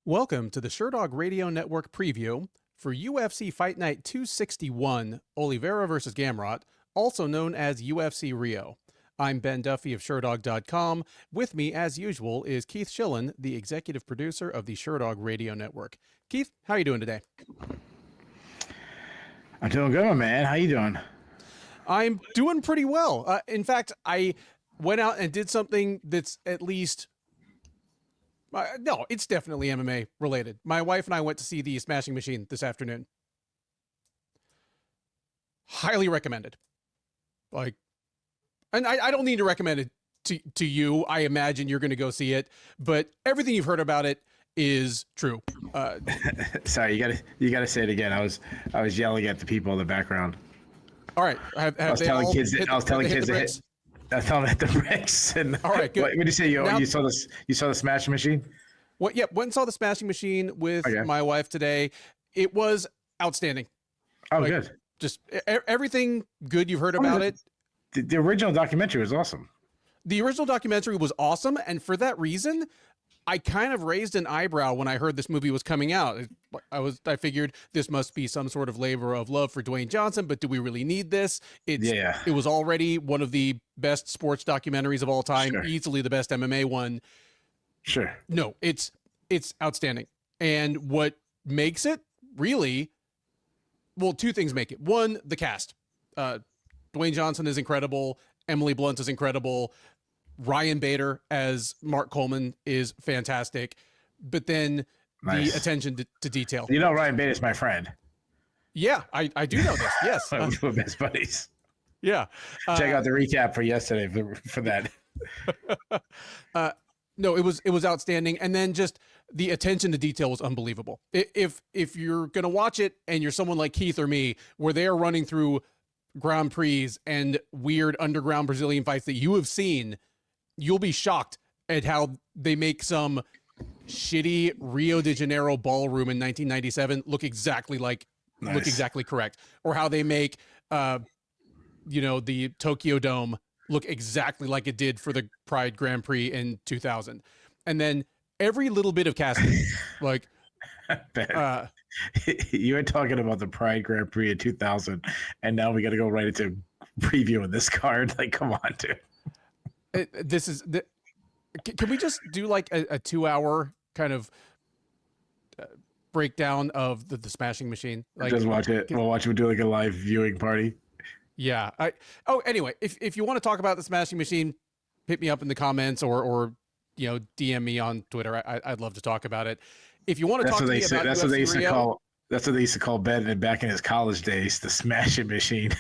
Welcome to the Sherdog Radio Network preview for UFC Fight Night 261, Oliveira vs. Gamrot, also known as UFC Rio. I'm Ben Duffy of Sherdog.com. With me, as usual, is Keith Schillen, the executive producer of the Sherdog Radio Network. Keith, how are you doing today? I'm doing good, my man. How you doing? I'm doing pretty well. In fact, I went out and did something that's at least... no, it's definitely MMA related. My wife and I went to see the Smashing Machine this afternoon. Highly recommended. And I don't need to recommend it to you. I imagine you're going to go see it, but everything you've heard about it is true. Sorry, you gotta say it again. I was yelling at the people in the background. All right, I was telling kids to hit the bricks. And all right, good. What did you say? You saw the Smashing Machine? What? Yeah, went and saw the Smashing Machine with my wife today. It was outstanding. Oh, good. Just everything good you've heard about it. The original documentary was awesome. The original documentary was awesome, and for that reason, I kind of raised an eyebrow when I heard this movie was coming out. I figured this must be some sort of labor of love for Dwayne Johnson, but do we really need this? It was already one of the best sports documentaries of all time, easily the best MMA one. Sure. No, it's outstanding. And what makes it really, well, two things make it. One, the cast. Dwayne Johnson is incredible. Emily Blunt is incredible. Ryan Bader as Mark Coleman is fantastic. But then the attention to detail. You know Ryan Bader is my friend. Yeah, I do know this. Yes. We're best buddies. Yeah. Check out the recap for yesterday for that. No, it was outstanding. And then just the attention to detail was unbelievable. If you're going to watch it and you're someone like Keith or me, where they are running through Grand Prix and weird underground Brazilian fights that you have seen, you'll be shocked at how they make some shitty Rio de Janeiro ballroom in 1997 look exactly correct, or how they make the Tokyo Dome look exactly like it did for the Pride Grand Prix in 2000. And then every little bit of casting, you were talking about the Pride Grand Prix in 2000, and now we got to go right into previewing this card. Like, come on, dude. Can we just do like a 2-hour kind of breakdown of the Smashing Machine? Just watch it. We'll watch it. Do like a live viewing party. Yeah. Anyway, if you want to talk about the Smashing Machine, hit me up in the comments or DM me on Twitter. I'd love to talk about it. If you want to talk to me about that's what they used to call. That's what they used to call Ben back in his college days, the Smashing Machine.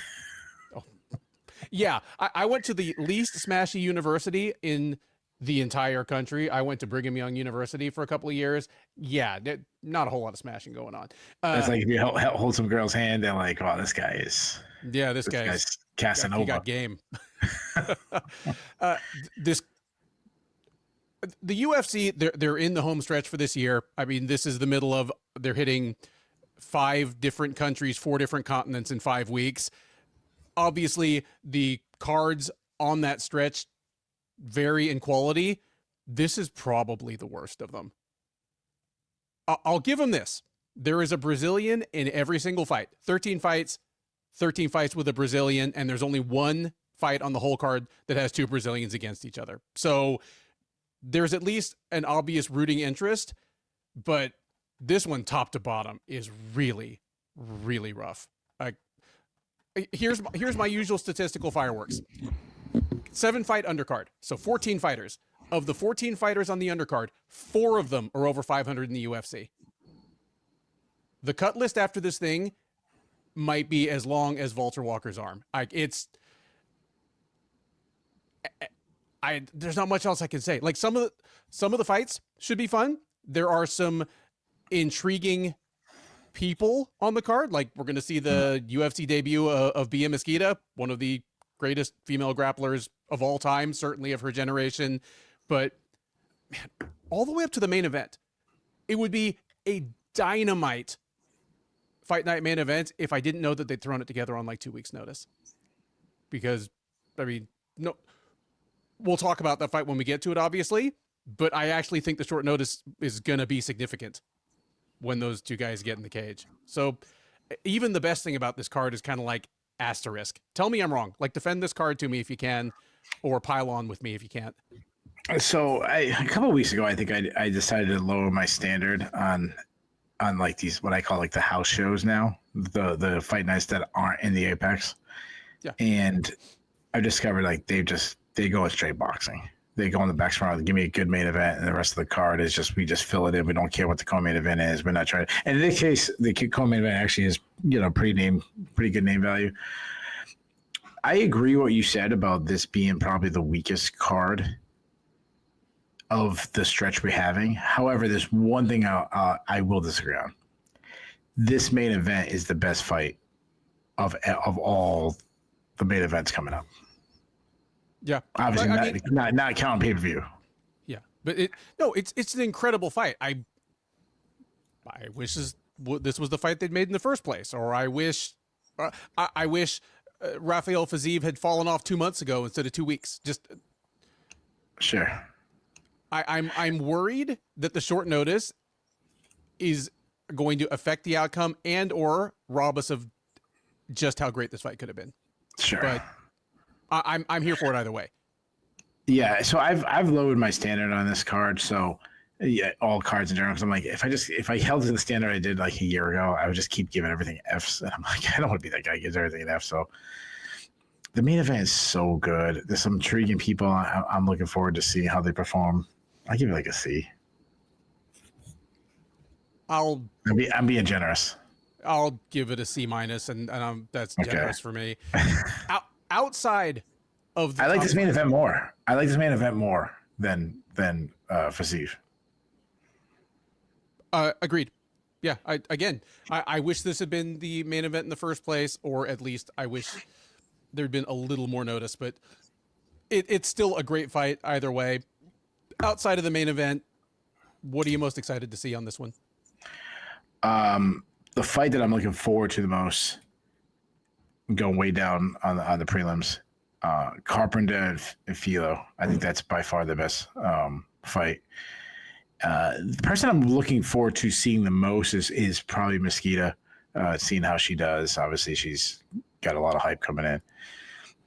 Yeah, I went to the least smashy university in the entire country. I went to Brigham Young University for a couple of years. Yeah, not a whole lot of smashing going on. That's like if you hold some girl's hand and like, oh, this guy's Casanova. He got game. The UFC, they're in the home stretch for this year. I mean, this is the middle of, they're hitting 5 different countries, 4 different continents in 5 weeks. Obviously, the cards on that stretch vary in quality. This is probably the worst of them. I'll give them this. There is a Brazilian in every single fight. 13 fights with a Brazilian, and there's only one fight on the whole card that has 2 Brazilians against each other. So there's at least an obvious rooting interest, but this one, top to bottom, is really, really rough. Here's my usual statistical fireworks. 7-fight undercard, so 14 fighters. Of the 14 fighters on the undercard, 4 of them are over 500 in the UFC. The cut list after this thing might be as long as Valter Walker's arm. There's not much else I can say. Like some of the fights should be fun. There are some intriguing people on the card. Like we're going to see the UFC debut of Bia Mesquita, one of the greatest female grapplers of all time, certainly of her generation. But man, all the way up to the main event, it would be a dynamite fight night main event if I didn't know that they'd thrown it together on like 2 weeks notice. Because, I mean, no, we'll talk about that fight when we get to it, obviously. but I actually think the short notice is going to be significant when those two guys get in the cage. So even the best thing about this card is kind of like asterisk. Tell me I'm wrong. Like, defend this card to me if you can, or pile on with me if you can't. So a couple of weeks ago, I think I decided to lower my standard on like these, what I call like the house shows now, the fight nights that aren't in the Apex. Yeah. And I discovered like they go with straight boxing. They go on the back front, give me a good main event, and the rest of the card is just, we just fill it in. We don't care what the co-main event is. We're not trying. And in this case, the co-main event actually is, pretty good name value. I agree what you said about this being probably the weakest card of the stretch we're having. However, there's one thing I will disagree on. This main event is the best fight of all the main events coming up. Yeah, obviously not counting pay-per-view. Yeah, but it's an incredible fight. I wish this was the fight they'd made in the first place, or I wish Rafael Fiziev had fallen off 2 months ago instead of 2 weeks. Just sure. I'm worried that the short notice is going to affect the outcome and or rob us of just how great this fight could have been. Sure. But I'm here for it either way. Yeah, so I've lowered my standard on this card. So yeah, all cards in general. Because I'm like, if I held to the standard I did like a year ago, I would just keep giving everything Fs. And I'm like, I don't want to be that guy who gives everything an F. So the main event is so good. There's some intriguing people. I'm looking forward to seeing how they perform. I give it like a C. I'm being generous. I'll give it a C minus, and that's generous for me. Outside of the I like this main event more. I like this main event more than Fiziev. Agreed. Yeah. I wish this had been the main event in the first place, or at least I wish there'd been a little more notice. But it's still a great fight either way. Outside of the main event, what are you most excited to see on this one? The fight that I'm looking forward to the most, going way down on the prelims, Carpenter and Filho. I think that's by far the best fight. The person I'm looking forward to seeing the most is probably Mesquita, seeing how she does. Obviously, she's got a lot of hype coming in.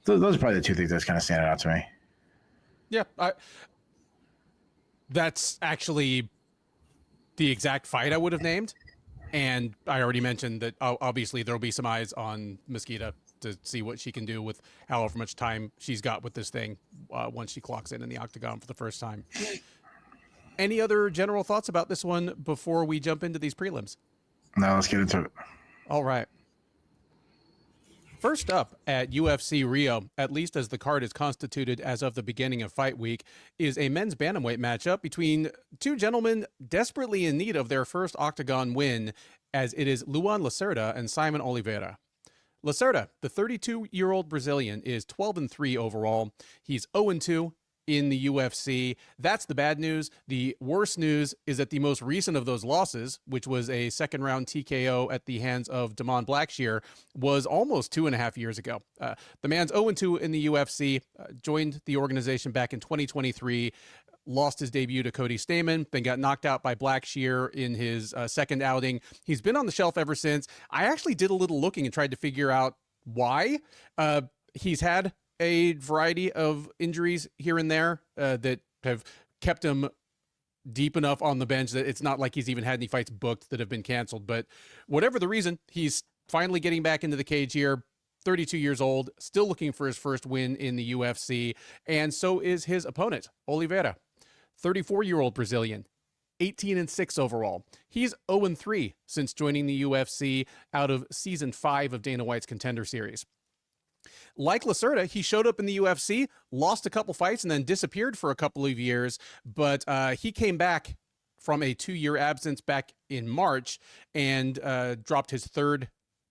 Those are probably the two things that's kind of standing out to me. Yeah, that's actually the exact fight I would have named. And I already mentioned that obviously there will be some eyes on Mesquita to see what she can do with however much time she's got with this thing once she clocks in the octagon for the first time. Any other general thoughts about this one before we jump into these prelims? No, let's get into it. All right. First up at UFC Rio, at least as the card is constituted as of the beginning of fight week, is a men's bantamweight matchup between two gentlemen desperately in need of their first octagon win, as it is Luan Lacerda and Saimon Oliveira. Lacerda, the 32-year-old Brazilian, is 12-3 overall. He's 0-2 in the UFC. That's the bad news. The worst news is that the most recent of those losses, which was a second-round TKO at the hands of Damon Blackshear, was almost 2.5 years ago. The man's 0-2 in the UFC, joined the organization back in 2023, lost his debut to Cody Stamann, then got knocked out by Blackshear in his second outing. He's been on the shelf ever since. I actually did a little looking and tried to figure out why. He's had a variety of injuries here and there that have kept him deep enough on the bench that it's not like he's even had any fights booked that have been canceled. But whatever the reason, he's finally getting back into the cage here. 32 years old, still looking for his first win in the UFC. And so is his opponent, Oliveira, 34-year-old Brazilian, 18-6 overall. He's 0-3 since joining the UFC out of season 5 of Dana White's Contender Series. Like Lacerda, he showed up in the UFC, lost a couple fights, and then disappeared for a couple of years. But he came back from a 2-year absence back in March and dropped his third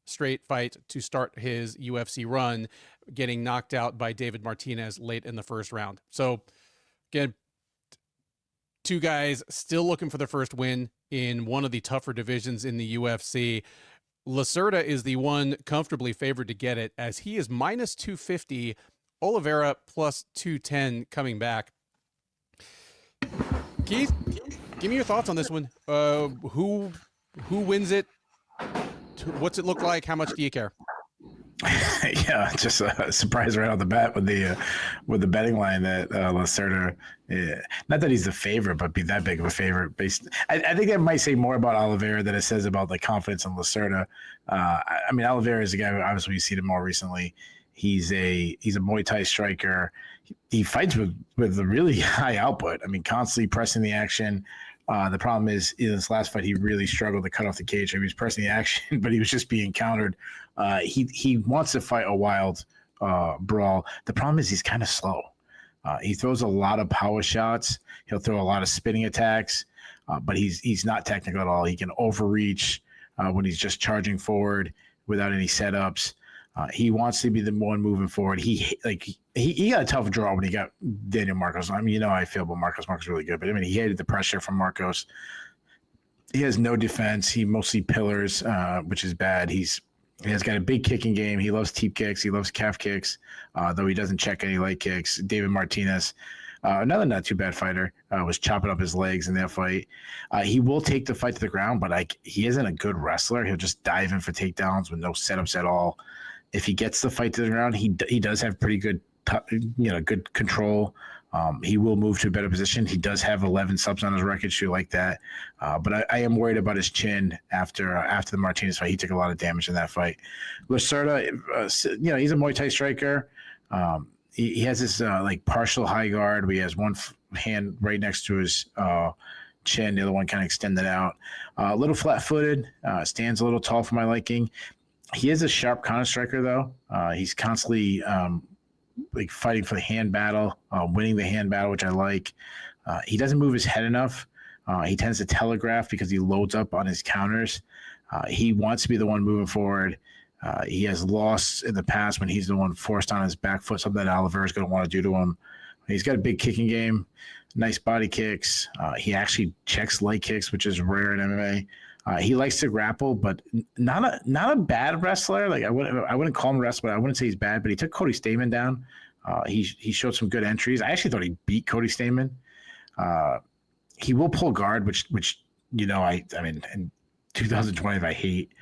straight fight to start his UFC run, getting knocked out by David Martinez late in the first round. So, again, two guys still looking for their first win in one of the tougher divisions in the UFC. Lacerda is the one comfortably favored to get it, as he is minus 250, Oliveira plus 210 coming back. Keith, give me your thoughts on this one. Who wins it? What's it look like? How much do you care? Yeah, just a surprise right off the bat with the betting line that Lacerda, not that he's the favorite, but be that big of a favorite. I think that might say more about Oliveira than it says about the confidence in Lacerda. I mean, Oliveira is a guy who obviously we've seen him more recently. He's a Muay Thai striker. He fights with a really high output. I mean, constantly pressing the action. The problem is in this last fight, he really struggled to cut off the cage. He was pressing the action, but he was just being countered. He wants to fight a wild brawl. The problem is he's kind of slow. He throws a lot of power shots. He'll throw a lot of spinning attacks, but he's not technical at all. He can overreach when he's just charging forward without any setups. He wants to be the one moving forward. He got a tough draw when he got Daniel Marcos. I mean, you know how I feel about Marcos. Marcos is really good, but I mean, he hated the pressure from Marcos. He has no defense. He mostly pillars, which is bad. He has got a big kicking game. He loves teep kicks. He loves calf kicks, though he doesn't check any leg kicks. David Martinez, another not too bad fighter, was chopping up his legs in that fight. He will take the fight to the ground, but he isn't a good wrestler. He'll just dive in for takedowns with no setups at all. If he gets the fight to the ground, he does have pretty good, good control. He will move to a better position. He does have 11 subs on his record, so like that. But I am worried about his chin after the Martinez fight. He took a lot of damage in that fight. Lacerda, he's a Muay Thai striker. He has this partial high guard where he has one hand right next to his chin, the other one kind of extended out. A little flat-footed, stands a little tall for my liking. He is a sharp counter striker, though. He's constantly fighting for the hand battle, winning the hand battle, which I like. He doesn't move his head enough. He tends to telegraph because he loads up on his counters. He wants to be the one moving forward. He has lost in the past when he's the one forced on his back foot, something that Oliveira is going to want to do to him. He's got a big kicking game, nice body kicks. He actually checks leg kicks, which is rare in MMA. He likes to grapple, but not a bad wrestler. Like I wouldn't call him a wrestler. I wouldn't say he's bad, but he took Cody Stamann down. He showed some good entries. I actually thought he beat Cody Stamann. He will pull guard, which I mean in 2020 I hate.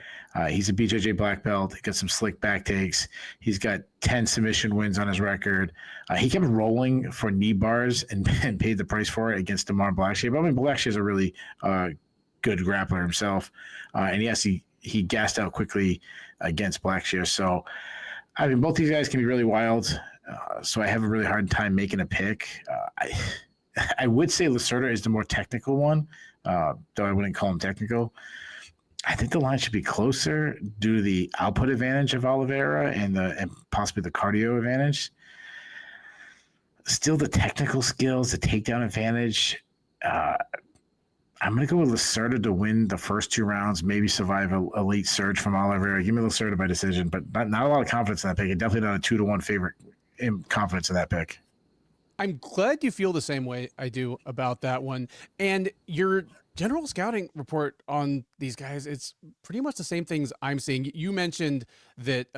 He's a BJJ black belt. He got some slick back takes. He's got 10 submission wins on his record. He kept rolling for knee bars and paid the price for it against Damar Blackshear. But I mean, Blackshear's a really good grappler himself. And yes, he gassed out quickly against Blackshear. So, I mean, both these guys can be really wild. So I have a really hard time making a pick. I would say Lacerda is the more technical one, though I wouldn't call him technical. I think the line should be closer due to the output advantage of Oliveira and possibly the cardio advantage. Still, the technical skills, the takedown advantage. I'm going to go with Lacerda to win the first two rounds, maybe survive a late surge from Oliveira. Give me Lacerda by decision, but not a lot of confidence in that pick. Definitely not a 2-1 favorite in confidence in that pick. I'm glad you feel the same way I do about that one. And your general scouting report on these guys, it's pretty much the same things I'm seeing. You mentioned that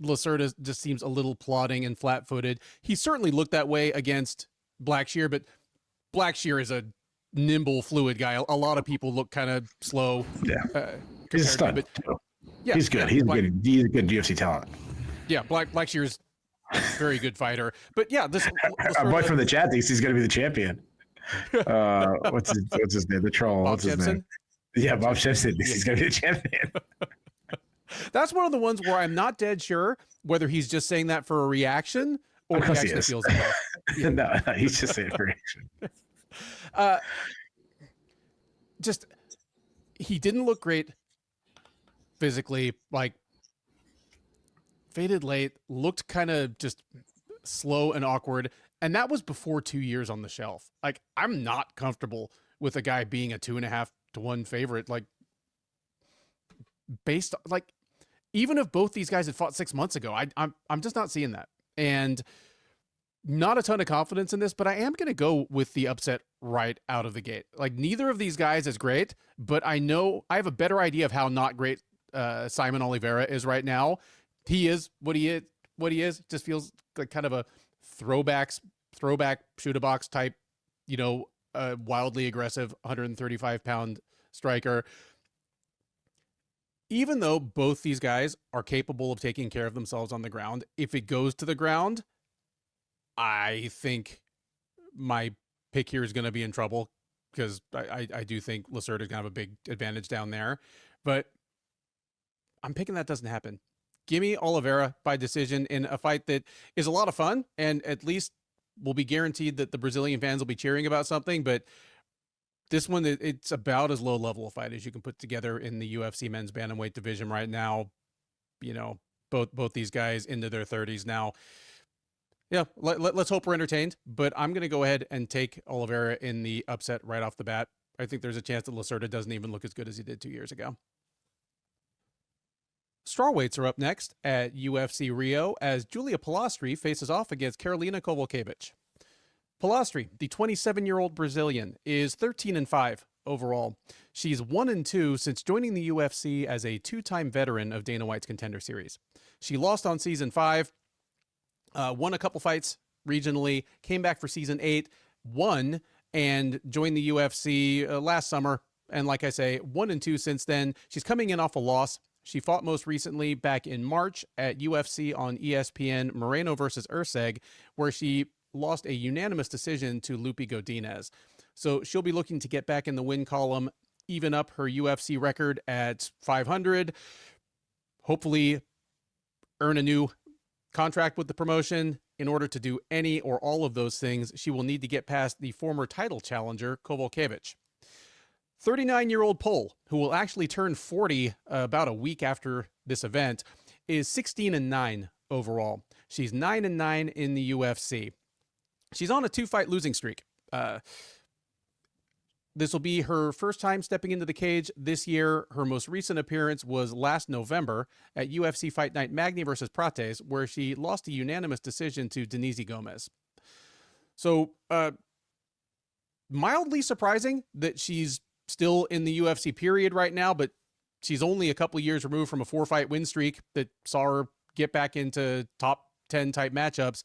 Lacerda just seems a little plodding and flat-footed. He certainly looked that way against Blackshear, but Blackshear is a nimble, fluid guy. A lot of people look kind of slow. Yeah, he's a stud. But yeah, he's good. He's good. He's a good UFC talent. Yeah, Blackshear's very good fighter. But yeah, this our boy from the chat thinks he's going to be the champion. What's his name? The troll. Bob what's his Simpson? name? Yeah, Bob Simpson thinks he's going to be the champion. That's one of the ones where I'm not dead sure whether he's just saying that for a reaction or he actually feels it. Yeah. No, he's just saying for reaction. Just he didn't look great physically, like faded late, looked kind of just slow and awkward, and that was before 2 years on the shelf. Like, I'm not comfortable with a guy being a 2.5-1 favorite, like based like even if both these guys had fought 6 months ago. I'm just not seeing that, and not a ton of confidence in this, but I am going to go with the upset right out of the gate. Like, neither of these guys is great, but I know I have a better idea of how not great Saimon Oliveira is right now. He is what he is. Just feels like kind of a throwback shoot-a-box type a wildly aggressive 135-pound striker. Even though both these guys are capable of taking care of themselves on the ground, if it goes to the ground, I think my pick here is going to be in trouble, because I do think Lacerda is going to have a big advantage down there. But I'm picking that doesn't happen. Give me Oliveira by decision in a fight that is a lot of fun, and at least we'll be guaranteed that the Brazilian fans will be cheering about something. But this one, it's about as low level a fight as you can put together in the UFC men's bantamweight division right now. Both these guys into their 30s now. Yeah, let's hope we're entertained. But I'm going to go ahead and take Oliveira in the upset right off the bat. I think there's a chance that Lacerda doesn't even look as good as he did 2 years ago. Strawweights are up next at UFC Rio as Julia Polastri faces off against Karolina Kowalkiewicz. Polastri, the 27-year-old Brazilian, is 13-5 overall. She's 1-2 since joining the UFC as a two-time veteran of Dana White's Contender Series. She lost on Season 5, won a couple fights regionally, came back for Season 8, won, and joined the UFC last summer. And like I say, 1-2 since then. She's coming in off a loss. She fought most recently back in March at UFC on ESPN, Moreno versus Erceg, where she lost a unanimous decision to Lupi Godinez. So she'll be looking to get back in the win column, even up her UFC record at 500, hopefully earn a new contract with the promotion. In order to do any or all of those things, she will need to get past the former title challenger, Kowalkiewicz. 39-year-old Pole, who will actually turn 40 about a week after this event, is 16-9 overall. She's 9-9 in the UFC. She's on a 2-fight losing streak. This will be her first time stepping into the cage this year. Her most recent appearance was last November at UFC Fight Night Magny versus Prates, where she lost a unanimous decision to Denise Gomez. So, mildly surprising that she's still in the UFC period right now, but she's only a couple years removed from a 4-fight win streak that saw her get back into top 10 type matchups.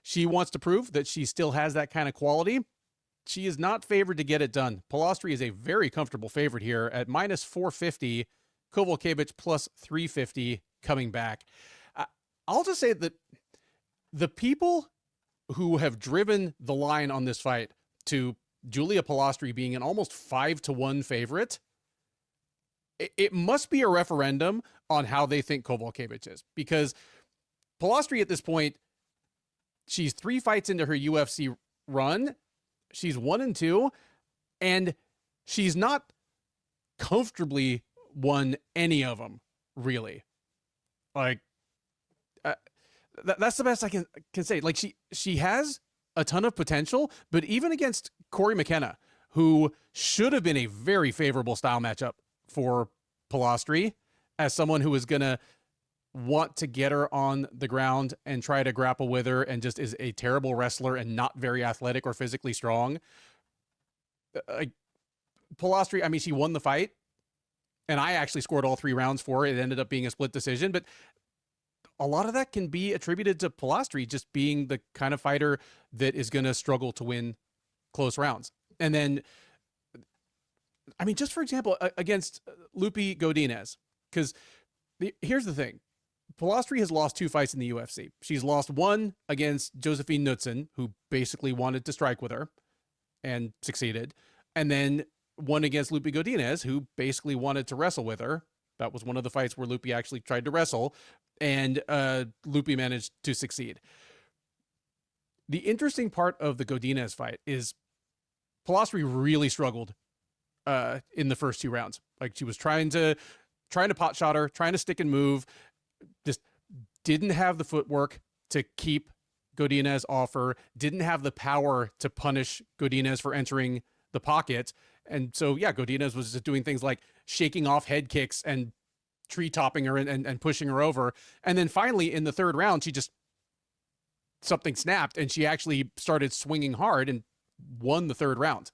She wants to prove that she still has that kind of quality. She is not favored to get it done. Polastri is a very comfortable favorite here at minus 450, Kowalkiewicz plus 350 coming back. I'll just say that the people who have driven the line on this fight to Julia Polastri being an almost 5-1 favorite, it must be a referendum on how they think Kowalkiewicz is, because Polastri at this point, she's 3 fights into her UFC run. She's 1-2, and she's not comfortably won any of them, really. Like, that's the best I can say. Like, she has a ton of potential, but even against Corey McKenna, who should have been a very favorable style matchup for Polastri, as someone who is going to want to get her on the ground and try to grapple with her and just is a terrible wrestler and not very athletic or physically strong. Polastri, I mean, she won the fight, and I actually scored all 3 rounds for her. It ended up being a split decision, but a lot of that can be attributed to Polastri just being the kind of fighter that is going to struggle to win close rounds. And then, I mean, just for example, against Lupi Godinez, because here's the thing. Polastri has lost 2 fights in the UFC. She's lost 1 against Josephine Knudsen, who basically wanted to strike with her and succeeded. And then 1 against Lupi Godinez, who basically wanted to wrestle with her. That was one of the fights where Lupi actually tried to wrestle, and Lupi managed to succeed. The interesting part of the Godinez fight is Polastri really struggled in the first 2 rounds. Like, she was trying to pot shot her, trying to stick and move, just didn't have the footwork to keep Godinez off her, didn't have the power to punish Godinez for entering the pocket. And so, yeah, Godinez was just doing things like shaking off head kicks and tree topping her and pushing her over. And then finally in the 3rd round, something snapped and she actually started swinging hard and won the 3rd round.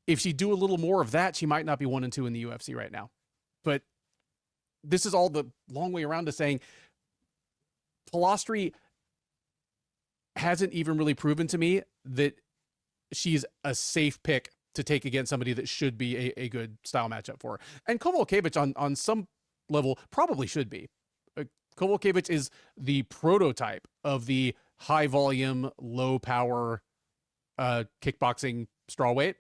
If she do a little more of that, she might not be 1-2 in the UFC right now. But this is all the long way around to saying Polastri hasn't even really proven to me that she's a safe pick to take against somebody that should be a good style matchup for her. And Kowalkiewicz on some level probably should be. Kowalkiewicz is the prototype of the high volume, low power kickboxing strawweight.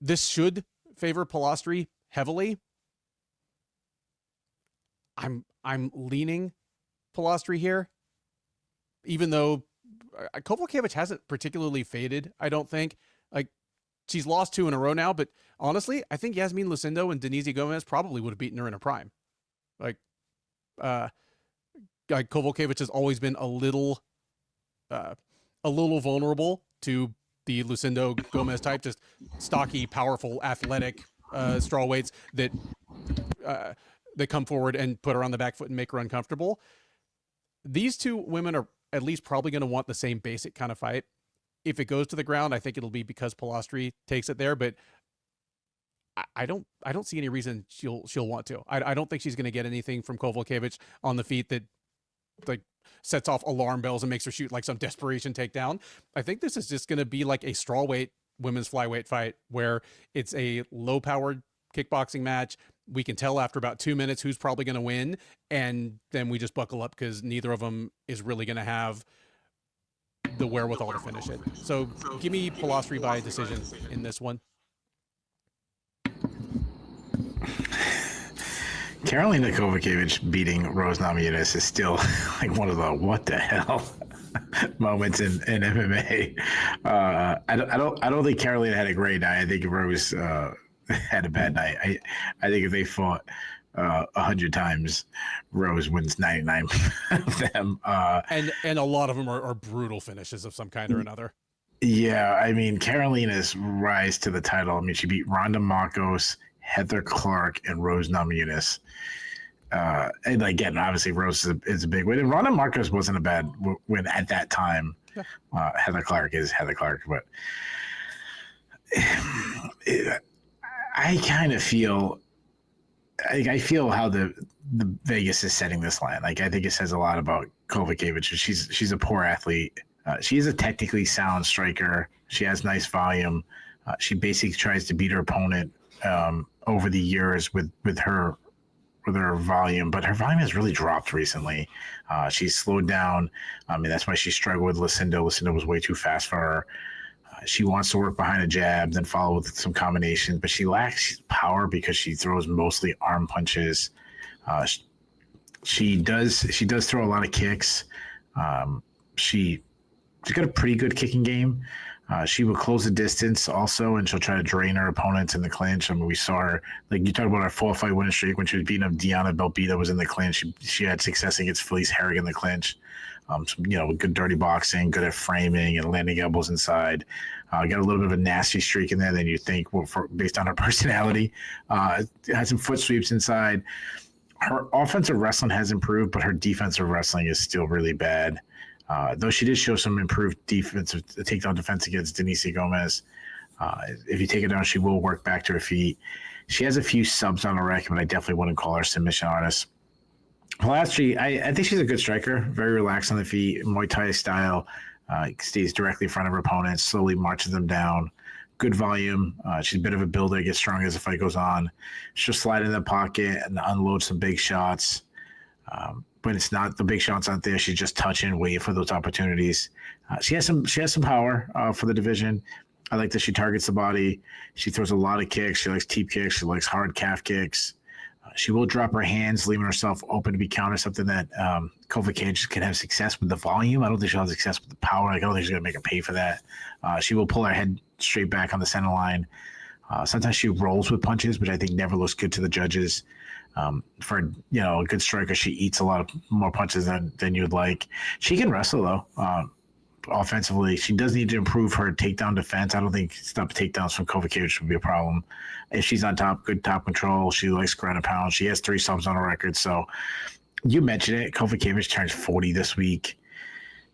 This should favor Polastri heavily. I'm leaning Polastri here, even though Kowalkiewicz hasn't particularly faded, I don't think. Like, she's lost 2 in a row now, but honestly, I think Yasmin Lucindo and Denise Gomez probably would have beaten her in her prime. Like Kowalkiewicz has always been a little vulnerable to the Lucindo Gomez type, just stocky, powerful, athletic strawweights that come forward and put her on the back foot and make her uncomfortable. These two women are at least probably going to want the same basic kind of fight. If it goes to the ground, I think it'll be because Polastri takes it there, but I don't see any reason she'll want to. I don't think she's going to get anything from Kowalkiewicz on the feet that like sets off alarm bells and makes her shoot like some desperation takedown. I think this is just going to be like a strawweight women's flyweight fight where it's a low powered kickboxing match. We can tell after about 2 minutes who's probably going to win, and then we just buckle up because neither of them is really going to have the wherewithal to finish it. So give me Polastri by decision in this one. Karolina Kowalkiewicz beating Rose Namajunas is still like one of the what the hell moments in MMA. I don't think Karolina had a great night. I think Rose had a bad night. I think if they fought 100 times, Rose wins 99 of them. And a lot of them are brutal finishes of some kind or another. Yeah, I mean, Karolina's rise to the title. I mean, she beat Ronda Marcos, Heather Clark, and Rose Namajunas. And again, obviously, Rose is a big win. And Ronda Marcos wasn't a bad win at that time. Yeah. Heather Clark is Heather Clark, but I kind of feel. I feel how the Vegas is setting this line. Like, I think it says a lot about Kowalkiewicz. She's a poor athlete. She is a technically sound striker. She has nice volume. She basically tries to beat her opponent over the years with her volume, but her volume has really dropped recently. She's slowed down. I mean, that's why she struggled with Lucindo. Lucindo was way too fast for her. She wants to work behind a jab, then follow with some combinations, but she lacks power because she throws mostly arm punches. She does throw a lot of kicks. She's got a pretty good kicking game. She will close the distance also, and she'll try to drain her opponents in the clinch. I mean, we saw her, like you talked about her 4-fight winning streak when she was beating up Diana Belbita was in the clinch. She had success against Felice Herrig in the clinch. Good dirty boxing, good at framing and landing elbows inside. Got a little bit of a nasty streak in there than you think, based on her personality. Had some foot sweeps inside. Her offensive wrestling has improved, but her defensive wrestling is still really bad. Though she did show some improved defensive takedown defense against Denise Gomez. If you take her down, she will work back to her feet. She has a few subs on her record, but I definitely wouldn't call her a submission artist. Polastri, I think she's a good striker, very relaxed on the feet, Muay Thai style, stays directly in front of her opponents, slowly marches them down. Good volume. She's a bit of a builder, gets stronger as the fight goes on. She'll slide in the pocket and unload some big shots. When it's not, the big shots aren't there, she's just touching, waiting for those opportunities. She has some power for the division. I like that she targets the body. She throws a lot of kicks. She likes teep kicks. She likes hard calf kicks. She will drop her hands, leaving herself open to be countered, something that Kowalkiewicz can have success with the volume. I don't think she'll have success with the power. I don't think she's going to make her pay for that. She will pull her head straight back on the center line. Sometimes she rolls with punches, which I think never looks good to the judges. For a good striker, she eats a lot of more punches than you'd like. She can wrestle, though. Offensively, she does need to improve her takedown defense. I don't think stop takedowns from Kowalkiewicz would be a problem. If she's on top, good top control. She likes ground and pound. She has 3 subs on her record. So you mentioned it. Kowalkiewicz turns 40 this week.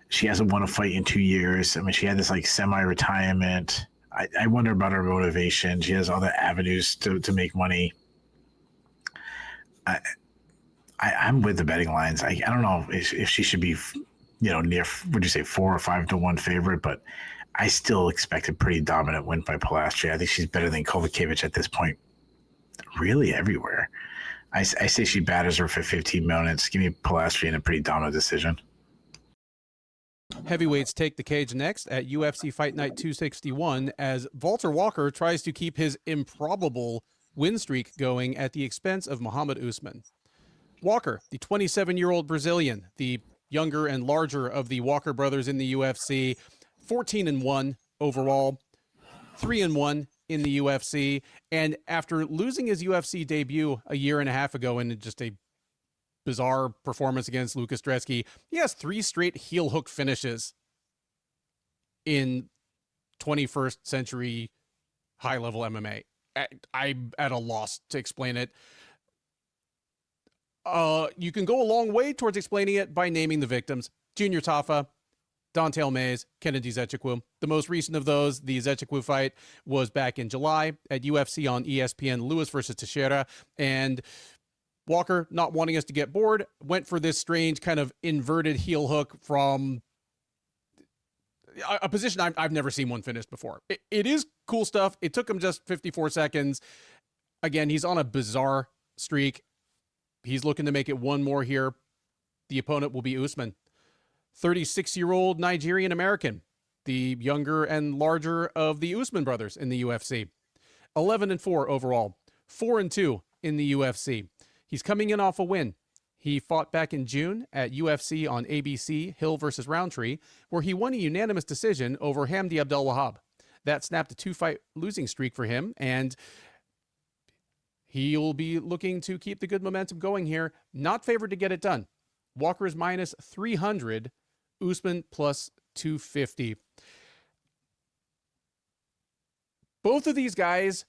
She hasn't won a fight in 2 years. I mean, she had this like semi-retirement. I wonder about her motivation. She has other avenues to make money. I'm with the betting lines. I don't know if she should be near, would you say 4 or 5 to 1 favorite, but I still expect a pretty dominant win by Polastri. I think she's better than Kowalkiewicz at this point, really everywhere. I say she batters her for 15 minutes. Give me Polastri in a pretty dominant decision. Heavyweights take the cage next at UFC Fight Night 261 as Valter Walker tries to keep his improbable win streak going at the expense of Mohammed Usman. Walker, the 27-year-old Brazilian, the younger and larger of the Walker brothers in the UFC, 14-1 overall, 3-1 in the UFC, and after losing his UFC debut a year and a half ago in just a bizarre performance against Lucas Dresky, he has 3 straight heel hook finishes in 21st century high-level MMA. I'm at a loss to explain it. You can go a long way towards explaining it by naming the victims. Junior Tafa, Dante Almeida, Kennedy Zechikwu. The most recent of those, the Zechikwu fight, was back in July at UFC on ESPN, Lewis versus Teixeira. And Walker, not wanting us to get bored, went for this strange kind of inverted heel hook from a position I've never seen one finished before. It is cool stuff. It took him just 54 seconds. Again, he's on a bizarre streak. He's looking to make it one more here. The opponent will be Usman, 36-year-old Nigerian American, the younger and larger of the Usman brothers in the UFC. 11-4 overall, 4-2 in the UFC. He's coming in off a win. He fought back in June at UFC on ABC, Hill versus Roundtree, where he won a unanimous decision over Hamdi Abdel-Wahab. That snapped a 2-fight losing streak for him, and he'll be looking to keep the good momentum going here. Not favored to get it done. Walker is minus 300, Usman plus 250. Both of these guys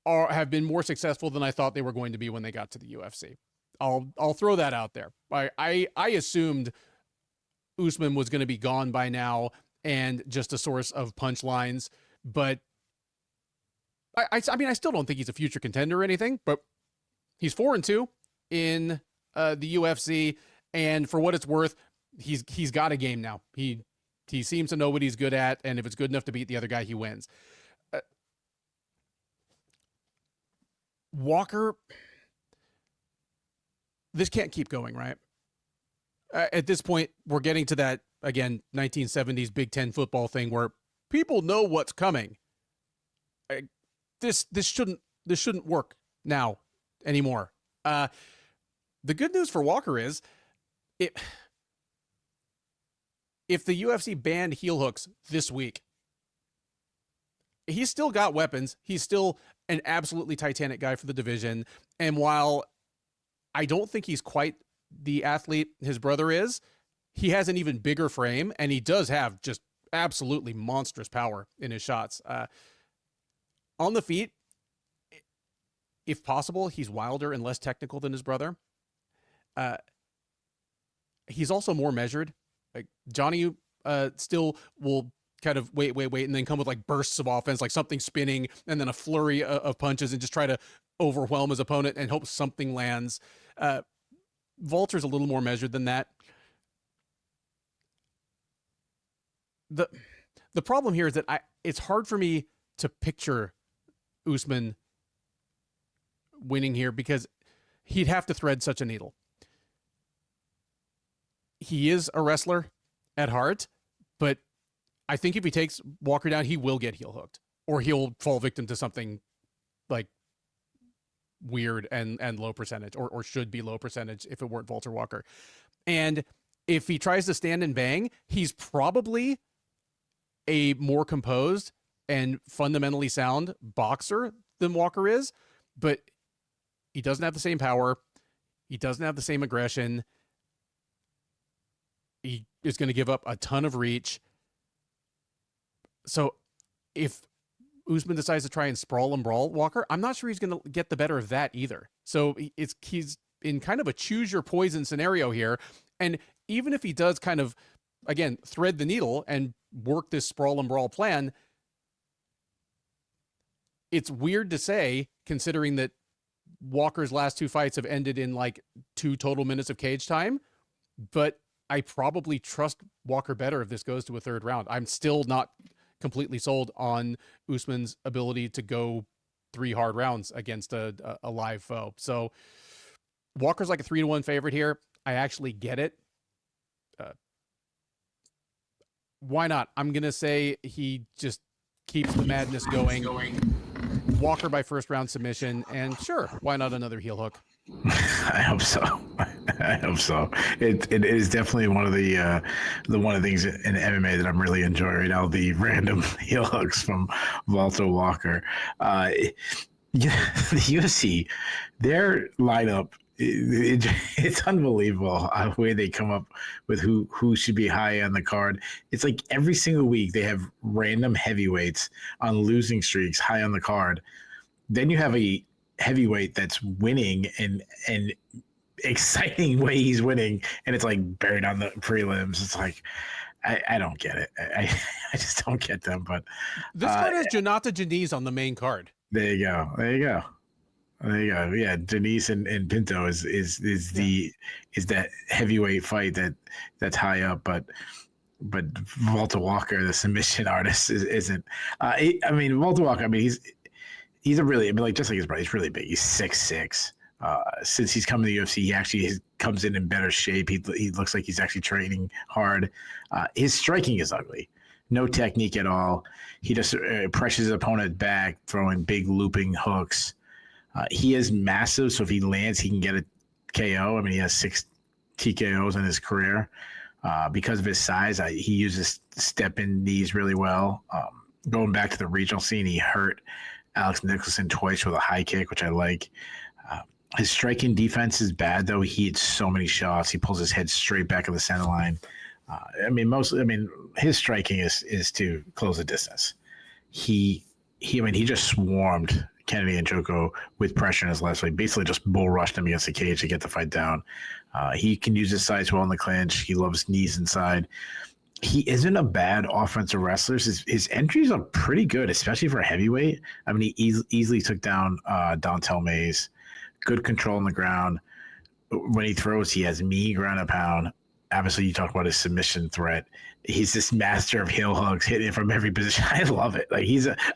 have been more successful than I thought they were going to be when they got to the UFC. I'll throw that out there. I assumed Usman was going to be gone by now and just a source of punchlines, but I mean, I still don't think he's a future contender or anything, but he's 4-2 in the UFC, and for what it's worth, he's got a game now. He seems to know what he's good at, and if it's good enough to beat the other guy, he wins. Walker, this can't keep going, right? At this point, we're getting to that, again, 1970s Big Ten football thing where people know what's coming. This shouldn't work now anymore. The good news for Walker is if the UFC banned heel hooks this week, he's still got weapons. He's still an absolutely titanic guy for the division. And while I don't think he's quite the athlete his brother is, he has an even bigger frame, and he does have just absolutely monstrous power in his shots. On the feet, if possible, he's wilder and less technical than his brother. He's also more measured. Like Johnny still will kind of wait, and then come with like bursts of offense, like something spinning, and then a flurry of punches, and just try to overwhelm his opponent and hope something lands. Valter's a little more measured than that. The problem here is that it's hard for me to picture Usman winning here because he'd have to thread such a needle. He is a wrestler at heart, but I think if he takes Walker down, he will get heel hooked, or he'll fall victim to something like weird and low percentage, or should be low percentage if it weren't Valter Walker. And if he tries to stand and bang, he's probably a more composed and fundamentally sound boxer than Walker is, but he doesn't have the same power. He doesn't have the same aggression. He is going to give up a ton of reach. So if Usman decides to try and sprawl and brawl Walker, I'm not sure he's going to get the better of that either. So he's in kind of a choose your poison scenario here. And even if he does kind of, again, thread the needle and work this sprawl and brawl plan, it's weird to say, considering that Walker's last 2 fights have ended in like 2 total minutes of cage time, but I probably trust Walker better if this goes to a third round. I'm still not completely sold on Usman's ability to go 3 hard rounds against a live foe. So Walker's like a 3-1 favorite here. I actually get it. Why not? I'm going to say he just keeps the madness going. Walker by first round submission, and sure, why not another heel hook? I hope so. I hope so. It is definitely one of the one of the things in MMA that I'm really enjoying right now. The random heel hooks from Valter Walker. The UFC, their lineup, it's unbelievable the way they come up with who should be high on the card. It's like every single week they have random heavyweights on losing streaks high on the card. Then you have a heavyweight that's winning and exciting way he's winning, and it's like buried on the prelims. It's like I don't get it. I just don't get them. But this card has Jhonata Janice on the main card. There you go. Yeah, Denise and Pinto is that heavyweight fight that's high up, but Valter Walker, the submission artist, isn't. Valter Walker. I mean, he's a really, just like his brother, he's really big. He's 6'6". Since he's come to the UFC, he actually comes in better shape. He looks like he's actually training hard. His striking is ugly. No technique at all. He just pressures his opponent back, throwing big looping hooks. He is massive, so if he lands, he can get a KO. I mean, he has 6 TKOs in his career. Because of his size, he uses step-in knees really well. Going back to the regional scene, he hurt Alex Nicholson twice with a high kick, which I like. His striking defense is bad, though. He hits so many shots. He pulls his head straight back of the center line. His striking is to close the distance. He just swarmed Kennedy and Joko with pressure in his left. So he basically just bull rushed him against the cage to get the fight down. He can use his size well in the clinch. He loves knees inside. He isn't a bad offensive wrestler. His entries are pretty good, especially for a heavyweight. I mean, he easily took down Dontel Mays. Good control on the ground. When he throws, he has mean ground and pound. Obviously, you talk about his submission threat. He's this master of heel hooks, hitting from every position. I love it.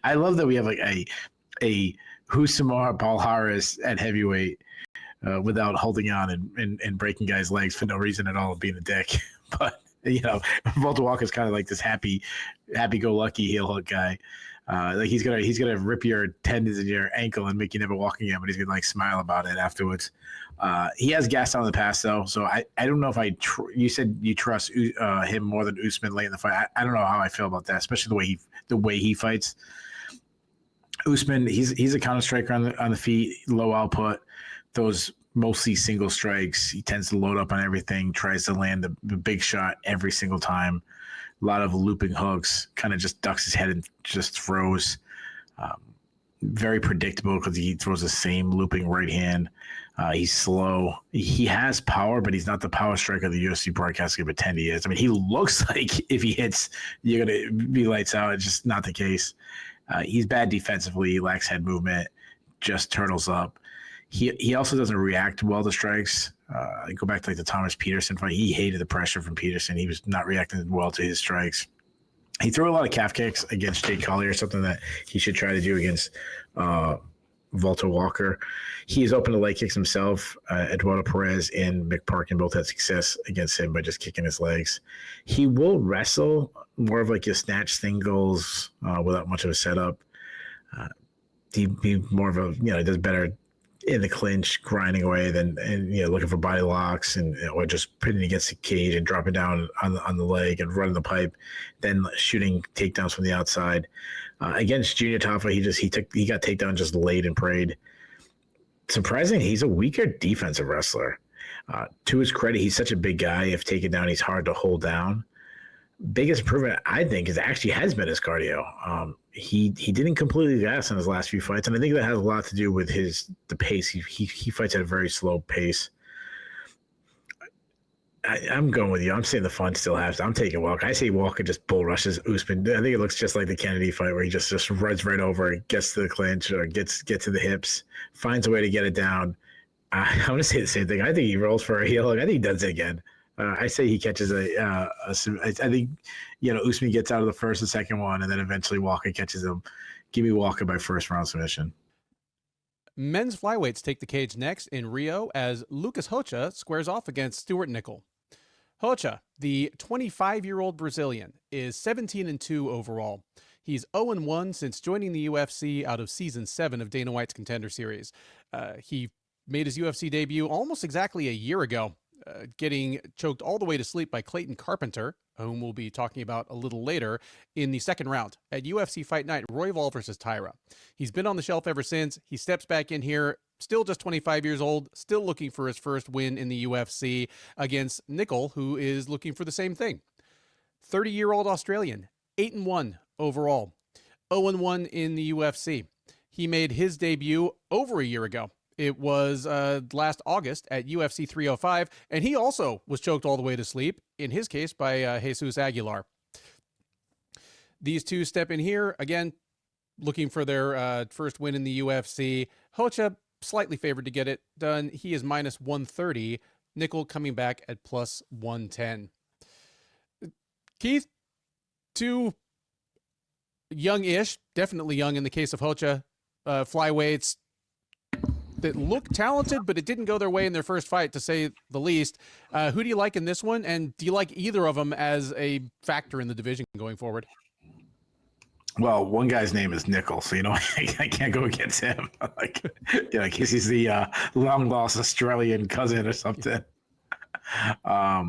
I love that we have like a Husamar Paul Harris at heavyweight without holding on and breaking guys' legs for no reason at all, being a dick. But Valter Walker is kind of like this happy-go-lucky heel hook guy. He's gonna rip your tendons in your ankle and make you never walk again, but he's gonna smile about it afterwards. He has gas on the pass though, so I don't know if you said you trust him more than Usman late in the fight. I don't know how I feel about that, especially the way he fights. Usman, he's a counter striker on the feet, low output, those mostly single strikes. He tends to load up on everything, tries to land the big shot every single time. A lot of looping hooks, kind of just ducks his head and just throws. Very predictable because he throws the same looping right hand. He's slow. He has power, but he's not the power striker the UFC broadcast can pretend he is. I mean, he looks like if he hits, you're going to be lights out. It's just not the case. He's bad defensively. He lacks head movement, just turtles up. He also doesn't react well to strikes. I go back to the Thomas Petersen fight. He hated the pressure from Petersen. He was not reacting well to his strikes. He threw a lot of calf kicks against Jake Collier, something that he should try to do against Valter Walker. He is open to leg kicks himself. Eduardo Perez and Mick Parkin both had success against him by just kicking his legs. He will wrestle more of your snatch singles without much of a setup. He'd be more of a, he does better in the clinch, grinding away than looking for body locks or just putting against the cage and dropping down on the leg and running the pipe, then shooting takedowns from the outside. Against Junior Tafa, he got takedown just laid and prayed. Surprisingly, he's a weaker defensive wrestler. To his credit, he's such a big guy. If taken down, he's hard to hold down. Biggest improvement, I think, has been his cardio. He didn't completely gas in his last few fights, and I think that has a lot to do with the pace. He fights at a very slow pace. I'm going with you. I'm saying the fun still has. I'm taking Walker. I say Walker just bull rushes Usman. I think it looks just like the Kennedy fight where he just runs right over, gets to the clinch or gets to the hips, finds a way to get it down. I'm going to say the same thing. I think he rolls for a heel hook. I think he does it again. I say he catches I think, Usman gets out of the first and second one, and then eventually Walker catches him. Give me Walker by first round submission. Men's flyweights take the cage next in Rio as Lucas Rocha squares off against Stewart Nicoll. Rocha, the 25-year-old Brazilian, is 17-2 overall. He's 0-1 since joining the UFC out of Season 7 of Dana White's Contender Series. He made his UFC debut almost exactly a year ago, getting choked all the way to sleep by Clayton Carpenter, whom we'll be talking about a little later, in the second round at UFC Fight Night, Royval versus Tyra. He's been on the shelf ever since. He steps back in here, still just 25 years old, still looking for his first win in the UFC against Nicoll, who is looking for the same thing. 30-year-old Australian, 8-1 overall, 0-1 in the UFC. He made his debut over a year ago. It was last August at UFC 305, and he also was choked all the way to sleep, in his case by Jesus Aguilar. These two step in here, again, looking for their first win in the UFC. Rocha, slightly favored to get it done. He is minus 130. Nicoll coming back at plus 110. Keith, two young-ish, definitely young in the case of Rocha, flyweights that look talented, but it didn't go their way in their first fight, to say the least. Who do you like in this one, and do you like either of them as a factor in the division going forward? Well, one guy's name is Nicoll, so I can't go against him. I guess he's the long-lost Australian cousin or something. I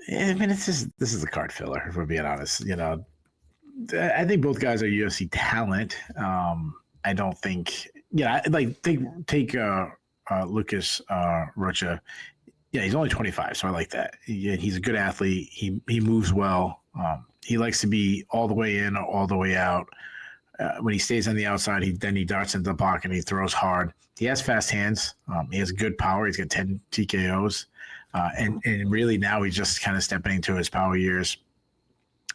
mean, this is a card filler, if we're being honest. I think both guys are UFC talent. I don't think, take Lucas Rocha. Yeah, he's only 25, so I like that. He's a good athlete. He moves well. He likes to be all the way in, all the way out. When he stays on the outside, he darts into the pocket and he throws hard. He has fast hands. He has good power. He's got 10 TKOs. And really now he's just kind of stepping into his power years.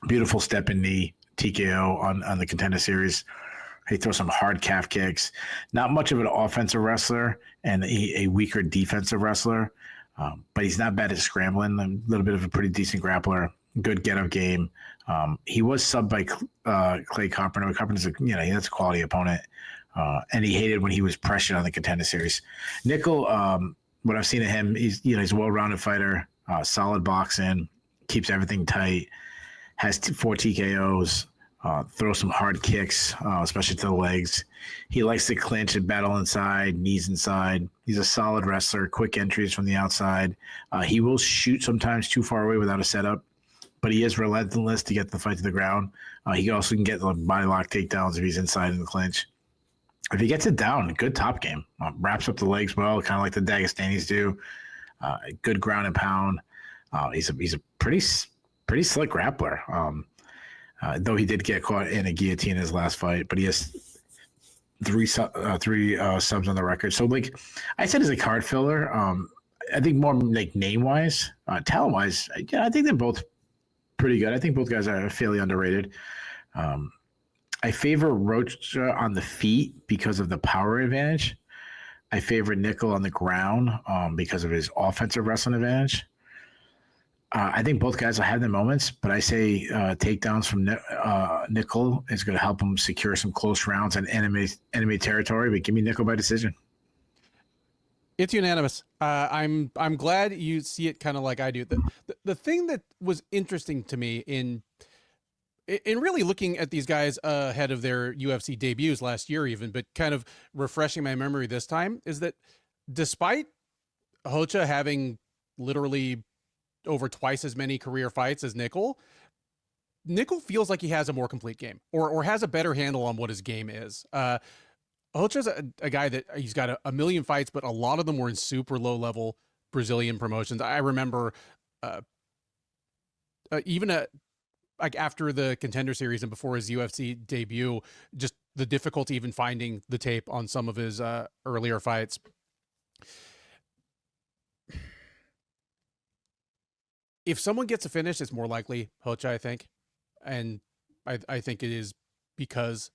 Beautiful step in knee TKO on the Contender Series. He throws some hard calf kicks. Not much of an offensive wrestler and a weaker defensive wrestler, but he's not bad at scrambling. A little bit of a pretty decent grappler. Good get-up game. He was subbed by Clay Carpenter. Carpenter's that's a quality opponent, and he hated when he was pressured on the Contender Series. Nicoll, what I've seen of him, he's a well-rounded fighter, solid boxing, keeps everything tight, has 4 TKOs. Throws some hard kicks, especially to the legs. He likes to clinch and battle inside, knees inside. He's a solid wrestler, quick entries from the outside. He will shoot sometimes too far away without a setup, but he is relentless to get the fight to the ground. He also can get the body lock takedowns if he's inside in the clinch. If he gets it down, good top game. Wraps up the legs well, kind of like the Dagestanis do. Good ground and pound. He's a pretty slick grappler. Though he did get caught in a guillotine in his last fight, but he has three subs on the record. So, I said, as a card filler, I think more name-wise, talent-wise, I think they're both pretty good. I think both guys are fairly underrated. I favor Rocha on the feet because of the power advantage. I favor Nicoll on the ground because of his offensive wrestling advantage. I think both guys will have their moments, but I say takedowns from Nicoll is going to help him secure some close rounds in enemy territory. But give me Nicoll by decision. It's unanimous. I'm glad you see it kind of like I do. The thing that was interesting to me in really looking at these guys ahead of their UFC debuts last year, even, but kind of refreshing my memory this time, is that despite Rocha having literally over twice as many career fights as Nicoll feels like he has a more complete game or has a better handle on what his game is. Rocha's a guy that he's got a million fights, but a lot of them were in super low level Brazilian promotions. I remember even after the Contender Series and before his UFC debut, just the difficulty even finding the tape on some of his earlier fights. If someone gets a finish, it's more likely Rocha, I think. And I think it is because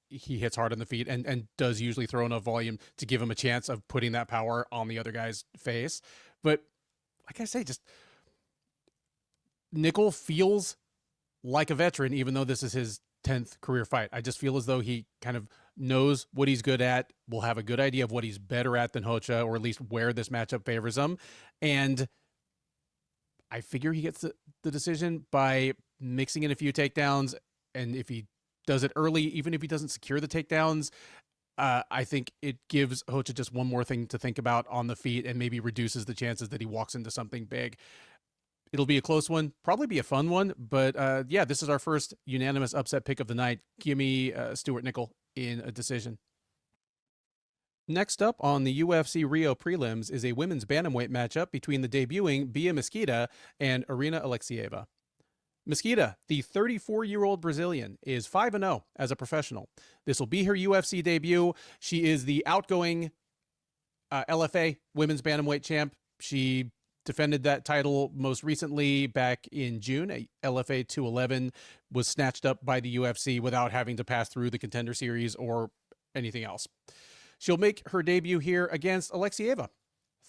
he hits hard on the feet and does usually throw enough volume to give him a chance of putting that power on the other guy's face. But like I say, just Nicoll feels like a veteran, even though this is his 10th career fight. I just feel as though he kind of knows what he's good at, will have a good idea of what he's better at than Rocha, or at least where this matchup favors him. And I figure he gets the decision by mixing in a few takedowns. And if he does it early, even if he doesn't secure the takedowns, I think it gives Rocha just one more thing to think about on the feet and maybe reduces the chances that he walks into something big. It'll be a close one, probably be a fun one, but yeah, this is our first unanimous upset pick of the night. Give me Stewart Nicoll in a decision. Next up on the UFC Rio prelims is a women's bantamweight matchup between the debuting Bia Mesquita and Irina Alekseeva. Mesquita, the 34-year-old Brazilian, is 5-0 as a professional. This will be her UFC debut. She is the outgoing LFA women's bantamweight champ. She defended that title most recently back in June. A LFA 211 was snatched up by the UFC without having to pass through the Contender Series or anything else. She'll make her debut here against Alekseeva.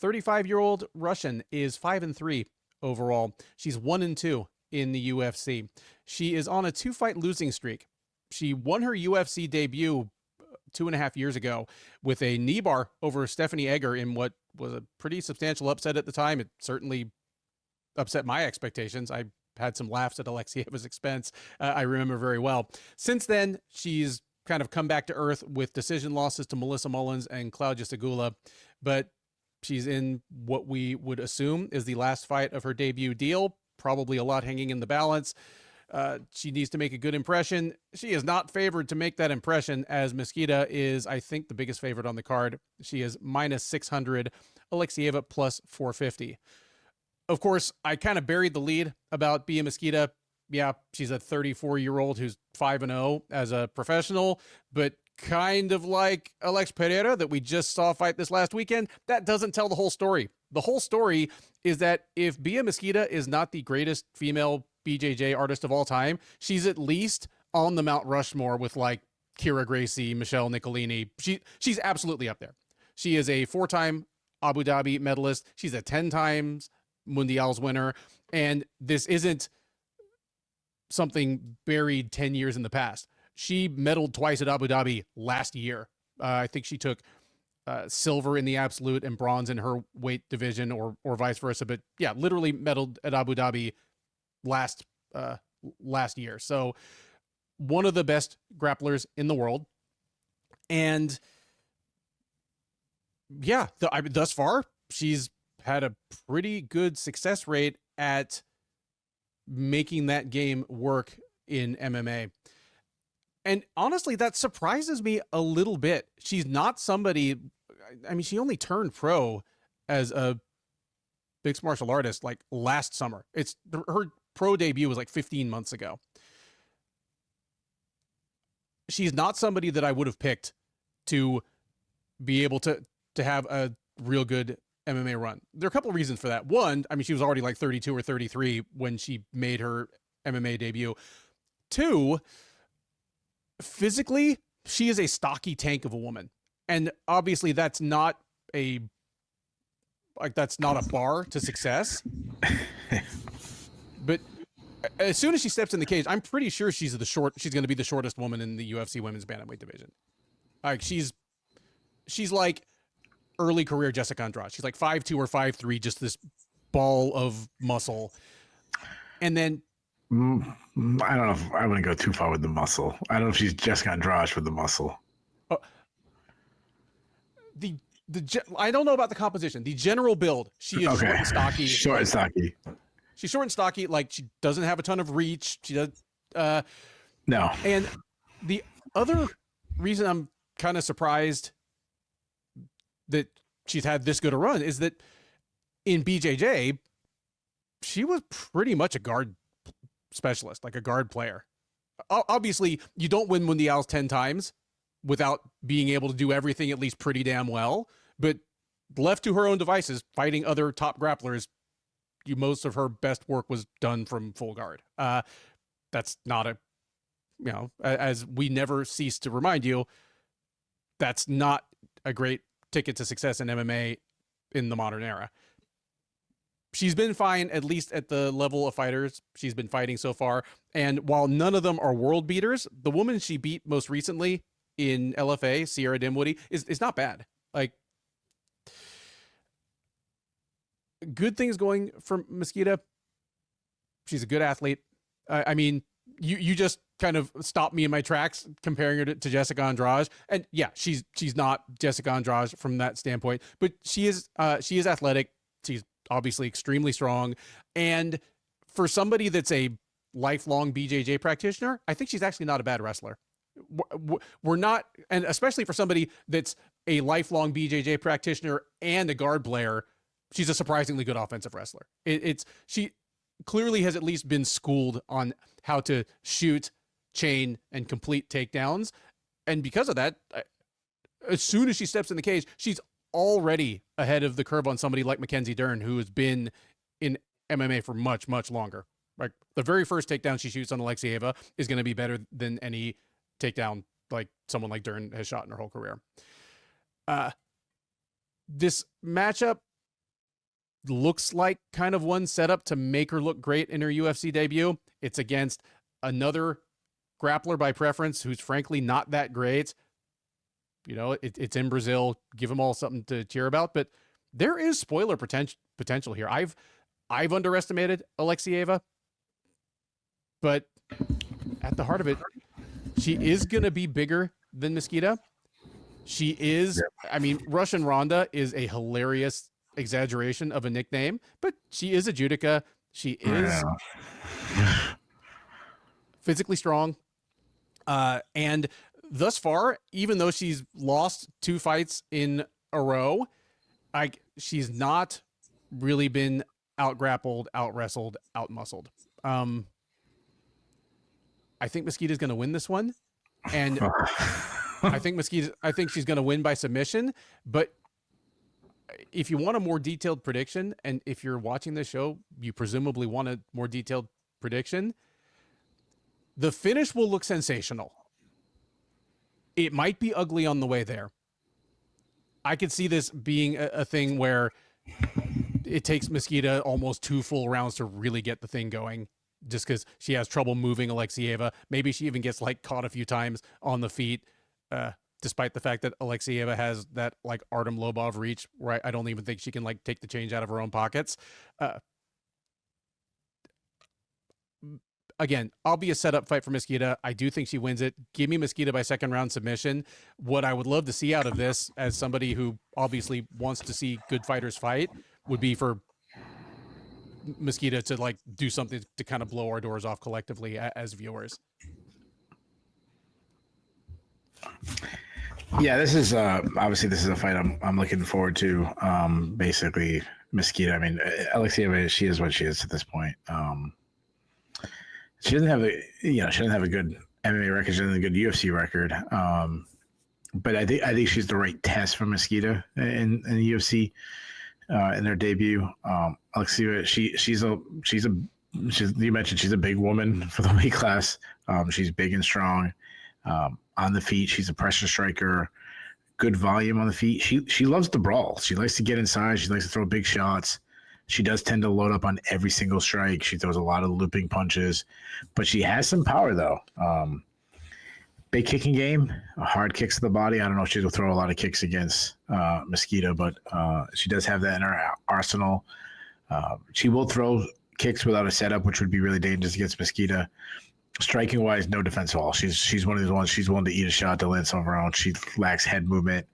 35-year-old Russian is 5-3 overall. She's 1-2 in the UFC. She is on a 2-fight losing streak. She won her UFC debut 2.5 years ago with a knee bar over Stephanie Egger in what was a pretty substantial upset at the time. It certainly upset my expectations. I had some laughs at Alekseeva's expense. I remember very well. Since then, she's kind of come back to earth with decision losses to Melissa Mullins and Claudia Segula, but she's in what we would assume is the last fight of her debut deal. Probably a lot hanging in the balance. She needs to make a good impression. She is not favored to make that impression, as Mesquita is, I think, the biggest favorite on the card. She is -600, Alekseeva +450. Of course, I kind of buried the lead about Bia Mesquita. Yeah, she's a 34-year-old who's 5-0 as a professional, but kind of like Alex Pereira that we just saw fight this last weekend, that doesn't tell the whole story. The whole story is that if Bia Mesquita is not the greatest female BJJ artist of all time, she's at least on the Mount Rushmore with like Kira Gracie, Michelle Nicolini. She's absolutely up there. She is a 4-time Abu Dhabi medalist. She's a 10 times Mundials winner. And this isn't something buried 10 years in the past. She medaled twice at Abu Dhabi last year. I think she took silver in the absolute and bronze in her weight division, or vice versa. But yeah, literally medaled at Abu Dhabi last year. So one of the best grapplers in the world. And yeah, thus far, she's had a pretty good success rate at making that game work in MMA. And honestly, that surprises me a little bit. She's not somebody, I mean, she only turned pro as a mixed martial artist like last summer. Her pro debut was like 15 months ago. She's not somebody that I would have picked to be able to have a real good MMA run. There are a couple of reasons for that. One, I mean, she was already like 32 or 33 when she made her MMA debut. Two, physically, she is a stocky tank of a woman. And obviously that's not a bar to success. But as soon as she steps in the cage, I'm pretty sure she's going to be the shortest woman in the UFC women's bantamweight division. Like she's like early career Jessica Andrade. She's like 5'2" or 5'3", just this ball of muscle. And then I don't know if I wouldn't go too far with the muscle. I don't know if she's Jessica Andrade with the muscle. I don't know about the composition. The general build, she is short and stocky. Short and stocky. She's short and stocky. Like she doesn't have a ton of reach. She does. No. And the other reason I'm kind of surprised that she's had this good a run is that in BJJ, she was pretty much a guard specialist, like a guard player. Obviously, you don't win Mundials 10 times without being able to do everything at least pretty damn well. But left to her own devices, fighting other top grapplers, most of her best work was done from full guard. That's not a as we never cease to remind you, that's not a great ticket to success in MMA in the modern era. She's been fine, at least at the level of fighters she's been fighting so far. And while none of them are world beaters, the woman she beat most recently in LFA, Sierra Dinwiddie, is not bad. Like, good things going for Mesquita. She's a good athlete. I mean, you just kind of stopped me in my tracks comparing her to Jessica Andrade. And yeah, she's not Jessica Andrade from that standpoint, but she is athletic. She's obviously extremely strong. And for somebody that's a lifelong BJJ practitioner, I think she's actually not a bad wrestler. We're not, and especially for somebody that's a lifelong BJJ practitioner and a guard player, she's a surprisingly good offensive wrestler. She clearly has at least been schooled on how to shoot, chain, and complete takedowns. And because of that, as soon as she steps in the cage, she's already ahead of the curve on somebody like Mackenzie Dern, who has been in MMA for much, much longer. Like, the very first takedown she shoots on Alekseeva is going to be better than any takedown like someone like Dern has shot in her whole career. This matchup looks like kind of one set up to make her look great in her UFC debut. It's against another grappler by preference who's frankly not that great. It's in Brazil. Give them all something to cheer about, but there is spoiler potential here. I've underestimated Alekseeva, but at the heart of it, she is going to be bigger than Mesquita. She is, I mean, Russian Ronda is a hilarious exaggeration of a nickname, but she is a judoka. She is physically strong. And thus far, even though she's lost 2 fights in a row, she's not really been out-grappled, out-wrestled, out-muscled. I think Mesquita's going to win this one. And I think she's going to win by submission. But if you want a more detailed prediction, and if you're watching this show, you presumably want a more detailed prediction, the finish will look sensational. It might be ugly on the way there. I could see this being a thing where it takes Mesquita almost 2 full rounds to really get the thing going, just because she has trouble moving Alekseeva. Maybe she even gets caught a few times on the feet, despite the fact that Alekseeva has that Artem Lobov reach where I don't even think she can take the change out of her own pockets. Again, I'll be a setup fight for Mesquita. I do think she wins it. Give me Mesquita by 2nd round submission. What I would love to see out of this, as somebody who obviously wants to see good fighters fight, would be for Mesquita to do something to kind of blow our doors off collectively as viewers. Yeah, this is obviously this is a fight I'm looking forward to. Basically, Mesquita. I mean, Alekseeva, she is what she is at this point. She doesn't have a good MMA record. She doesn't have a good UFC record. But I think she's the right test for Mesquita in the UFC in their debut. Alekseeva, you mentioned she's a big woman for the weight class. She's big and strong. On the feet, she's a pressure striker. Good volume on the feet. She loves to brawl. She likes to get inside. She likes to throw big shots. She does tend to load up on every single strike. She throws a lot of looping punches, but she has some power though. Big kicking game, hard kicks to the body. I don't know if she'll throw a lot of kicks against Mesquita, but she does have that in her arsenal. She will throw kicks without a setup, which would be really dangerous against Mesquita. Striking wise, no defense at all. She's one of those ones. She's willing to eat a shot to land some of her own. She lacks head movement.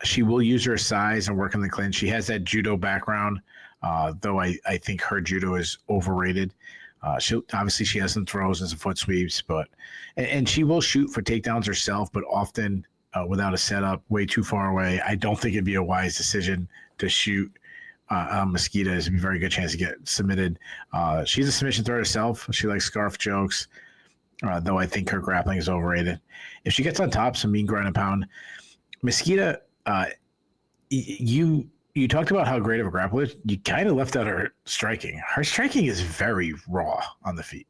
She will use her size and work in the clinch. She has that judo background, though I think her judo is overrated. She has some throws and some foot sweeps, and she will shoot for takedowns herself, but often without a setup, way too far away. I don't think it'd be a wise decision to shoot Mesquita. There's a very good chance to get submitted. She's a submission threat herself. She likes scarf jokes, though I think her grappling is overrated. If she gets on top, some mean ground and pound. Mesquita, you talked about how great of a grappler is. You kind of left out her striking. Her striking is very raw on the feet.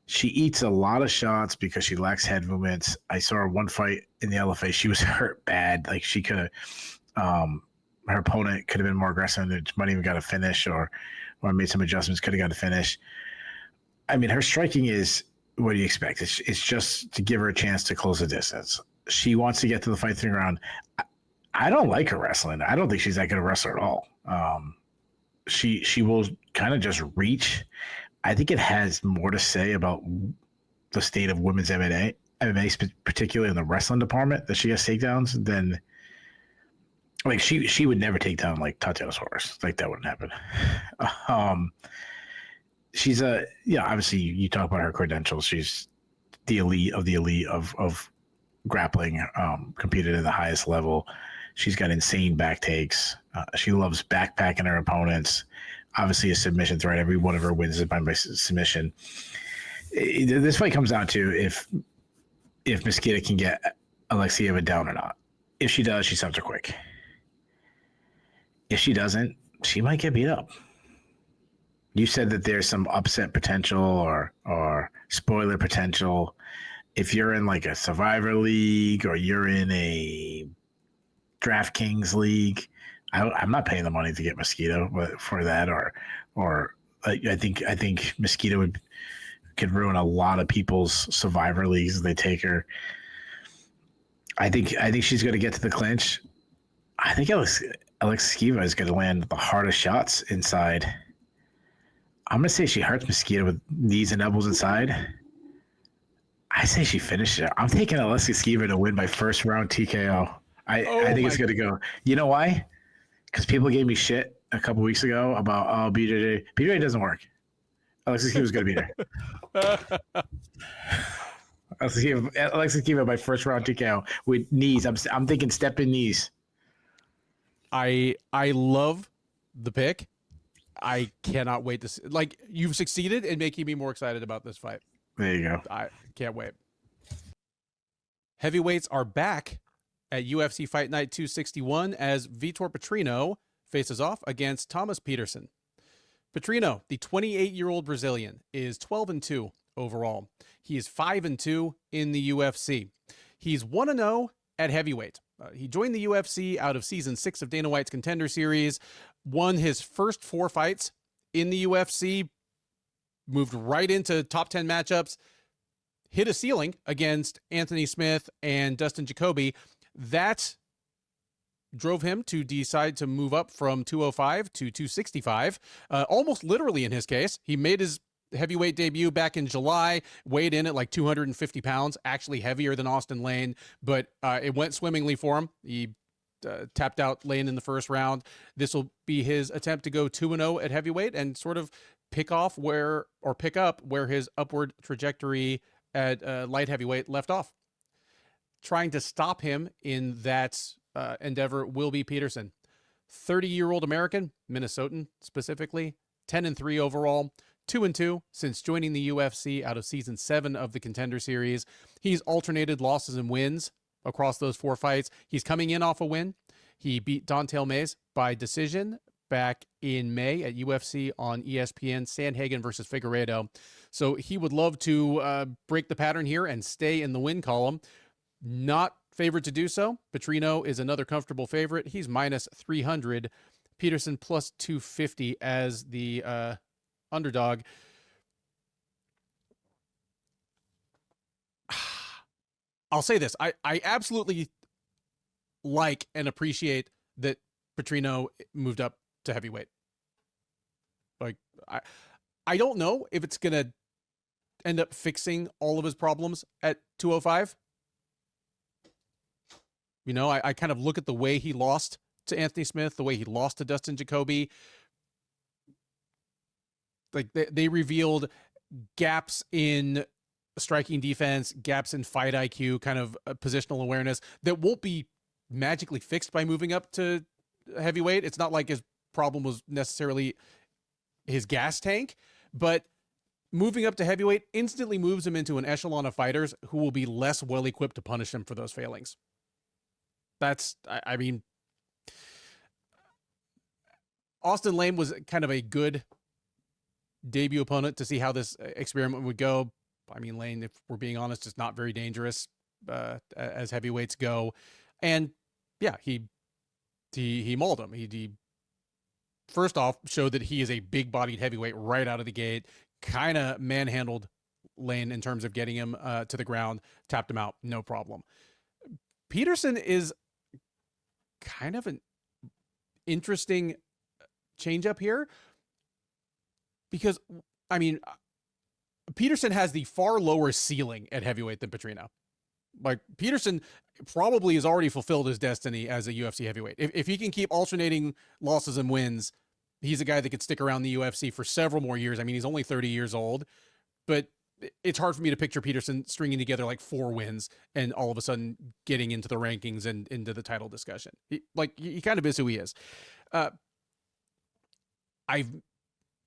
She eats a lot of shots because she lacks head movements. I saw her one fight in the LFA. She was hurt bad. Like she could have, her opponent could have been more aggressive and might even got a finish or made some adjustments, could have got a finish. I mean, her striking is, what do you expect? It's just to give her a chance to close the distance. She wants to get to the fight to the ground. I don't like her wrestling. I don't think she's that good a wrestler at all. She will kind of just reach. I think it has more to say about the state of women's MMA, particularly in the wrestling department, that she has takedowns than like she would never take down like Tatiana Suarez. Like that wouldn't happen. She's obviously you talk about her credentials. She's the elite of the elite of grappling, competed at the highest level. She's got insane back takes. She loves backpacking her opponents. Obviously a submission threat. Every one of her wins is by submission. This fight comes down to if Mesquita can get Alekseeva down or not. If she does, she stops her quick. If she doesn't, she might get beat up. You said that there's some upset potential or spoiler potential. If you're in like a Survivor League or you're in a DraftKings League, I'm not paying the money to get Mesquita for that, or I think Mesquita could ruin a lot of people's Survivor Leagues if they take her. I think she's going to get to the clinch. I think Alekseeva is going to land the hardest shots inside. I'm going to say she hurts Mesquita with knees and elbows inside. I say she finishes it. I'm taking Alekseeva to win by first round TKO. I think it's going to go. You know why? Because people gave me shit a couple weeks ago about, BJJ. BJJ doesn't work. Alekseeva's going to beat her. Alekseeva by first round TKO with knees. I'm thinking step in knees. I love the pick. I cannot wait to see. Like, you've succeeded in making me more excited about this fight. There you go. I can't wait. Heavyweights are back at UFC Fight Night 261 as Vitor Petrino faces off against Thomas Petersen. Petrino, the 28-year-old Brazilian, is 12-2 overall. He is 5-2 in the UFC. He's 1-0 at heavyweight. He joined the UFC out of season 6 of Dana White's Contender Series, won his first 4 fights in the UFC, moved right into top 10 matchups, hit a ceiling against Anthony Smith and Dustin Jacoby. That drove him to decide to move up from 205 to 265, almost literally in his case. He made his heavyweight debut back in July, weighed in at like 250 pounds, actually heavier than Austin Lane, but it went swimmingly for him. He tapped out Lane in the first round. This will be his attempt to go 2-0 at heavyweight and sort of pick up where his upward trajectory at light heavyweight left off. Trying to stop him in that endeavor will be Petersen. 30-year-old American, Minnesotan specifically, 10-3 overall, 2-2 since joining the UFC out of season 7 of the Contender Series. He's alternated losses and wins across those 4 fights. He's coming in off a win. He beat Don'Tale Mayes by decision back in May at UFC on ESPN, Sandhagen versus Figueiredo. So he would love to break the pattern here and stay in the win column. Not favored to do so. Petrino is another comfortable favorite. He's minus 300. Petersen plus 250 as the underdog. I'll say this. I absolutely like and appreciate that Petrino moved up to heavyweight. Like, I don't know if it's going to end up fixing all of his problems at 205. You know, I kind of look at the way he lost to Anthony Smith, the way he lost to Dustin Jacoby. Like, they revealed gaps in striking defense, gaps in fight IQ, kind of positional awareness that won't be magically fixed by moving up to heavyweight. It's not like his problem was necessarily his gas tank, but moving up to heavyweight instantly moves him into an echelon of fighters who will be less well equipped to punish him for those failings. I mean, Austin Lane was kind of a good debut opponent to see how this experiment would go. I mean, Lane, if we're being honest, is not very dangerous as heavyweights go. And yeah, he mauled him. He first off showed that he is a big-bodied heavyweight right out of the gate, kind of manhandled Lane in terms of getting him to the ground, tapped him out, no problem. Petersen is kind of an interesting change-up here because, I mean, Petersen has the far lower ceiling at heavyweight than Petrino. Like, Petersen probably has already fulfilled his destiny as a UFC heavyweight. If he can keep alternating losses and wins, he's a guy that could stick around the UFC for several more years. I mean, he's only 30 years old, but it's hard for me to picture Petersen stringing together like 4 wins and all of a sudden getting into the rankings and into the title discussion. He kind of is who he is.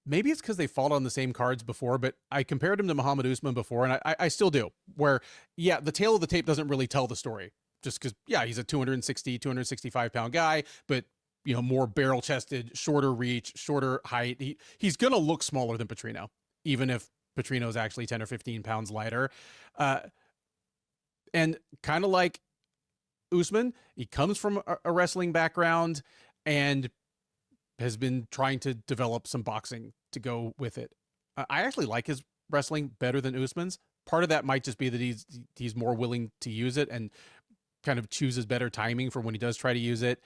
Maybe it's because they fought on the same cards before, but I compared him to Mohammed Usman before, and I still do, where, yeah, the tail of the tape doesn't really tell the story, just because, yeah, he's a 265-pound guy, but, you know, more barrel-chested, shorter reach, shorter height. He's going to look smaller than Petrino, even if Petrino is actually 10 or 15 pounds lighter. And kind of like Usman, he comes from a wrestling background and has been trying to develop some boxing to go with it. I actually like his wrestling better than Usman's. Part of that might just be that he's more willing to use it and kind of chooses better timing for when he does try to use it.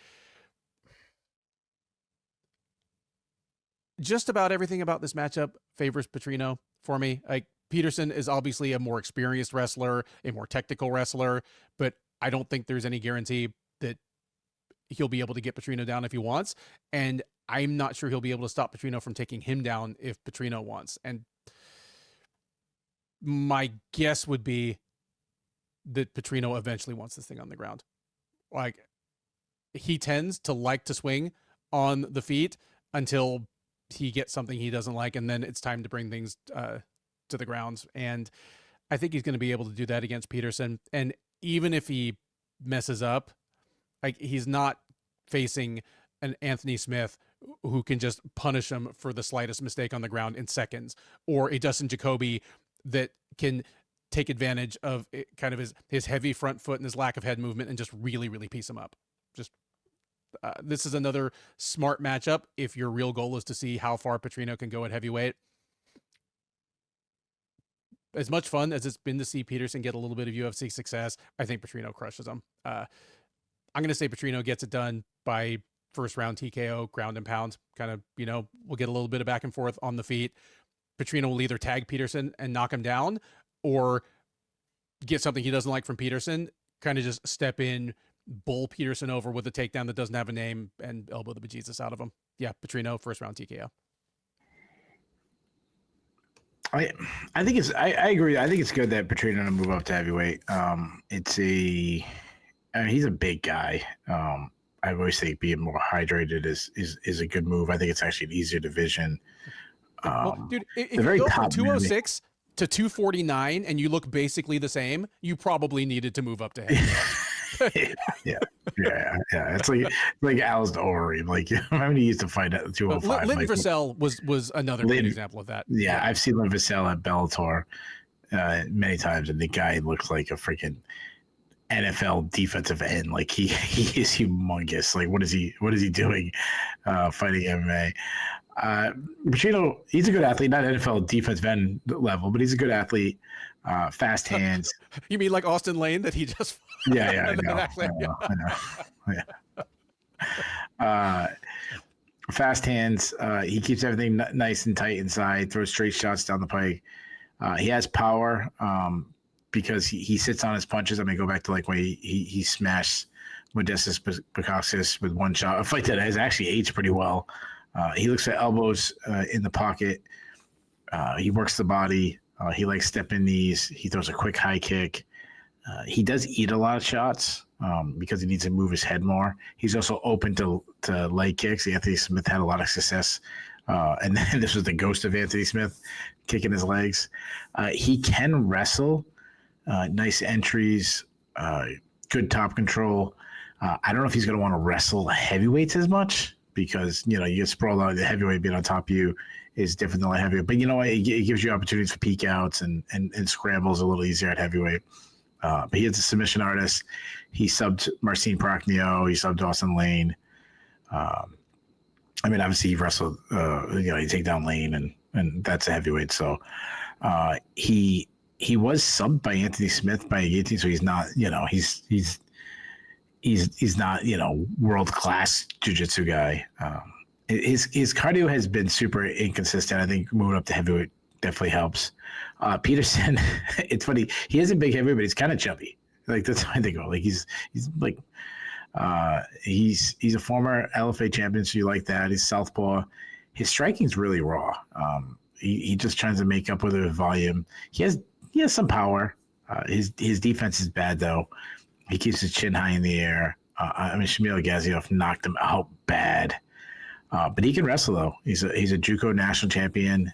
Just about everything about this matchup favors Petrino for me. Like, Petersen is obviously a more experienced wrestler, a more technical wrestler, but I don't think there's any guarantee that he'll be able to get Petrino down if he wants. And I'm not sure he'll be able to stop Petrino from taking him down if Petrino wants. And my guess would be that Petrino eventually wants this thing on the ground. Like, he tends to like to swing on the feet until he gets something he doesn't like, and then it's time to bring things to the ground. And I think he's going to be able to do that against Petersen. And even if he messes up, like, he's not facing an Anthony Smith who can just punish him for the slightest mistake on the ground in seconds, or a Dustin Jacoby that can take advantage of kind of his heavy front foot and his lack of head movement and just really, really piece him up. Just this is another smart matchup if your real goal is to see how far Petrino can go at heavyweight. As much fun as it's been to see Petersen get a little bit of UFC success, I think Petrino crushes him. I'm going to say Petrino gets it done by first round TKO, ground and pound. Kind of, you know, we'll get a little bit of back and forth on the feet. Petrino will either tag Petersen and knock him down, or get something he doesn't like from Petersen, kind of just step in, bull Petersen over with a takedown that doesn't have a name, and elbow the bejesus out of him. Yeah, Petrino, first round TKO. I think I agree. I think it's good that Petrino to move up to heavyweight. He's a big guy. I always think being more hydrated is a good move. I think it's actually an easier division. Well, dude, if you go from 206 to 249 and you look basically the same, you probably needed to move up to heavyweight. yeah. It's like Al's Overeem. Like, how many used to fight at 205? Lynn Vassell was another great example of that. Yeah, I've seen Lynn Vassell at Bellator many times, and the guy looks like a freaking NFL defensive end. Like, he is humongous. Like, what is he doing fighting MMA? Petrino, he's a good athlete, not NFL defensive end level, but he's a good athlete. Fast hands. You mean like Austin Lane that he just? Yeah, I know. Fast hands. He keeps everything nice and tight inside. Throws straight shots down the pike. He has power because he sits on his punches. I mean, go back to like when he smashed Modestas Bukauskas with one shot. A fight that has actually aged pretty well. He looks at elbows in the pocket. He works the body. He likes stepping knees. He throws a quick high kick. He does eat a lot of shots because he needs to move his head more. He's also open to leg kicks. Anthony Smith had a lot of success. And then this was the ghost of Anthony Smith kicking his legs. He can wrestle. Nice entries. Good top control. I don't know if he's going to want to wrestle heavyweights as much because, you get sprawled out. The heavyweight being on top of you is different than light heavyweight. But you know what? It gives you opportunities for peek outs and scrambles a little easier at heavyweight. But he is a submission artist. He subbed Marcin Prachnio. He subbed Austin Lane. Obviously he wrestled, he take down Lane and that's a heavyweight. So he was subbed by Anthony Smith by a guillotine. So he's not, he's not, world-class jiu-jitsu guy. His cardio has been super inconsistent. I think moving up to heavyweight definitely helps. Petersen, it's funny. He is a big heavyweight, but he's kind of chubby. Like, that's how I think of it. Like, he's a former LFA champion, so you like that. He's southpaw. His striking's really raw. He just tries to make up with it with volume. He has some power. His defense is bad, though. He keeps his chin high in the air. Shamil Gaziev knocked him out bad. But he can wrestle, though. He's a JUCO national champion.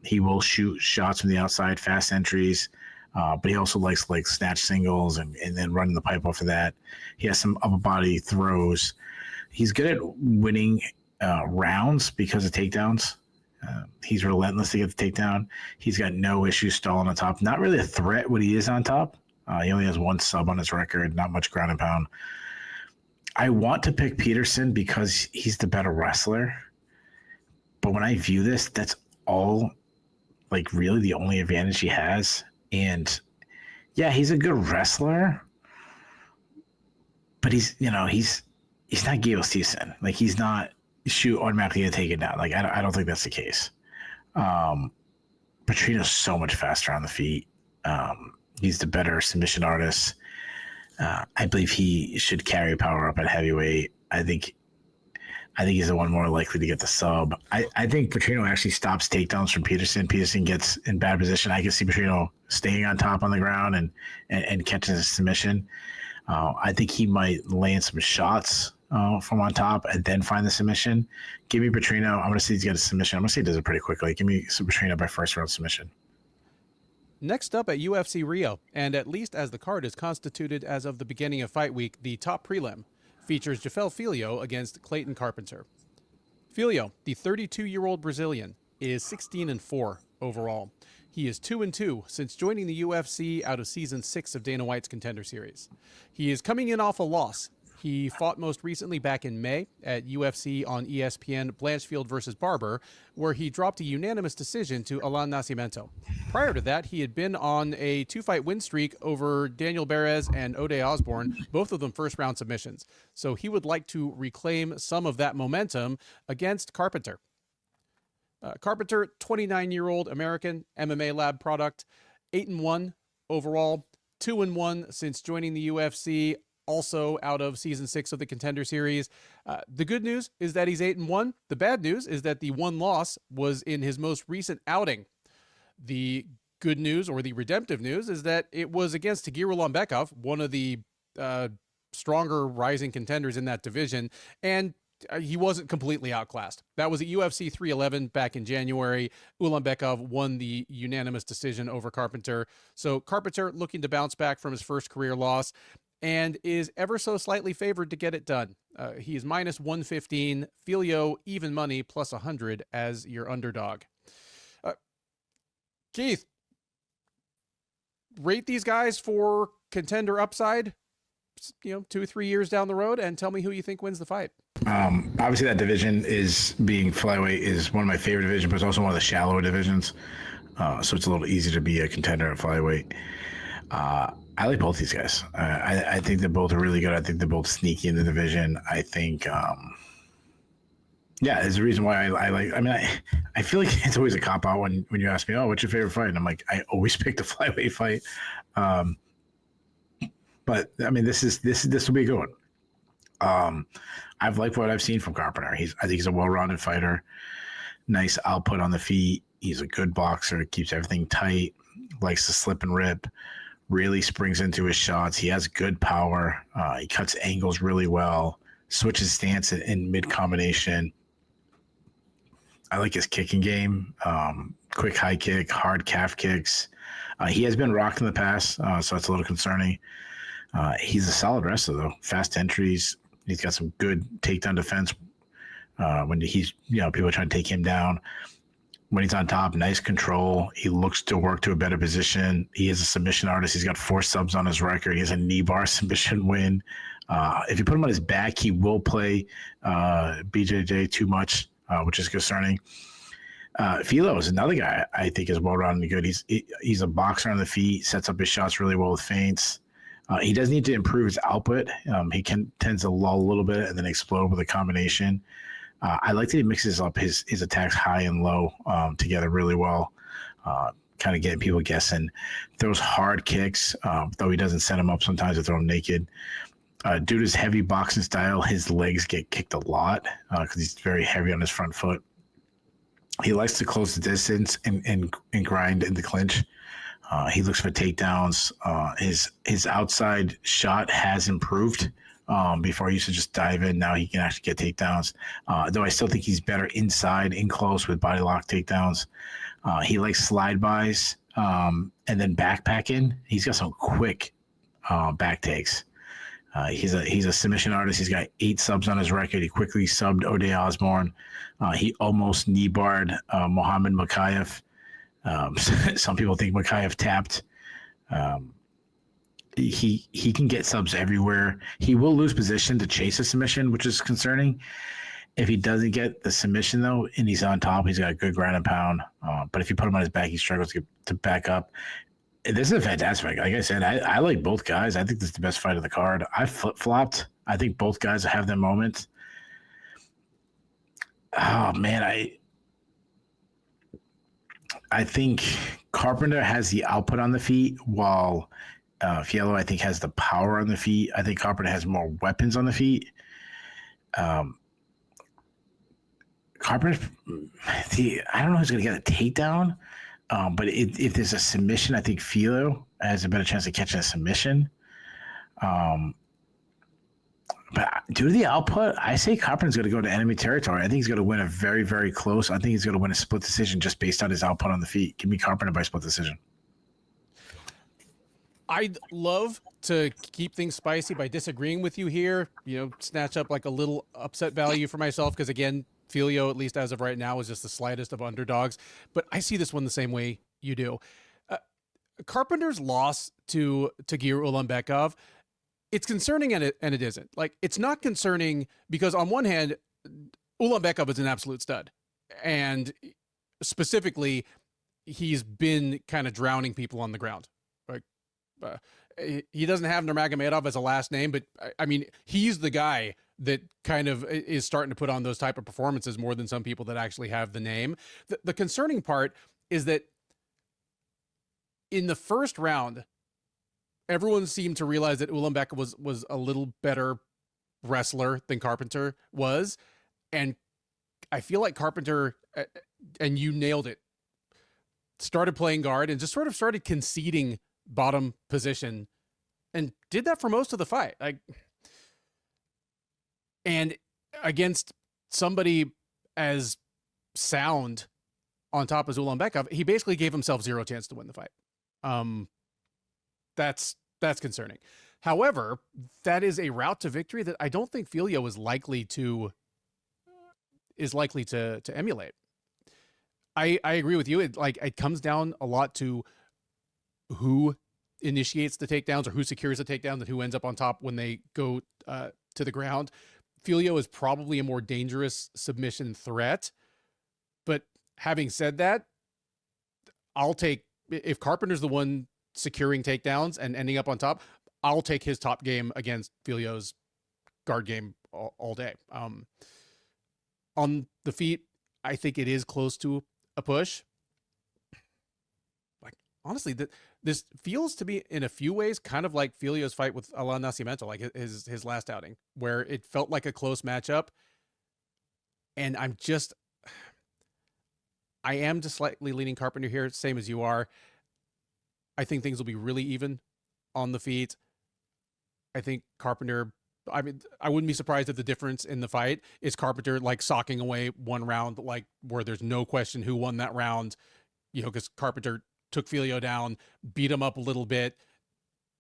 He will shoot shots from the outside, fast entries. But he also likes snatch singles and then running the pipe off of that. He has some upper body throws. He's good at winning rounds because of takedowns. He's relentless to get the takedown. He's got no issue stalling on top. Not really a threat when he is on top. He only has one sub on his record, not much ground and pound. I want to pick Petersen because he's the better wrestler. But when I view this, that's all, really the only advantage he has. And, yeah, he's a good wrestler. But he's not Gabriel Stevenson. He's not automatically going to take it down. I don't think that's the case. Petrino's so much faster on the feet. He's the better submission artist. I believe he should carry power up at heavyweight. I think he's the one more likely to get the sub. I think Petrino actually stops takedowns from Petersen. Petersen gets in bad position. I can see Petrino staying on top on the ground and catching a submission. I think he might land some shots from on top and then find the submission. Give me Petrino. I'm going to see he's got a submission. I'm going to see he does it pretty quickly. Give me some Petrino by first round submission. Next up at UFC Rio, and at least as the card is constituted as of the beginning of fight week, the top prelim features Jafel Filho against Clayton Carpenter. Filho, the 32-year-old Brazilian, is 16-4 overall. He is 2-2 since joining the UFC out of Season 6 of Dana White's Contender Series. He is coming in off a loss. He fought most recently back in May at UFC on ESPN Blanchfield versus Barber, where he dropped a unanimous decision to Alan Nascimento. Prior to that, he had been on a 2-fight win streak over Daniel Perez and Ode Osborne, both of them first-round submissions. So he would like to reclaim some of that momentum against Carpenter. Carpenter, 29-year-old American MMA lab product, 8-1 overall, 2-1 since joining the UFC, also out of Season 6 of the Contender Series. The good news is that he's 8-1. The bad news is that the one loss was in his most recent outing. The good news, or the redemptive news, is that it was against Tagir Ulanbekov, one of the stronger rising contenders in that division, and he wasn't completely outclassed. That was at UFC 311 back in January. Ulanbekov won the unanimous decision over Carpenter. So Carpenter looking to bounce back from his first career loss and is ever so slightly favored to get it done. He is minus 115, Filho even money plus 100 as your underdog. Keith, rate these guys for contender upside, 2-3 years down the road, and tell me who you think wins the fight. Obviously that division being flyweight is one of my favorite divisions, but it's also one of the shallower divisions. So it's a little easier to be a contender at flyweight. I like both these guys. I think they're both really good. I think they're both sneaky in the division. I think, there's a reason why I feel like it's always a cop-out when you ask me, oh, what's your favorite fight? And I'm like, I always pick the flyweight fight. But this will be a good one. I've liked what I've seen from Carpenter. I think he's a well-rounded fighter. Nice output on the feet. He's a good boxer. Keeps everything tight. Likes to slip and rip. Really springs into his shots. He has good power. He cuts angles really well. Switches stance in mid combination. I like his kicking game. Quick high kick, hard calf kicks. He has been rocked in the past, so it's a little concerning. He's a solid wrestler, though. Fast entries. He's got some good takedown defense. when he's, people trying to take him down. When he's on top, nice control. He looks to work to a better position. He is a submission artist. He's got 4 subs on his record. He has a knee bar submission win. If you put him on his back, he will play BJJ too much, which is concerning. Filho is another guy I think is well-rounded and good. He's a boxer on the feet, sets up his shots really well with feints. He does need to improve his output. He tends to lull a little bit and then explode with a combination. I like that he mixes up his attacks high and low together really well, kind of getting people guessing. Throws hard kicks, though he doesn't set them up sometimes to throw them naked. Due to his heavy boxing style, his legs get kicked a lot because he's very heavy on his front foot. He likes to close the distance and grind in the clinch. He looks for takedowns. His outside shot has improved. Before he used to just dive in. Now he can actually get takedowns. Though I still think he's better inside, in close with body lock takedowns. He likes slide bys and then backpack in. He's got some quick back takes. He's a submission artist. He's got 8 subs on his record. He quickly subbed O'Day Osborne. He almost knee barred Mohammed Makayev. Some people think Makayev tapped. He can get subs everywhere. He will lose position to chase a submission, which is concerning. If he doesn't get the submission, though, and he's on top, he's got a good ground and pound. But if you put him on his back, he struggles to back up. This is a fantastic fight. Like I said, I like both guys. I think this is the best fight of the card. I flip-flopped. I think both guys have their moments. Oh, man, I think Carpenter has the output on the feet, while Filho, I think, has the power on the feet. I think Carpenter has more weapons on the feet. Carpenter, I don't know who's going to get a takedown, but if there's a submission, I think Filho has a better chance of catching a submission. But due to the output, I say Carpenter's going to go to enemy territory. I think he's going to win a very, very close. I think he's going to win a split decision just based on his output on the feet. Give me Carpenter by split decision. I'd love to keep things spicy by disagreeing with you here, snatch up like a little upset value for myself. Because again, Filho, at least as of right now, is just the slightest of underdogs. But I see this one the same way you do. Carpenter's loss to Tagir Ulanbekov, it's concerning and it isn't. Like, it's not concerning because on one hand, Ulanbekov is an absolute stud. And specifically, he's been kind of drowning people on the ground. He doesn't have Nurmagomedov as a last name, but I mean, he's the guy that kind of is starting to put on those type of performances more than some people that actually have the name. The concerning part is that in the first round, everyone seemed to realize that Ulanbekov was a little better wrestler than Carpenter was. And I feel like Carpenter, and you nailed it, started playing guard and just sort of started conceding bottom position and did that for most of the fight. And against somebody as sound on top as Ulanbekov, he basically gave himself zero chance to win the fight. That's concerning. However, that is a route to victory that I don't think Filho is likely to emulate. I agree with you. It comes down a lot to who initiates the takedowns or who secures the takedown and who ends up on top when they go to the ground. Filho is probably a more dangerous submission threat. But having said that, I'll take, if Carpenter's the one securing takedowns and ending up on top, I'll take his top game against Filho's guard game all day. On the feet, I think it is close to a push. Like, honestly, this feels to me in a few ways kind of like Filho's fight with Alan Nascimento, like his last outing, where it felt like a close matchup. And I am just slightly leaning Carpenter here, same as you are. I think things will be really even on the feet. I think Carpenter, I mean, I wouldn't be surprised if the difference in the fight is Carpenter like socking away one round, like where there's no question who won that round, because Carpenter took Filho down, beat him up a little bit.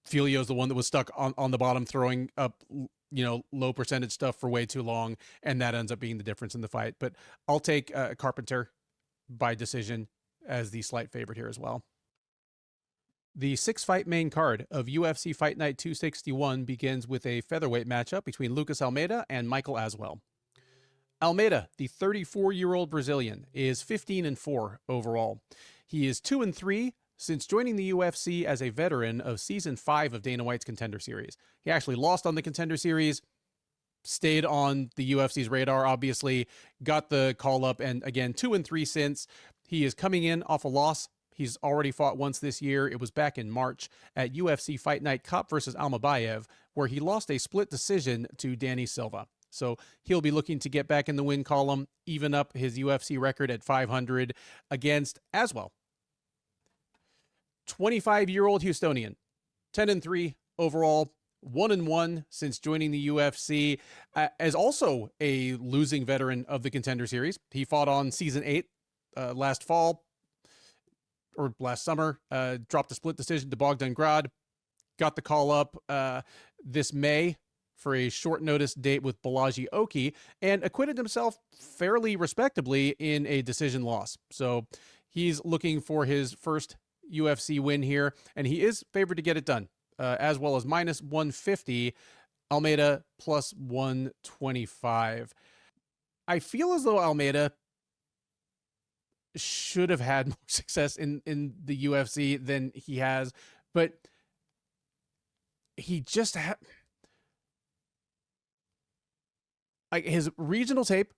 Filho's the one that was stuck on the bottom, throwing up low percentage stuff for way too long, and that ends up being the difference in the fight. But I'll take Carpenter by decision as the slight favorite here as well. The 6-fight main card of UFC Fight Night 261 begins with a featherweight matchup between Lucas Almeida and Michael Aswell. Almeida, the 34-year-old Brazilian, is 15-4 overall. He is 2-3 since joining the UFC as a veteran of Season 5 of Dana White's Contender Series. He actually lost on the Contender Series, stayed on the UFC's radar, obviously, got the call-up, and again, 2-3 since. He is coming in off a loss. He's already fought once this year. It was back in March at UFC Fight Night Cup versus Almabayev, where he lost a split decision to Danny Silva. So he'll be looking to get back in the win column, even up his UFC record at 500 against Aswell. 25-year-old Houstonian, 10-3 overall, 1-1 since joining the UFC, as also a losing veteran of the Contender Series. He fought on Season 8 last fall, or last summer, dropped a split decision to Bogdan Grad, got the call up this May for a short notice date with Balaji Oki, and acquitted himself fairly respectably in a decision loss. So he's looking for his first UFC win here, and he is favored to get it done, as well as minus 150, Almeida plus 125. I feel as though Almeida should have had more success in the UFC than he has, but he just like his regional tape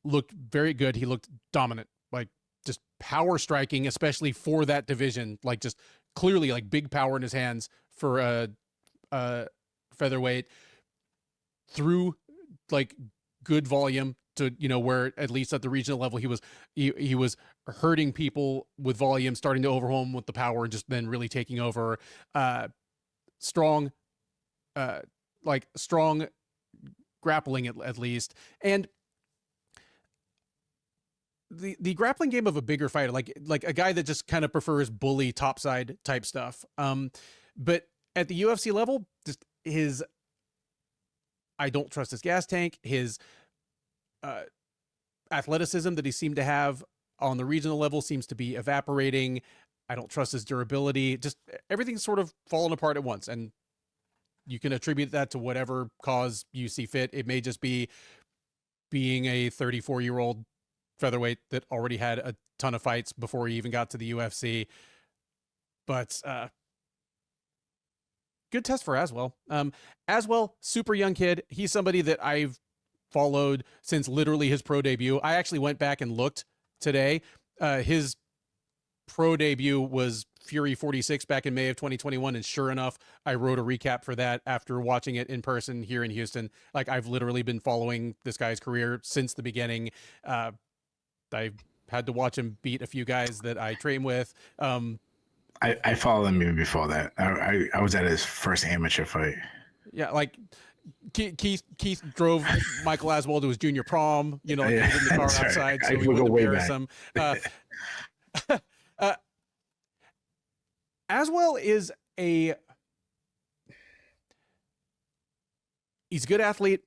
looked very good. He looked dominant, like just power striking, especially for that division, like just clearly like big power in his hands for a featherweight, through like good volume to, where at least at the regional level, he was hurting people with volume, starting to overwhelm with the power, and just then really taking over. Strong grappling at least. And the grappling game of a bigger fighter, like a guy that just kind of prefers bully topside type stuff. But at the UFC level, just I don't trust his gas tank, his athleticism that he seemed to have on the regional level seems to be evaporating. I don't trust his durability. Just everything's sort of fallen apart at once. And you can attribute that to whatever cause you see fit. It may just be being a 34-year-old featherweight that already had a ton of fights before he even got to the UFC. But good test for Aswell. Aswell, super young kid. He's somebody that I've followed since literally his pro debut. I actually went back and looked today. His pro debut was Fury 46 back in May of 2021. And sure enough, I wrote a recap for that after watching it in person here in Houston. Like, I've literally been following this guy's career since the beginning. I had to watch him beat a few guys that I train with. I followed him even before that. I was at his first amateur fight. Yeah, like Keith drove Michael Aswell to his junior prom, in the car outside, right. So we wouldn't embarrass him. Aswell is he's a good athlete,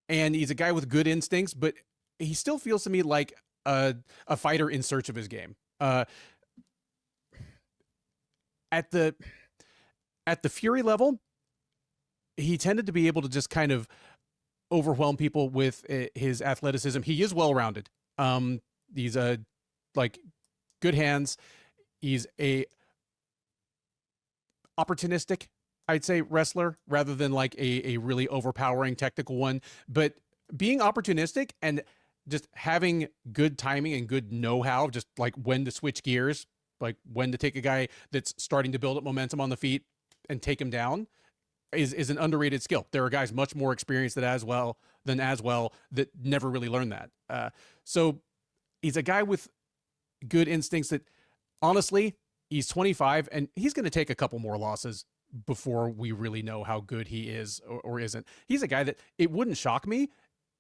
and he's a guy with good instincts, but he still feels to me like a fighter in search of his game. At the Fury level, he tended to be able to just kind of overwhelm people with his athleticism. He is well-rounded. He's good hands. He's a opportunistic, I'd say, wrestler rather than like a really overpowering technical one. But being opportunistic and just having good timing and good know-how, just like when to switch gears, like when to take a guy that's starting to build up momentum on the feet and take him down, is an underrated skill. There are guys much more experienced than Aswell that never really learned that. So he's a guy with good instincts that, honestly, he's 25 and he's going to take a couple more losses before we really know how good he is or isn't. He's a guy that it wouldn't shock me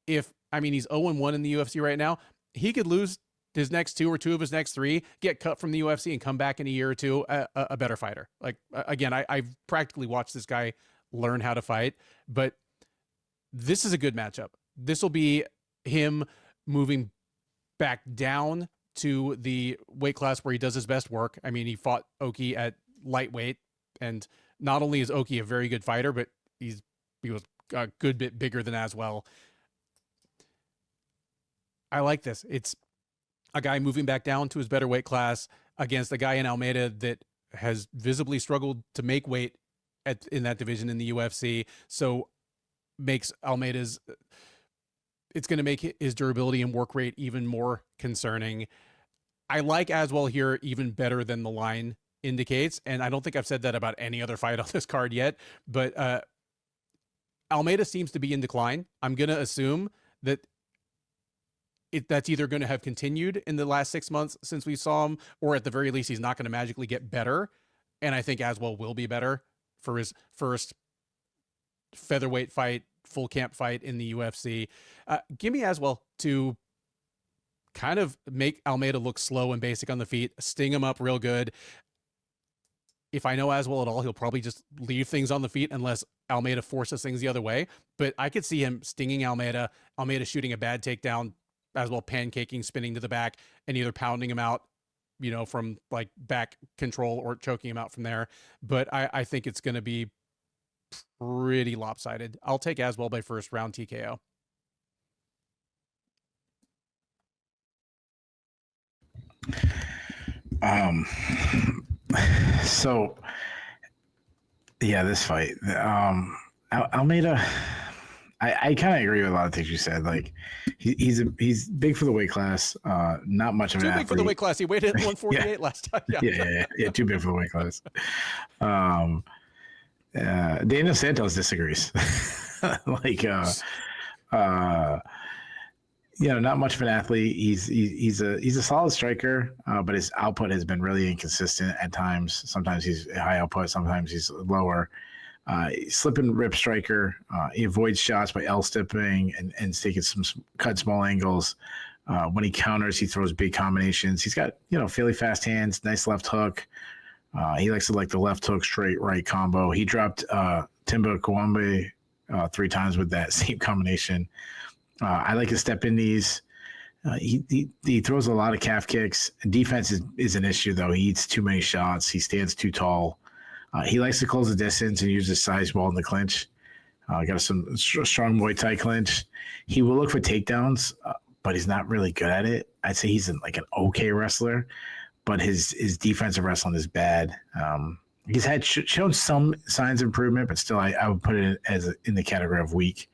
if, he's 0-1 in the UFC right now. He could lose his next two or two of his next three, get cut from the UFC and come back in a year or two a better fighter. Like, again, I've practically watched this guy learn how to fight, but this is a good matchup. This will be him moving back down to the weight class where he does his best work. I mean, he fought Oki at lightweight, and not only is Oki a very good fighter, but he was a good bit bigger than Aswell. I like this. It's a guy moving back down to his better weight class against a guy in Almeida that has visibly struggled to make weight in that division in the UFC. So makes Almeida's, it's going to make his durability and work rate even more concerning. I like Aswell here even better than the line indicates. And I don't think I've said that about any other fight on this card yet, but Almeida seems to be in decline. I'm going to assume that that's either going to have continued in the last 6 months since we saw him, or at the very least, he's not going to magically get better. And I think Aswell will be better for his first featherweight fight, full camp fight in the UFC. Give me Aswell to kind of make Almeida look slow and basic on the feet, sting him up real good. If I know Aswell at all, he'll probably just leave things on the feet unless Almeida forces things the other way. But I could see him stinging Almeida shooting a bad takedown, Aswell pancaking, spinning to the back, and either pounding him out, from like back control or choking him out from there. But I think it's going to be pretty lopsided. I'll take Aswell by first round TKO. So yeah, this fight, Almeida, I kind of agree with a lot of things you said. Like he's big for the weight class. Not much of an athlete. Too big for the weight class. He weighed in 148 last time. Yeah. Too big for the weight class. Daniel Santos disagrees. Not much of an athlete. He's a solid striker, but his output has been really inconsistent at times. Sometimes he's high output, sometimes he's lower. Slip and rip striker. He avoids shots by L-stepping and taking some cut small angles. When he counters, he throws big combinations. He's got fairly fast hands, nice left hook. He likes to the left hook straight right combo. He dropped Timba Kawambe 3 times with that same combination. I like his step in knees. He throws a lot of calf kicks. Defense is an issue, though. He eats too many shots. He stands too tall. He likes to close the distance and use his size well in the clinch. Got some strong Muay Thai clinch. He will look for takedowns, but he's not really good at it. I'd say he's an okay wrestler, but his defensive wrestling is bad. He's shown some signs of improvement, but still I would put it in the category of weak.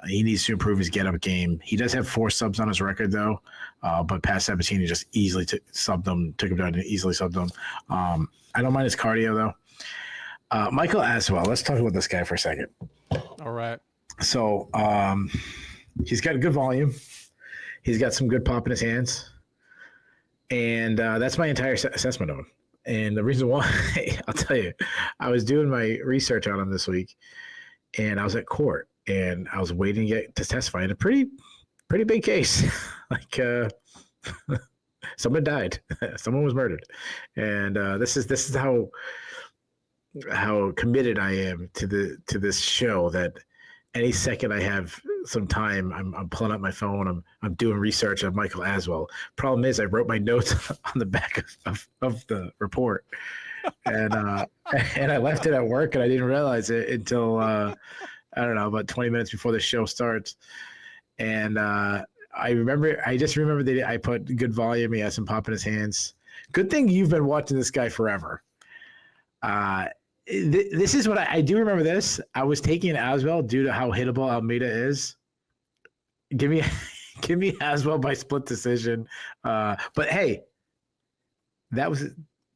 He needs to improve his get-up game. He does have 4 subs on his record, though. But past 17, he just easily took him down and easily subbed him. I don't mind his cardio, though. Michael Aswell. Let's talk about this guy for a second. All right. So he's got a good volume. He's got some good pop in his hands. And that's my entire assessment of him. And the reason why, I'll tell you, I was doing my research on him this week, and I was at court. And I was waiting to get to testify in a pretty big case. Someone died, someone was murdered, and this is how committed I am to this show. That any second I have some time, I'm pulling up my phone. I'm doing research on Michael Aswell. Problem is, I wrote my notes on the back of the report, and I left it at work, and I didn't realize it until. I don't know, about 20 minutes before the show starts. And I just remember that I put good volume. He has some pop in his hands. Good thing you've been watching this guy forever. This is what I do remember this. I was taking Aswell due to how hittable Almeida is. Give me Aswell by split decision. But hey, that was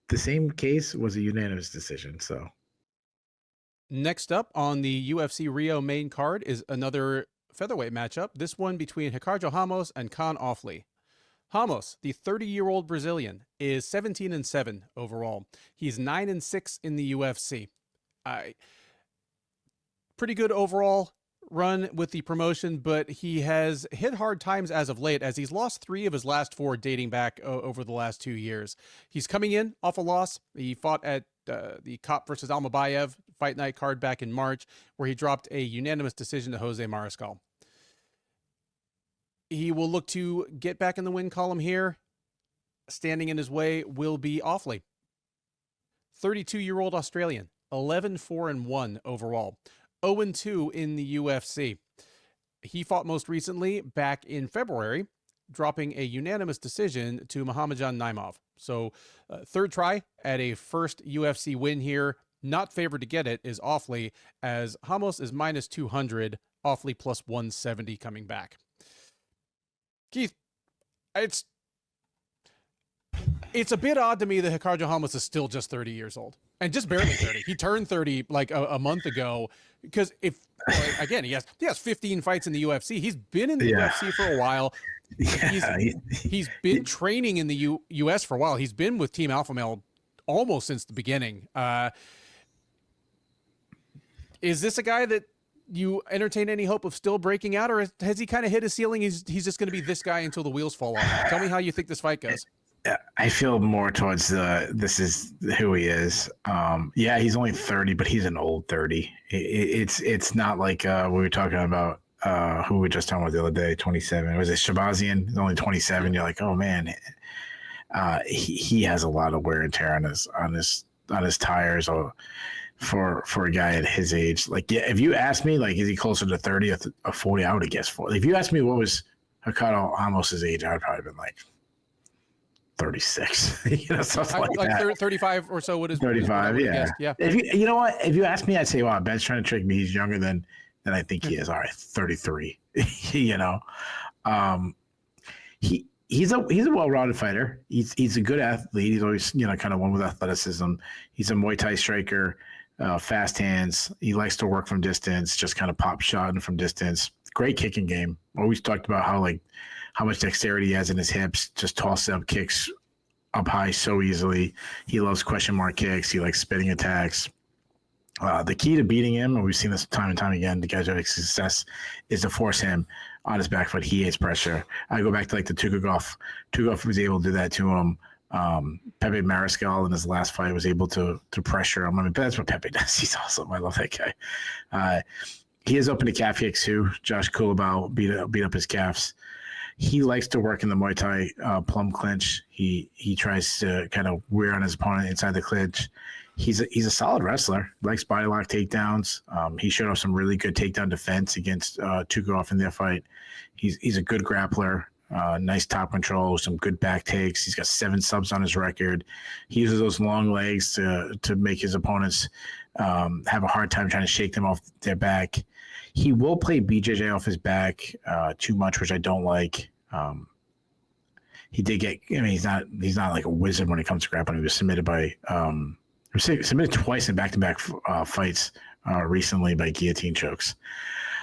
the same case, was a unanimous decision. So. Next up on the UFC Rio main card is another featherweight matchup, this one between Ricardo Ramos and Kaan Ofli. Ramos, the 30-year-old Brazilian, is 17-7 overall. He's 9-6 in the UFC. Pretty good overall run with the promotion, but he has hit hard times as of late, as he's lost 3 of his last 4 dating back over the last 2 years. He's coming in off a loss. He fought at the Kopp versus Almabayev fight night card back in March, where he dropped a unanimous decision to Jose Mariscal. He will look to get back in the win column here. Standing in his way will be Ofli. 32-year-old Australian, 11-4-1 overall, 0-2 in the UFC. He fought most recently back in February, dropping a unanimous decision to Mohammed Naimov. So third try at a first UFC win here. Not favored to get it is Ofli, as Ramos is minus 200, Ofli plus 170 coming back. Keith, it's a bit odd to me that Ricardo Ramos is still just 30 years old and just barely 30. He turned 30 like a month ago, because again, he has 15 fights in the UFC. He's been in the UFC for a while. He's been training in the US for a while. He's been with Team Alpha Male almost since the beginning. Is this a guy that you entertain any hope of still breaking out, or has he kind of hit his ceiling? He's just going to be this guy until the wheels fall off. Tell me how you think this fight goes. I feel more towards this is who he is. He's only 30, but he's an old 30. It's not like we were talking about who we were just talking about the other day, 27. Was it Shabazian? He's only 27. You're like, oh man, he has a lot of wear and tear on his tires. Or for a guy at his age, like, yeah, if you ask me, like, is he closer to 30 or 40? I would have guessed 40. If you asked me what was Ricardo Ramos's age, I would probably been like 36, stuff like that. 35 or so. What is 35? Yeah. If you know what, if you ask me, I'd say, wow, Ben's trying to trick me. He's younger than I think he is. All right, 33. He's a well-rounded fighter. He's a good athlete. He's always kind of one with athleticism. He's a Muay Thai striker, fast hands. He likes to work from distance, just kind of pop shot from distance. Great kicking game. Always talked about how much dexterity he has in his hips, just tosses up kicks up high so easily. He loves question mark kicks. He likes spinning attacks. The key to beating him, and we've seen this time and time again, the guys who have success, is to force him on his back foot. He hates pressure. I go back to like the Tukagov. Tukagov was able to do that to him. Pepe Mariscal in his last fight was able to pressure him. I mean, that's what Pepe does. He's awesome. I love that guy. He is open to calf kicks too. Josh Kulabau beat up his calves. He likes to work in the Muay Thai plum clinch. He tries to kind of wear on his opponent inside the clinch. He's a solid wrestler. Likes body lock takedowns. He showed off some really good takedown defense against Tukagov in their fight. He's a good grappler. Nice top control, some good back takes. He's got 7 subs on his record. He uses those long legs to make his opponents have a hard time trying to shake them off their back. He will play BJJ off his back too much, which I don't like. He did get. I mean, he's not like a wizard when it comes to grappling. He was submitted twice in back-to-back fights recently by guillotine chokes.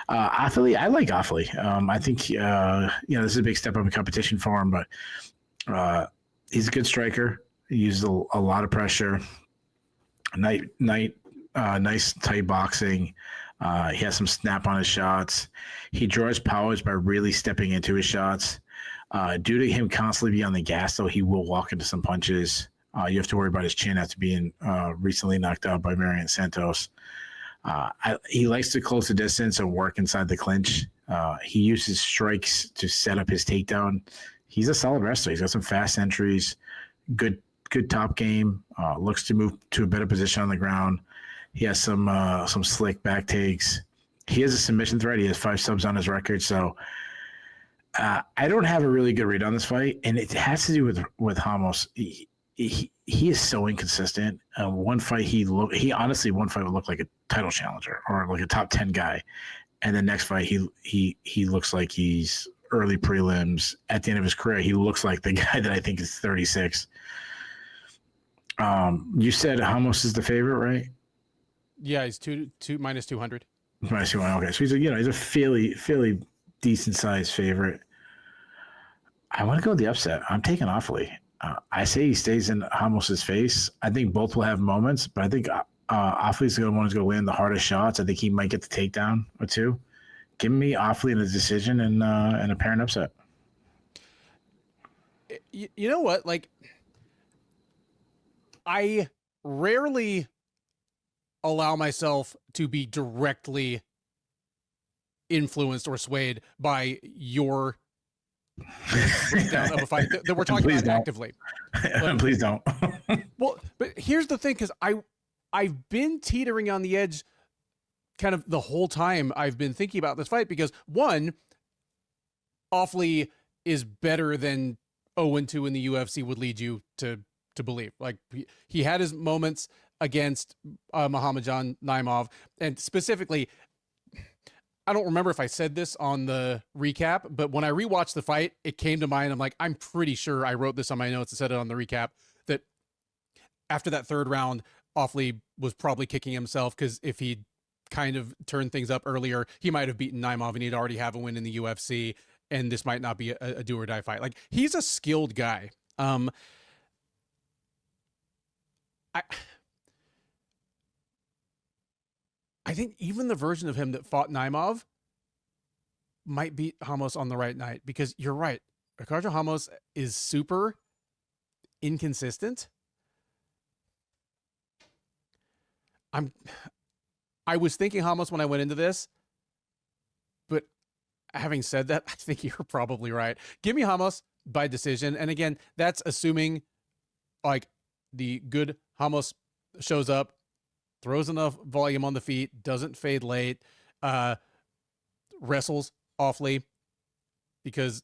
Ofli, I like Ofli. I think this is a big step up in competition for him, but he's a good striker. He uses a lot of pressure. Nice tight boxing. He has some snap on his shots. He draws powers by really stepping into his shots. Due to him constantly being on the gas, though, he will walk into some punches. You have to worry about his chin after being recently knocked out by Marion Santos. He likes to close the distance and work inside the clinch. He uses strikes to set up his takedown. He's a solid wrestler. He's got some fast entries, good top game, looks to move to a better position on the ground. He has some slick back takes. He has a submission threat. He has 5 subs on his record. So I don't have a really good read on this fight, and it has to do with Ramos. He is so inconsistent. One fight one fight would look like a title challenger or like a top 10 guy, and the next fight he looks like he's early prelims. At the end of his career, he looks like the guy that I think is 36. You said Ramos is the favorite, right? Yeah, he's minus 200. Minus 200. Okay, so he's a fairly decent sized favorite. I want to go with the upset. I'm taking Ofli. I say he stays in Ramos's face. I think both will have moments, but I think Ofli's the one who's going to land the hardest shots. I think he might get the takedown or two. Give me Ofli in a decision and an apparent upset. You know what? Like, I rarely allow myself to be directly influenced or swayed by your breakdown of a fight that we're talking about actively. But, please don't. Well, but here's the thing, because I've been teetering on the edge kind of the whole time I've been thinking about this fight, because one, Ofli is better than 0-2 in the UFC would lead you to believe. Like, he had his moments against Mohammed Naimov, and specifically, I don't remember if I said this on the recap, but when I rewatched the fight, it came to mind. I'm like, I'm pretty sure I wrote this on my notes and said it on the recap, that after that third round, Ofli was probably kicking himself, because if he'd kind of turned things up earlier, he might have beaten Naimov and he'd already have a win in the UFC, and this might not be a do or die fight. Like, he's a skilled guy. I think even the version of him that fought Naimov might beat Ramos on the right night, because you're right. Ricardo Ramos is super inconsistent. I was thinking Ramos when I went into this, but having said that, I think you're probably right. Give me Ramos by decision. And again, that's assuming like the good Ramos shows up, throws enough volume on the feet, doesn't fade late, wrestles Ofli, because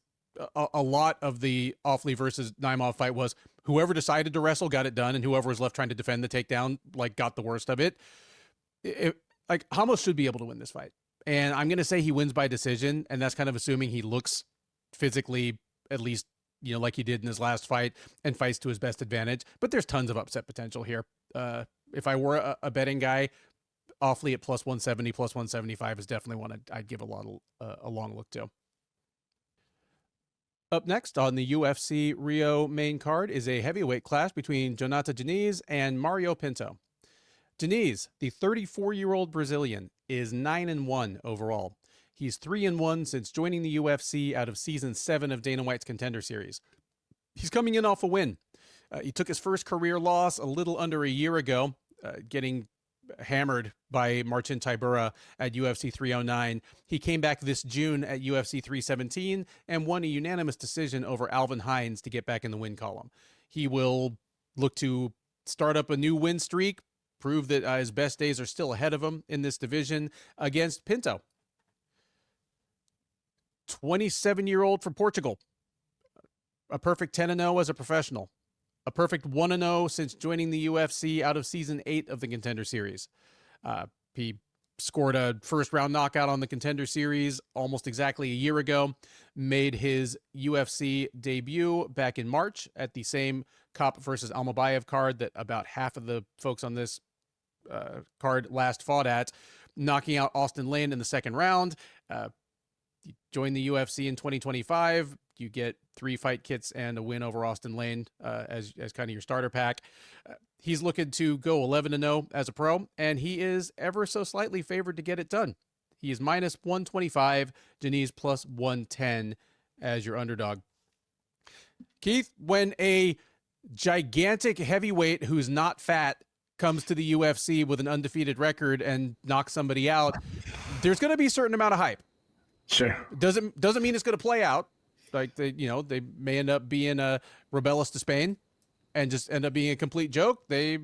a lot of the Ofli versus Naimov fight was whoever decided to wrestle got it done, and whoever was left trying to defend the takedown like got the worst of it. Like, Ramos should be able to win this fight, and I'm going to say he wins by decision, and that's kind of assuming he looks physically at least, you know, like he did in his last fight, and fights to his best advantage. But there's tons of upset potential here. If I were a betting guy, Ofli at plus 170, plus 175 is definitely one I'd give a long look to. Up next on the UFC Rio main card is a heavyweight clash between Jhonata Diniz and Mario Pinto. Diniz, the 34-year-old Brazilian, is 9-1 overall. He's 3-1 since joining the UFC out of Season 7 of Dana White's Contender Series. He's coming in off a win. He took his first career loss a little under a year ago, getting hammered by Marcin Tybura at UFC 309. He came back this June at UFC 317 and won a unanimous decision over Alvin Hines to get back in the win column. He will look to start up a new win streak, prove that his best days are still ahead of him in this division against Pinto. 27-year-old from Portugal. A perfect 10-0 as a professional. A perfect 1-0 since joining the UFC out of Season 8 of the Contender Series. He scored a first-round knockout on the Contender Series almost exactly a year ago, made his UFC debut back in March at the same Kopp versus Almabayev card that about half of the folks on this card last fought at, knocking out Austin Lane in the second round. You join the UFC in 2025. You get 3 fight kits and a win over Austin Lane as kind of your starter pack. He's looking to go 11-0 as a pro, and he is ever so slightly favored to get it done. He is minus 125, Diniz plus 110 as your underdog. Keith, when a gigantic heavyweight who's not fat comes to the UFC with an undefeated record and knocks somebody out, there's going to be a certain amount of hype. Sure. Doesn't mean it's going to play out. Like, they may end up being Rebellis to Spain and just end up being a complete joke. They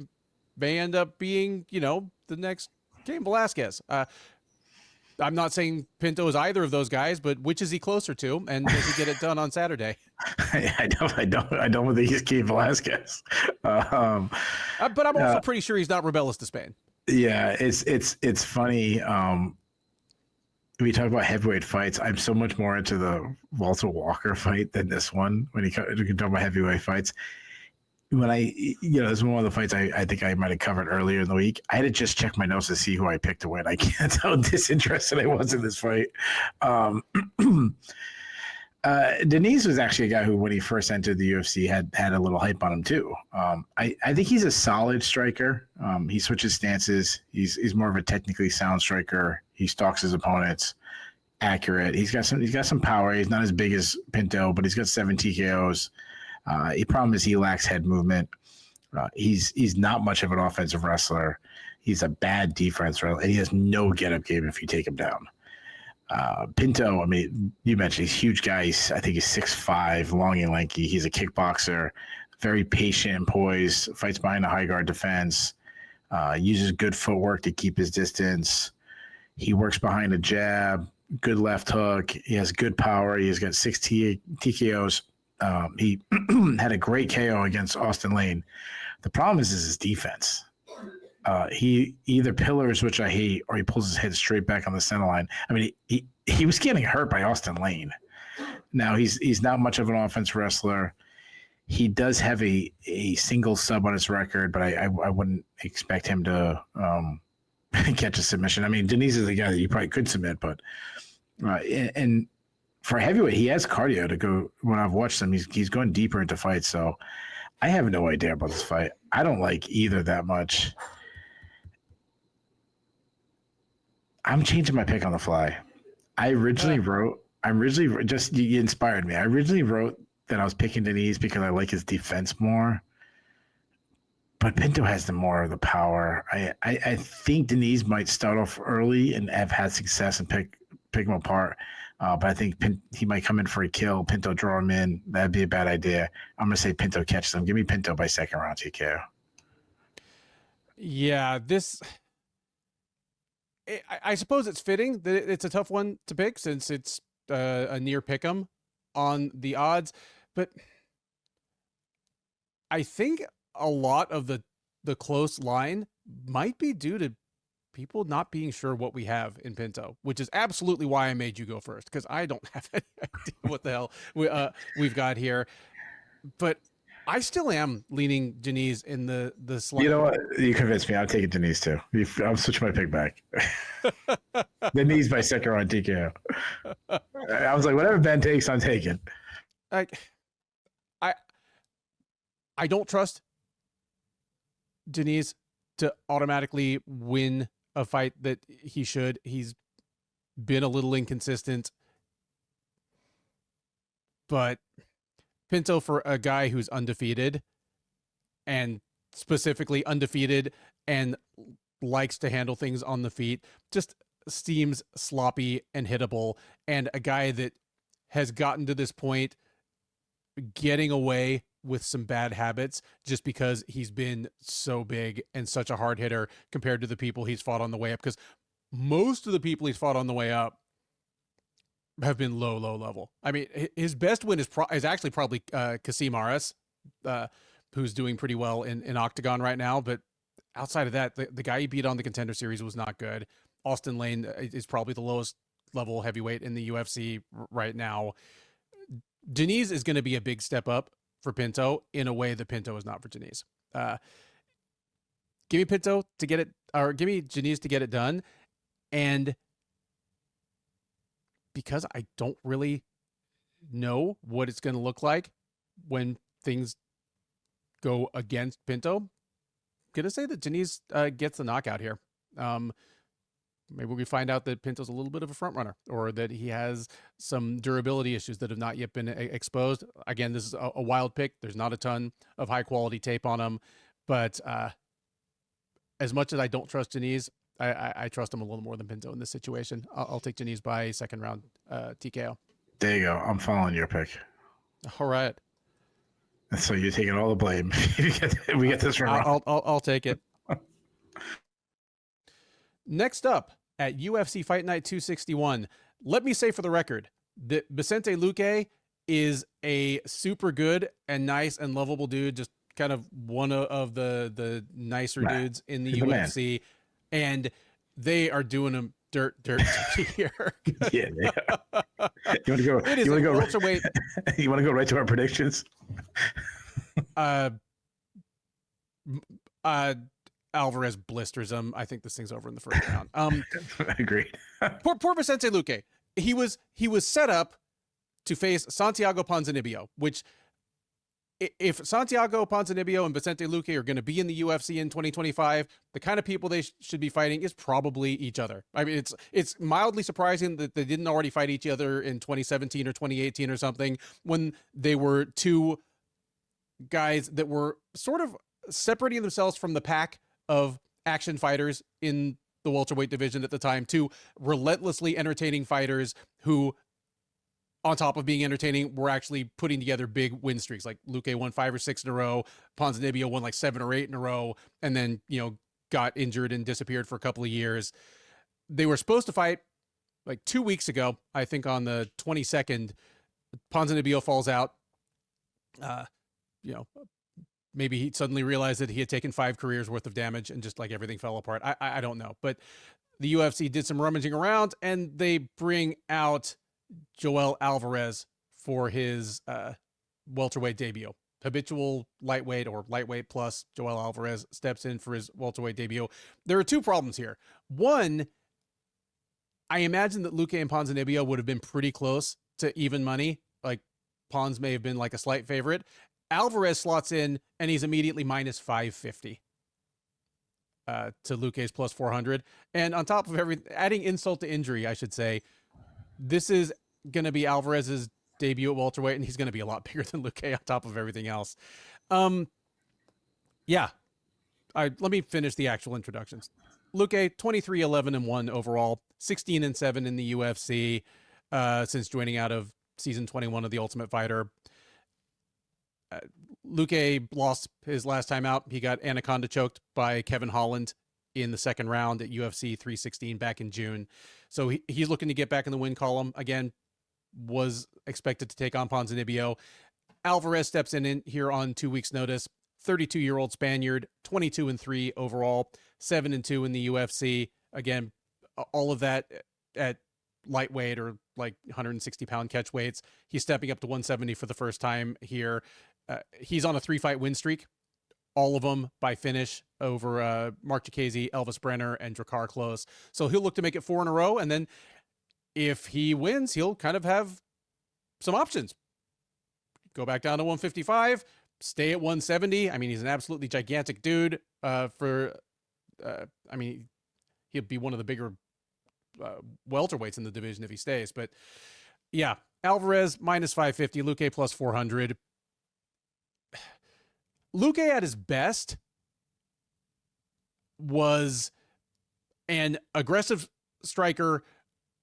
may end up being, the next Cain Velasquez. I'm not saying Pinto is either of those guys, but which is he closer to? And does he get it done on Saturday? I don't think he's Cain Velasquez. But I'm also pretty sure he's not Rebellis to Spain. Yeah, it's funny. We talk about heavyweight fights. I'm so much more into the Walter Walker fight than this one. When you talk about heavyweight fights, when this is one of the fights I think I might have covered earlier in the week. I had to just check my notes to see who I picked to win. I can't tell how disinterested I was in this fight. Diniz was actually a guy who, when he first entered the UFC, had a little hype on him too. I think he's a solid striker. He switches stances. He's more of a technically sound striker. He stalks his opponents, accurate. He's got some power. He's not as big as Pinto, but he's got 7 TKOs. The problem is he lacks head movement. He's not much of an offensive wrestler. He's a bad defense, and he has no get-up game if you take him down. Pinto, I mean, you mentioned he's a huge guy. I think he's 6'5", long and lanky. He's a kickboxer, very patient and poised, fights behind the high guard defense, uses good footwork to keep his distance. He works behind a jab, good left hook. He has good power. He's got 6 TKOs. He had a great KO against Austin Lane. The problem is his defense. He either pillars, which I hate, or he pulls his head straight back on the center line. I mean, he was getting hurt by Austin Lane. Now he's not much of an offense wrestler. He does have a single sub on his record, but I wouldn't expect him to catch a submission. I mean, Denise is a guy that you probably could submit, but and for a heavyweight, he has cardio to go. When I've watched him, he's going deeper into fights. So I have no idea about this fight. I don't like either that much. I'm changing my pick on the fly. You inspired me. I originally wrote that I was picking Denise because I like his defense more. But Pinto has more of the power. I think Denise might start off early and have had success and pick him apart. But I think he might come in for a kill. Pinto draw him in. That'd be a bad idea. I'm going to say Pinto catches him. Give me Pinto by second round TKO. Yeah, I suppose it's fitting that it's a tough one to pick since it's a near pick'em on the odds. But I think a lot of the close line might be due to people not being sure what we have in Pinto, which is absolutely why I made you go first, because I don't have any idea what the hell we've got here. But I still am leaning Denise in the slot. You know what? You convinced me. I'm taking Denise too. I'm switching my pick back. Denise by second round TKO. I was like, whatever Ben takes, I'm taking. I don't trust Denise to automatically win a fight that he should. He's been a little inconsistent, but Pinto, for a guy who's undefeated, and specifically undefeated and likes to handle things on the feet, just seems sloppy and hittable, and a guy that has gotten to this point getting away with some bad habits just because he's been so big and such a hard hitter compared to the people he's fought on the way up, because most of the people he's fought on the way up have been low level. I mean, his best win is actually probably Kasim Aras, who's doing pretty well in Octagon right now. But outside of that, the guy he beat on the Contender Series was not good. Austin Lane is probably the lowest level heavyweight in the UFC right now. Denise is going to be a big step up for Pinto in a way that Pinto is not for Denise. Give me Pinto to get it, or give me Denise to get it done. And because I don't really know what it's going to look like when things go against Pinto, I'm going to say that Denise gets the knockout here. Maybe we find out that Pinto's a little bit of a front runner, or that he has some durability issues that have not yet been exposed. Again, this is a wild pick. There's not a ton of high quality tape on him, but as much as I don't trust Denise, I trust him a little more than Pinto in this situation. I'll take Denise by second round TKO. There you go. I'm following your pick. All right. So you're taking all the blame. We get this wrong. I'll take it. Next up at UFC Fight Night 261, let me say for the record that Vicente Luque is a super good and nice and lovable dude, just kind of one of the nicer dudes in the UFC. And they are doing him dirt here. Yeah. You want to go? It is you want to go welterweight. You want to go right to our predictions? Alvarez blisters him. I think this thing's over in the first round. Agreed. Poor Vicente Luque. He was set up to face Santiago Ponzinibbio, which, if Santiago Ponzinibbio and Vicente Luque are going to be in the UFC in 2025, the kind of people they should be fighting is probably each other. I mean, it's mildly surprising that they didn't already fight each other in 2017 or 2018 or something, when they were two guys that were sort of separating themselves from the pack of action fighters in the welterweight division at the time, two relentlessly entertaining fighters who, on top of being entertaining, were actually putting together big win streaks. Like Luque won 5 or 6 in a row, Ponzinibbio won like 7 or 8 in a row, and then, got injured and disappeared for a couple of years. They were supposed to fight like 2 weeks ago, I think on the 22nd. Ponzinibbio falls out. Maybe he suddenly realized that he had taken 5 careers worth of damage and just like everything fell apart. I don't know. But the UFC did some rummaging around and they bring out Joel Alvarez for his welterweight debut. Habitual lightweight or lightweight plus Joel Alvarez steps in for his welterweight debut. There are 2 problems here. One, I imagine that Luque and Ponzinibbio would have been pretty close to even money. Like Pons may have been like a slight favorite. Alvarez slots in and he's immediately minus 550 to Luque's plus 400. And on top of everything, adding insult to injury, I should say, this is going to be Alvarez's debut at welterweight, and he's going to be a lot bigger than Luque on top of everything else. Let me finish the actual introductions. Luque, 23-11-1 overall, 16-7 in the UFC since joining out of season 21 of The Ultimate Fighter. Luque lost his last time out. He got anaconda choked by Kevin Holland in the second round at UFC 316 back in June. So he's looking to get back in the win column. Again, was expected to take on Ponzinibbio. Alvarez steps in here on 2 weeks' notice. 32-year-old Spaniard, 22-3 overall, 7-2 in the UFC. Again, all of that at lightweight or like 160-pound catch weights. He's stepping up to 170 for the first time here. He's on a 3-fight win streak, all of them by finish over Mark Chikadze, Elvis Brenner, and Drakkar Klose. So he'll look to make it 4 in a row, and then if he wins, he'll kind of have some options. Go back down to 155, stay at 170. I mean, he's an absolutely gigantic dude. He'll be one of the bigger welterweights in the division if he stays. But yeah, Alvarez minus 550, Luque plus 400. Luque at his best was an aggressive striker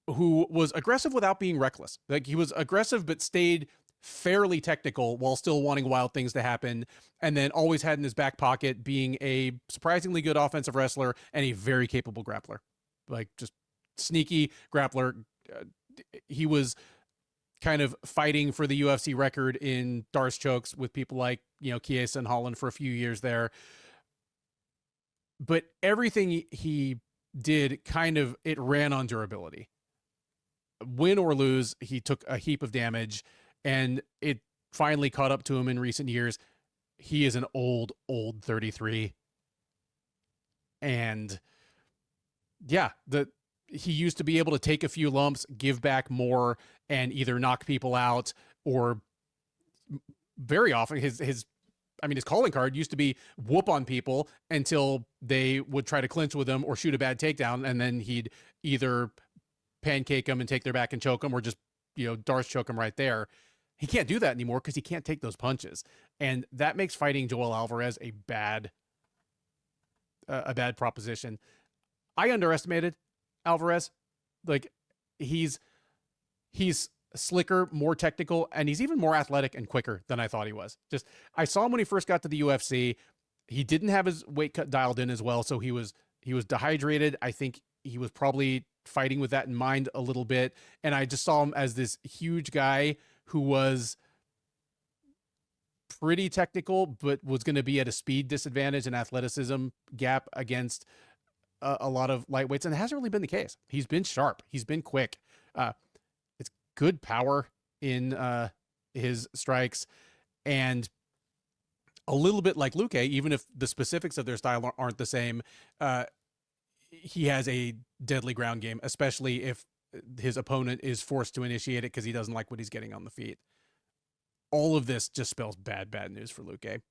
who was aggressive without being reckless. Like he was aggressive, but stayed fairly technical while still wanting wild things to happen. And then always had in his back pocket being a surprisingly good offensive wrestler and a very capable grappler, like just sneaky grappler. He was kind of fighting for the UFC record in Darce chokes with people like, Chiesa and Holland for a few years there. But everything he did it ran on durability. Win or lose, he took a heap of damage, and it finally caught up to him in recent years. He is an old 33. And yeah, he used to be able to take a few lumps, give back more, and either knock people out or very often his calling card used to be whoop on people until they would try to clinch with him or shoot a bad takedown. And then he'd either pancake them and take their back and choke them or just, Darce choke them right there. He can't do that anymore because he can't take those punches. And that makes fighting Joel Alvarez a bad proposition. I underestimated Alvarez. Like he's slicker, more technical, and he's even more athletic and quicker than I thought he was. I saw him when he first got to the UFC. He didn't have his weight cut dialed in as well, so he was dehydrated. I think he was probably fighting with that in mind a little bit, and I just saw him as this huge guy who was pretty technical, but was going to be at a speed disadvantage and athleticism gap against a lot of lightweights, and it hasn't really been the case. He's been sharp. He's been quick. It's good power in his strikes, and a little bit like Luque, even if the specifics of their style aren't the same, he has a deadly ground game, especially if his opponent is forced to initiate it because he doesn't like what he's getting on the feet. All of this just spells bad news for Luque.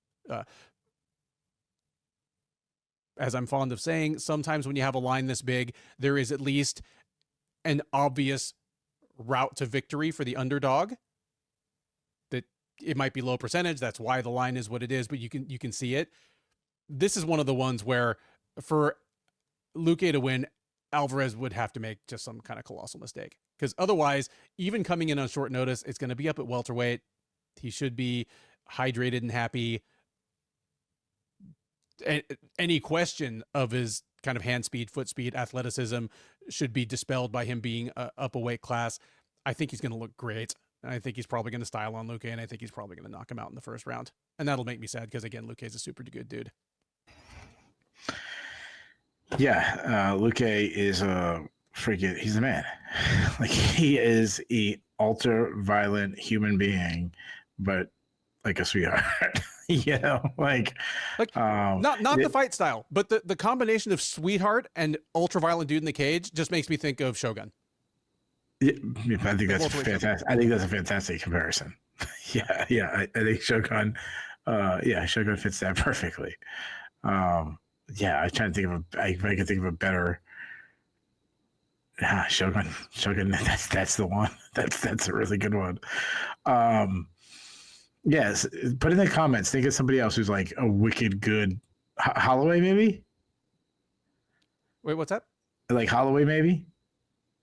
As I'm fond of saying, sometimes when you have a line this big, there is at least an obvious route to victory for the underdog. That it might be low percentage. That's why the line is what it is, but you can see it. This is one of the ones where for Luque to win, Alvarez would have to make just some kind of colossal mistake, because otherwise, even coming in on short notice, it's going to be up at welterweight. He should be hydrated and happy. Any question of his kind of hand speed, foot speed, athleticism should be dispelled by him being up a weight class. I think he's going to look great. I think he's probably going to style on Luque, and I think he's probably going to knock him out in the first round. And that'll make me sad because, again, Luque is a super good dude. Yeah, Luque is he's a man. Like, he is a ultra-violent human being, but like a sweetheart. Not the fight style, but the combination of sweetheart and ultra-violent dude in the cage just makes me think of Shogun. Yeah, I think that's fantastic. I think that's a fantastic comparison. I think Shogun, Shogun fits that perfectly. I'm trying to think of I can think of a better. Shogun. That's the one. That's a really good one. Yes, put in the comments. Think of somebody else who's like a wicked good. Holloway, maybe. Wait, what's that? Like Holloway, maybe.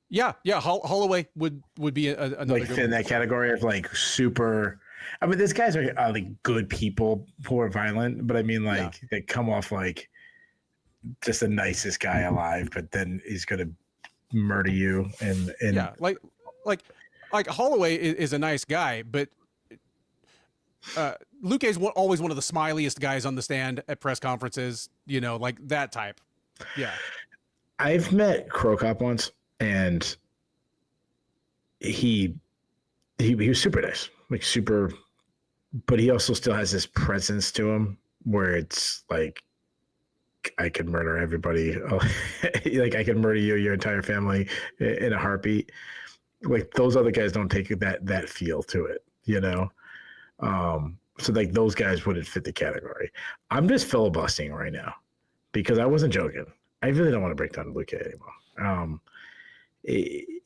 Yeah. Holloway would be another like fit in that category of like super. I mean, these guys are like good people who are violent, but I mean, like they come off like just the nicest guy alive, but then he's gonna murder you. And like Holloway is a nice guy, but Luque is always one of the smiliest guys on the stand at press conferences. Like that type. Yeah, I've met Crow Cop once. And he was super nice, like super, but he also still has this presence to him where it's like, I could murder everybody. Like I could murder you, your entire family in a heartbeat. Like those other guys don't take that feel to it, So like those guys wouldn't fit the category. I'm just filibustering right now because I wasn't joking. I really don't want to break down Luque anymore. You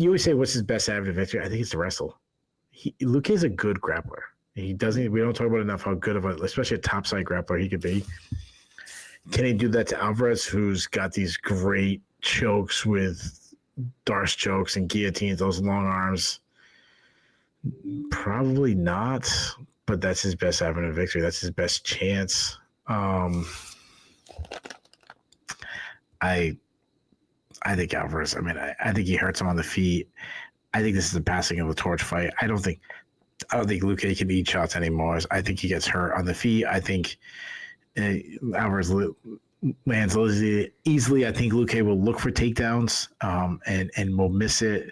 always say what's his best avenue of victory? I think it's to wrestle. Luque is a good grappler. We don't talk about enough how good of especially a topside grappler he could be. Can he do that to Alvarez, who's got these great chokes with Darce chokes and guillotines, those long arms? Probably not, but that's his best avenue of victory. That's his best chance. I think Alvarez, I think he hurts him on the feet. I think this is the passing of the torch fight. I don't think Luque can eat shots anymore. I think he gets hurt on the feet. I think Alvarez lands easily. I think Luque will look for takedowns and will miss it,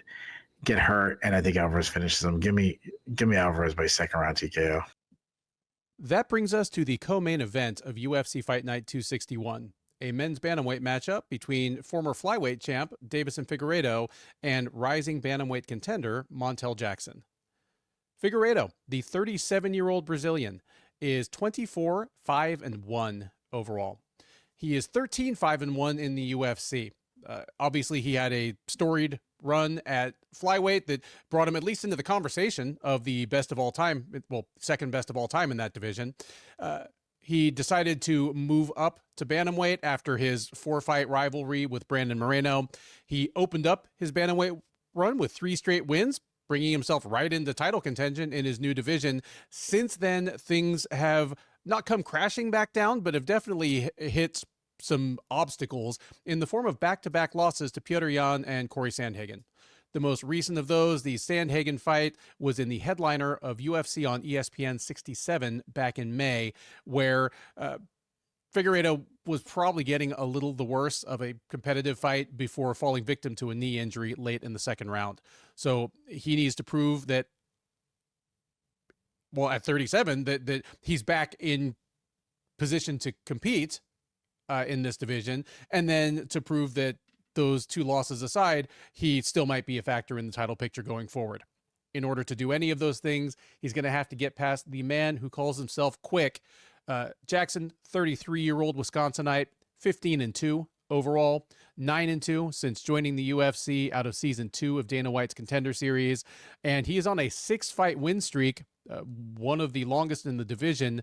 get hurt, and I think Alvarez finishes him. Give me Alvarez by second round TKO. That brings us to the co-main event of UFC Fight Night 261. A men's bantamweight matchup between former flyweight champ Deiveson Figueiredo and rising bantamweight contender Montel Jackson. Figueiredo, the 37-year-old Brazilian, is 24-5-1 overall. He is 13-5-1 in the UFC. Obviously, he had a storied run at flyweight that brought him at least into the conversation of the best of all time, second best of all time in that division. He decided to move up to bantamweight after his 4-fight rivalry with Brandon Moreno. He opened up his bantamweight run with 3 straight wins, bringing himself right into title contention in his new division. Since then, things have not come crashing back down, but have definitely hit some obstacles in the form of back-to-back losses to Petr Yan and Corey Sandhagen. The most recent of those, the Sandhagen fight, was in the headliner of UFC on ESPN 67 back in May, where Figueiredo was probably getting a little the worse of a competitive fight before falling victim to a knee injury late in the second round. So he needs to prove that, at 37, that he's back in position to compete in this division, and then to prove that those 2 losses aside, he still might be a factor in the title picture going forward. In order to do any of those things, he's going to have to get past the man who calls himself quick. Jackson, 33-year-old Wisconsinite, 15-2 overall, 9-2 since joining the UFC out of season 2 of Dana White's Contender Series. And he is on a 6-fight win streak, one of the longest in the division.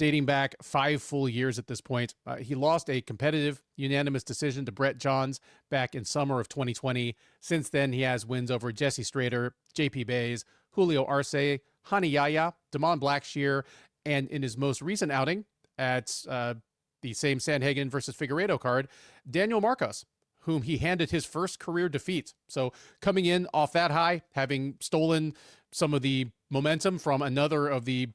dating back 5 full years at this point. He lost a competitive unanimous decision to Brett Johns back in summer of 2020. Since then, he has wins over Jesse Strader, JP Bays, Julio Arce, Hani Yaya, Damon Blackshear, and in his most recent outing at the same Sandhagen versus Figueiredo card, Daniel Marcos, whom he handed his first career defeat. So coming in off that high, having stolen some of the momentum from another of the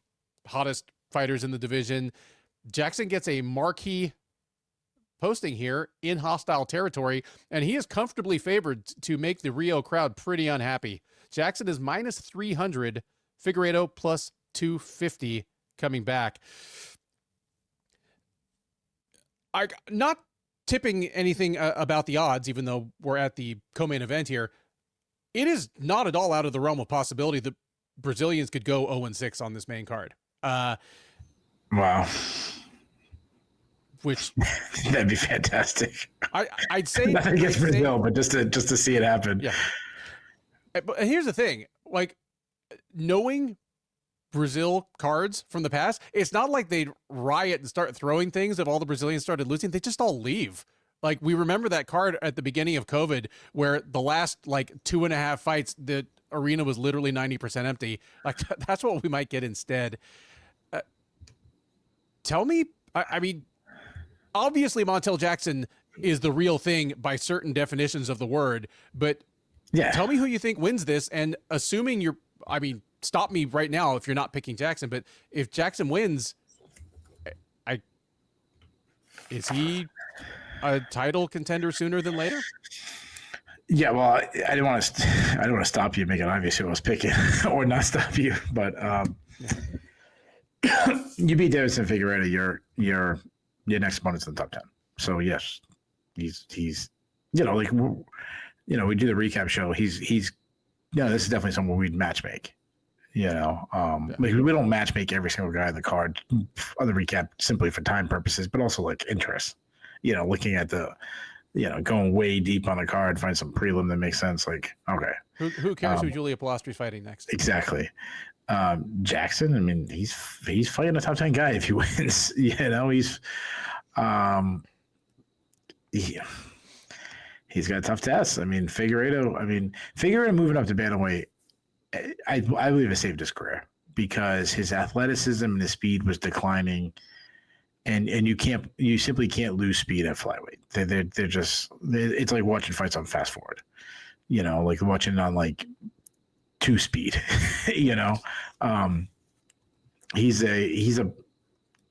hottest fighters in the division, Jackson gets a marquee posting here in hostile territory, and he is comfortably favored to make the Rio crowd pretty unhappy. Jackson is minus 300, Figueiredo plus 250 coming back. Not tipping anything about the odds, even though we're at the co-main event here. It is not at all out of the realm of possibility that Brazilians could go 0-6 on this main card. Wow. Which that'd be fantastic. I'd say nothing against Brazil, but just to see it happen. Yeah. But here's the thing, like, knowing Brazil cards from the past, it's not like they'd riot and start throwing things if all the Brazilians started losing. They just all leave. Like, we remember that card at the beginning of COVID where the last like 2.5 fights, the arena was literally 90% empty. Like, that's what we might get instead. Tell me, I mean, obviously Montel Jackson is the real thing by certain definitions of the word, but yeah, tell me who you think wins this. And assuming stop me right now if you're not picking Jackson, but if Jackson wins, is he a title contender sooner than later? Yeah, well, I didn't want to stop you, make it obvious who I was picking, or not stop you, but you beat Davidson Figueiredo, your next opponent's in the top 10. So yes, he's we do the recap show. He's this is definitely someone we'd match make. Like, we don't match make every single guy in the card on the recap simply for time purposes, but also like interest. Looking at the, going way deep on the card, find some prelim that makes sense. Like, okay, who cares who Julia Polastri's fighting next? Exactly. Jackson, I mean, he's fighting a top 10 guy if he wins. He's got a tough test. I mean, Figueiredo moving up to bantamweight, I believe it saved his career because his athleticism and his speed was declining, and you simply can't lose speed at flyweight. It's like watching fights on fast forward, like watching on like 2 speed. He's talking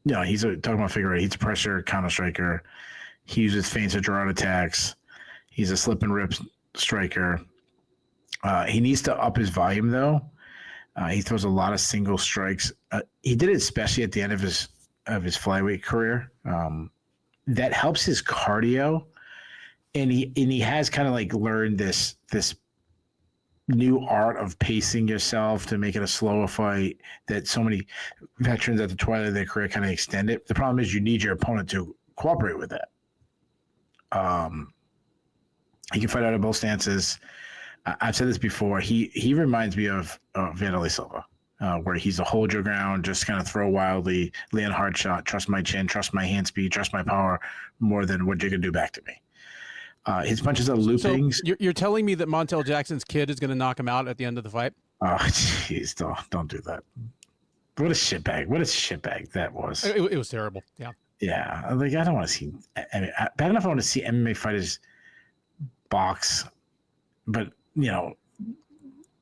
about Figueiredo. He's a pressure counter striker. He uses feints to draw out attacks. He's a slip and rip striker. He needs to up his volume, though. He throws a lot of single strikes. He did it especially at the end of his flyweight career. That helps his cardio, and he has kind of like learned this new art of pacing yourself to make it a slower fight that so many veterans at the twilight of their career kind of extend it. The problem is you need your opponent to cooperate with that. He can fight out of both stances. I've said this before. He reminds me of Vanderlei Silva, where he's a hold your ground, just kind of throw wildly, land hard shot, trust my chin, trust my hand speed, trust my power more than what you can do back to me. His punches are loopings. So you're telling me that Montel Jackson's kid is going to knock him out at the end of the fight? Oh, jeez, don't do that. What a shitbag that was. It was terrible. Yeah. Yeah, like I don't want to see. I mean, bad enough I want to see MMA fighters box, but I don't know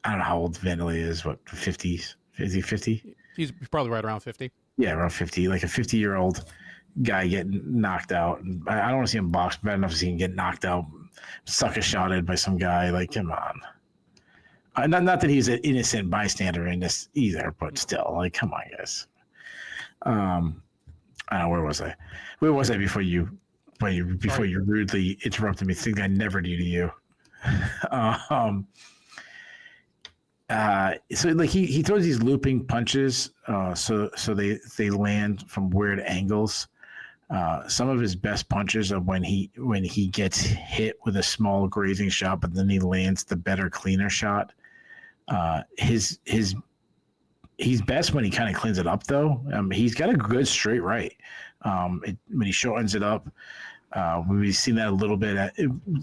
how old Vanderlei is. What, 50s? Is he 50? He's probably right around 50. Yeah, around 50. Like a 50-year-old guy getting knocked out. I don't want to see him box bad enough to see him get knocked out, sucker shotted by some guy. Like, come on. Not that he's an innocent bystander in this either, but still, like, come on, guys. I don't know, where was I? Where was I before you rudely interrupted me? Think I never do to you. So like he throws these looping punches, so they land from weird angles. Some of his best punches are when he gets hit with a small grazing shot, but then he lands the better, cleaner shot. His He's best when he kind of cleans it up, though. He's got a good straight right. When he shortens it up, we've seen that a little bit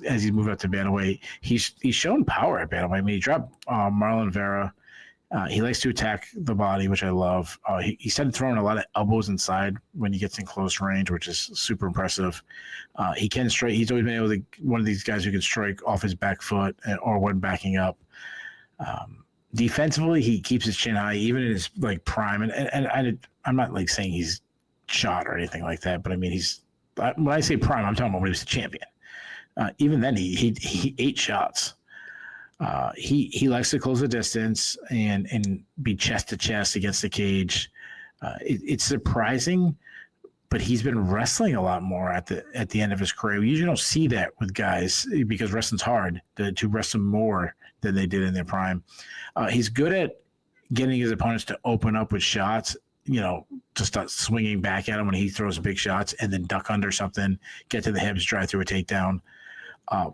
as he's moved up to bantamweight. He's shown power at bantamweight. I mean, he dropped Marlon Vera. He likes to attack the body, which I love. He started throwing a lot of elbows inside when he gets in close range, which is super impressive. He can strike. He's always been able to, one of these guys who can strike off his back foot or when backing up. Defensively, he keeps his chin high, even in his like prime. And I'm not like saying he's shot or anything like that, but I mean when I say prime, I'm talking about when he was the champion. Even then, he ate shots. He likes to close the distance and be chest to chest against the cage. It's surprising, but he's been wrestling a lot more at the end of his career. We usually don't see that with guys because wrestling's hard to wrestle more than they did in their prime. He's good at getting his opponents to open up with shots, to start swinging back at him when he throws big shots and then duck under something, get to the hips, drive through a takedown.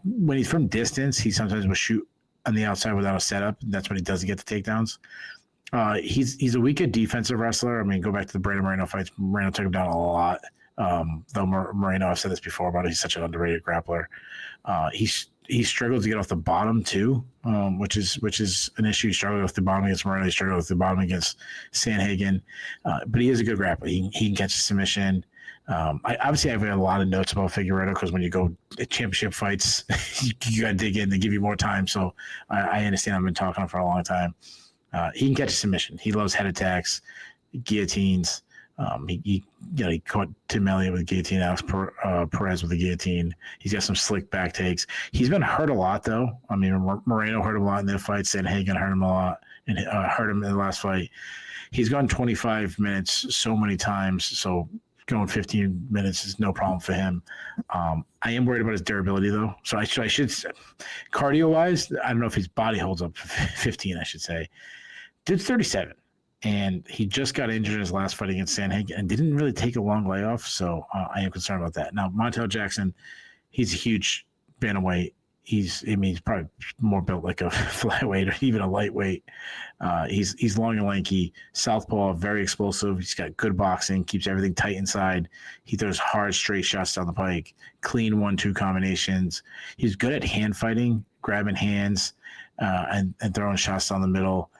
When he's from distance, he sometimes will shoot on the outside without a setup. That's when he doesn't get the takedowns. He's a wicked defensive wrestler. I mean, go back to the Brandon Moreno fights. Moreno took him down a lot. Though Moreno, I've said this before about it, he's such an underrated grappler. He struggled to get off the bottom too, which is an issue. He struggled with the bottom against Moreno. He struggled with the bottom against Sandhagen. But he is a good grappler. He can catch a submission. I've had a lot of notes about Figueiredo because when you go championship fights, you got to dig in. They give you more time. So I understand. I've been talking on him for a long time. He can catch a submission. He loves head attacks, guillotines. He caught Tim Elliott with a guillotine, Alex Perez with a guillotine. He's got some slick back takes. He's been hurt a lot, though. I mean, Moreno hurt him a lot in their fight. Sandhagen hurt him a lot and hurt him in the last fight. He's gone 25 minutes so many times, so going 15 minutes is no problem for him. I am worried about his durability, though. So I should say, cardio-wise, I don't know if his body holds up 15, I should say. Dude's 37. And he just got injured in his last fight against Sandhagen and didn't really take a long layoff. So I am concerned about that. Now, Montel Jackson, he's a huge bantamweight. He's probably more built like a flyweight or even a lightweight. He's long and lanky, southpaw, very explosive. He's got good boxing, keeps everything tight inside. He throws hard, straight shots down the pike, clean 1-2 combinations. He's good at hand fighting, grabbing hands, and throwing shots down the middle.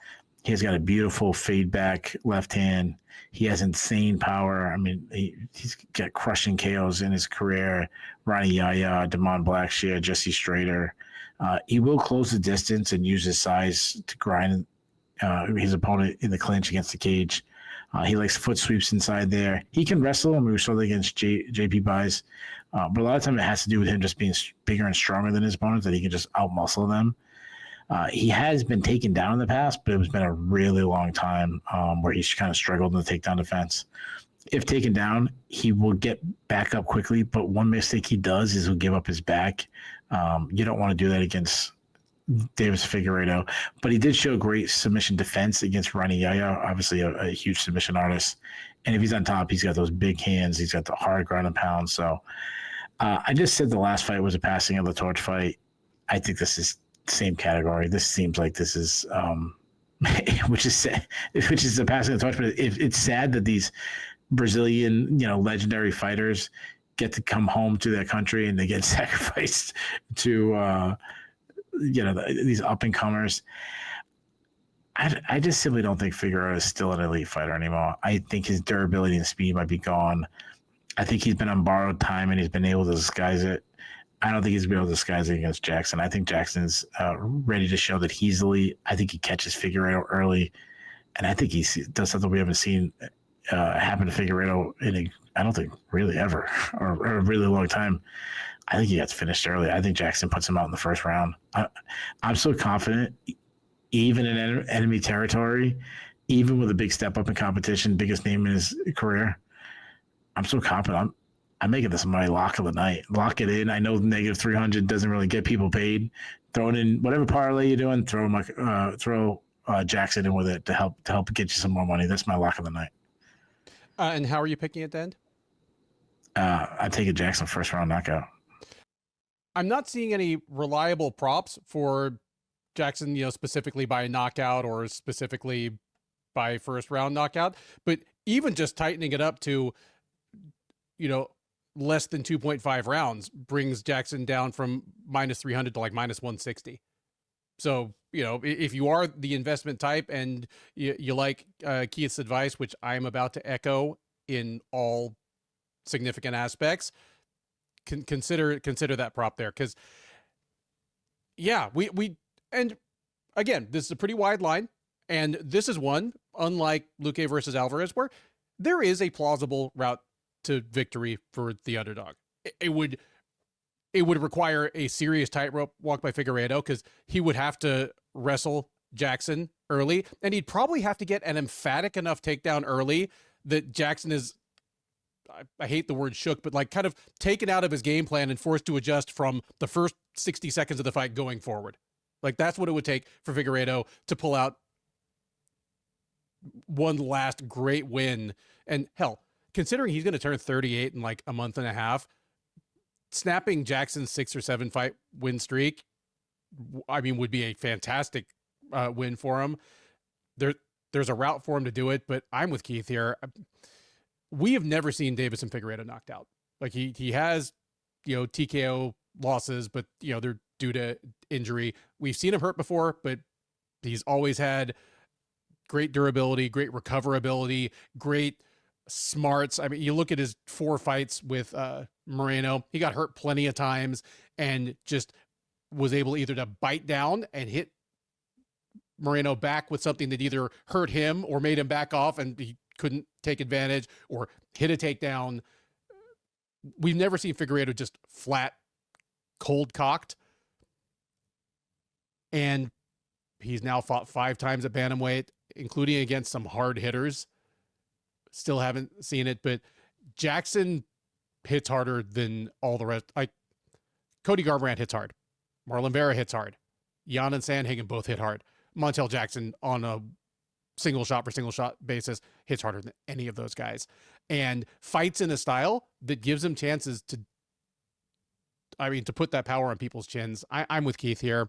He's got a beautiful fade back left hand. He has insane power. I mean, he's got crushing KOs in his career. Ronnie Yaya, Damon Blackshear, Jesse Strader. He will close the distance and use his size to grind his opponent in the clinch against the cage. He likes foot sweeps inside there. He can wrestle. I mean, we saw that against JP Buys. But a lot of time it has to do with him just being bigger and stronger than his opponents, that he can just outmuscle them. He has been taken down in the past, but it's been a really long time where he's kind of struggled in the takedown defense. If taken down, he will get back up quickly, but one mistake he does is he'll give up his back. You don't want to do that against Davis Figueiredo, but he did show great submission defense against Ronnie Yaya, obviously a huge submission artist. And if he's on top, he's got those big hands. He's got the hard ground and pound. So I just said the last fight was a passing of the torch fight. I think this is same category. This seems like this is which is the passing of the torch, but it's sad that these Brazilian legendary fighters get to come home to their country and they get sacrificed to these up and comers. I just simply don't think Figueiredo is still an elite fighter anymore. I think his durability and speed might be gone. I think he's been on borrowed time and he's been able to disguise it. I don't think he's going to be able to disguise it against Jackson. I think Jackson's ready to show that he's elite. I think he catches Figueiredo early, and I think he does something we haven't seen happen to Figueiredo I don't think really ever or a really long time. I think he gets finished early. I think Jackson puts him out in the first round. I'm so confident, even in enemy territory, even with a big step up in competition, biggest name in his career. I'm so confident. I'm making this my lock of the night. Lock it in. I know negative 300 doesn't really get people paid. Throw it in whatever parlay you're doing. Throw Jackson in with it to help get you some more money. That's my lock of the night. And how are you picking it then? I take a Jackson first round knockout. I'm not seeing any reliable props for Jackson, specifically by a knockout or specifically by first round knockout. But even just tightening it up to, less than 2.5 rounds brings Jackson down from minus 300 to like minus 160. So, if you are the investment type and you like Keith's advice, which I'm about to echo in all significant aspects, consider that prop there. Because, yeah, we and again, this is a pretty wide line. And this is one, unlike Luque versus Alvarez, where there is a plausible route to victory for the underdog. It would require a serious tightrope walk by Figueiredo, because he would have to wrestle Jackson early, and he'd probably have to get an emphatic enough takedown early that Jackson is, I hate the word shook, but like kind of taken out of his game plan and forced to adjust from the first 60 seconds of the fight going forward. Like that's what it would take for Figueiredo to pull out one last great win. And hell, considering he's going to turn 38 in like a month and a half, snapping Jackson's 6 or 7 fight win streak, I mean, would be a fantastic win for him. There's a route for him to do it, but I'm with Keith here. We have never seen Deiveson Figueiredo knocked out. Like he has, TKO losses, but they're due to injury. We've seen him hurt before, but he's always had great durability, great recoverability, great smarts. I mean, you look at his 4 fights with Moreno, he got hurt plenty of times and just was able either to bite down and hit Moreno back with something that either hurt him or made him back off and he couldn't take advantage, or hit a takedown. We've never seen Figueiredo just flat, cold cocked. And he's now fought 5 times at bantamweight, including against some hard hitters. Still haven't seen it, but Jackson hits harder than all the rest. Like Cody Garbrandt hits hard. Marlon Vera hits hard. Jan and Sandhagen both hit hard. Montel Jackson on a single shot for single shot basis hits harder than any of those guys, and fights in a style that gives him chances to put that power on people's chins. I'm with Keith here.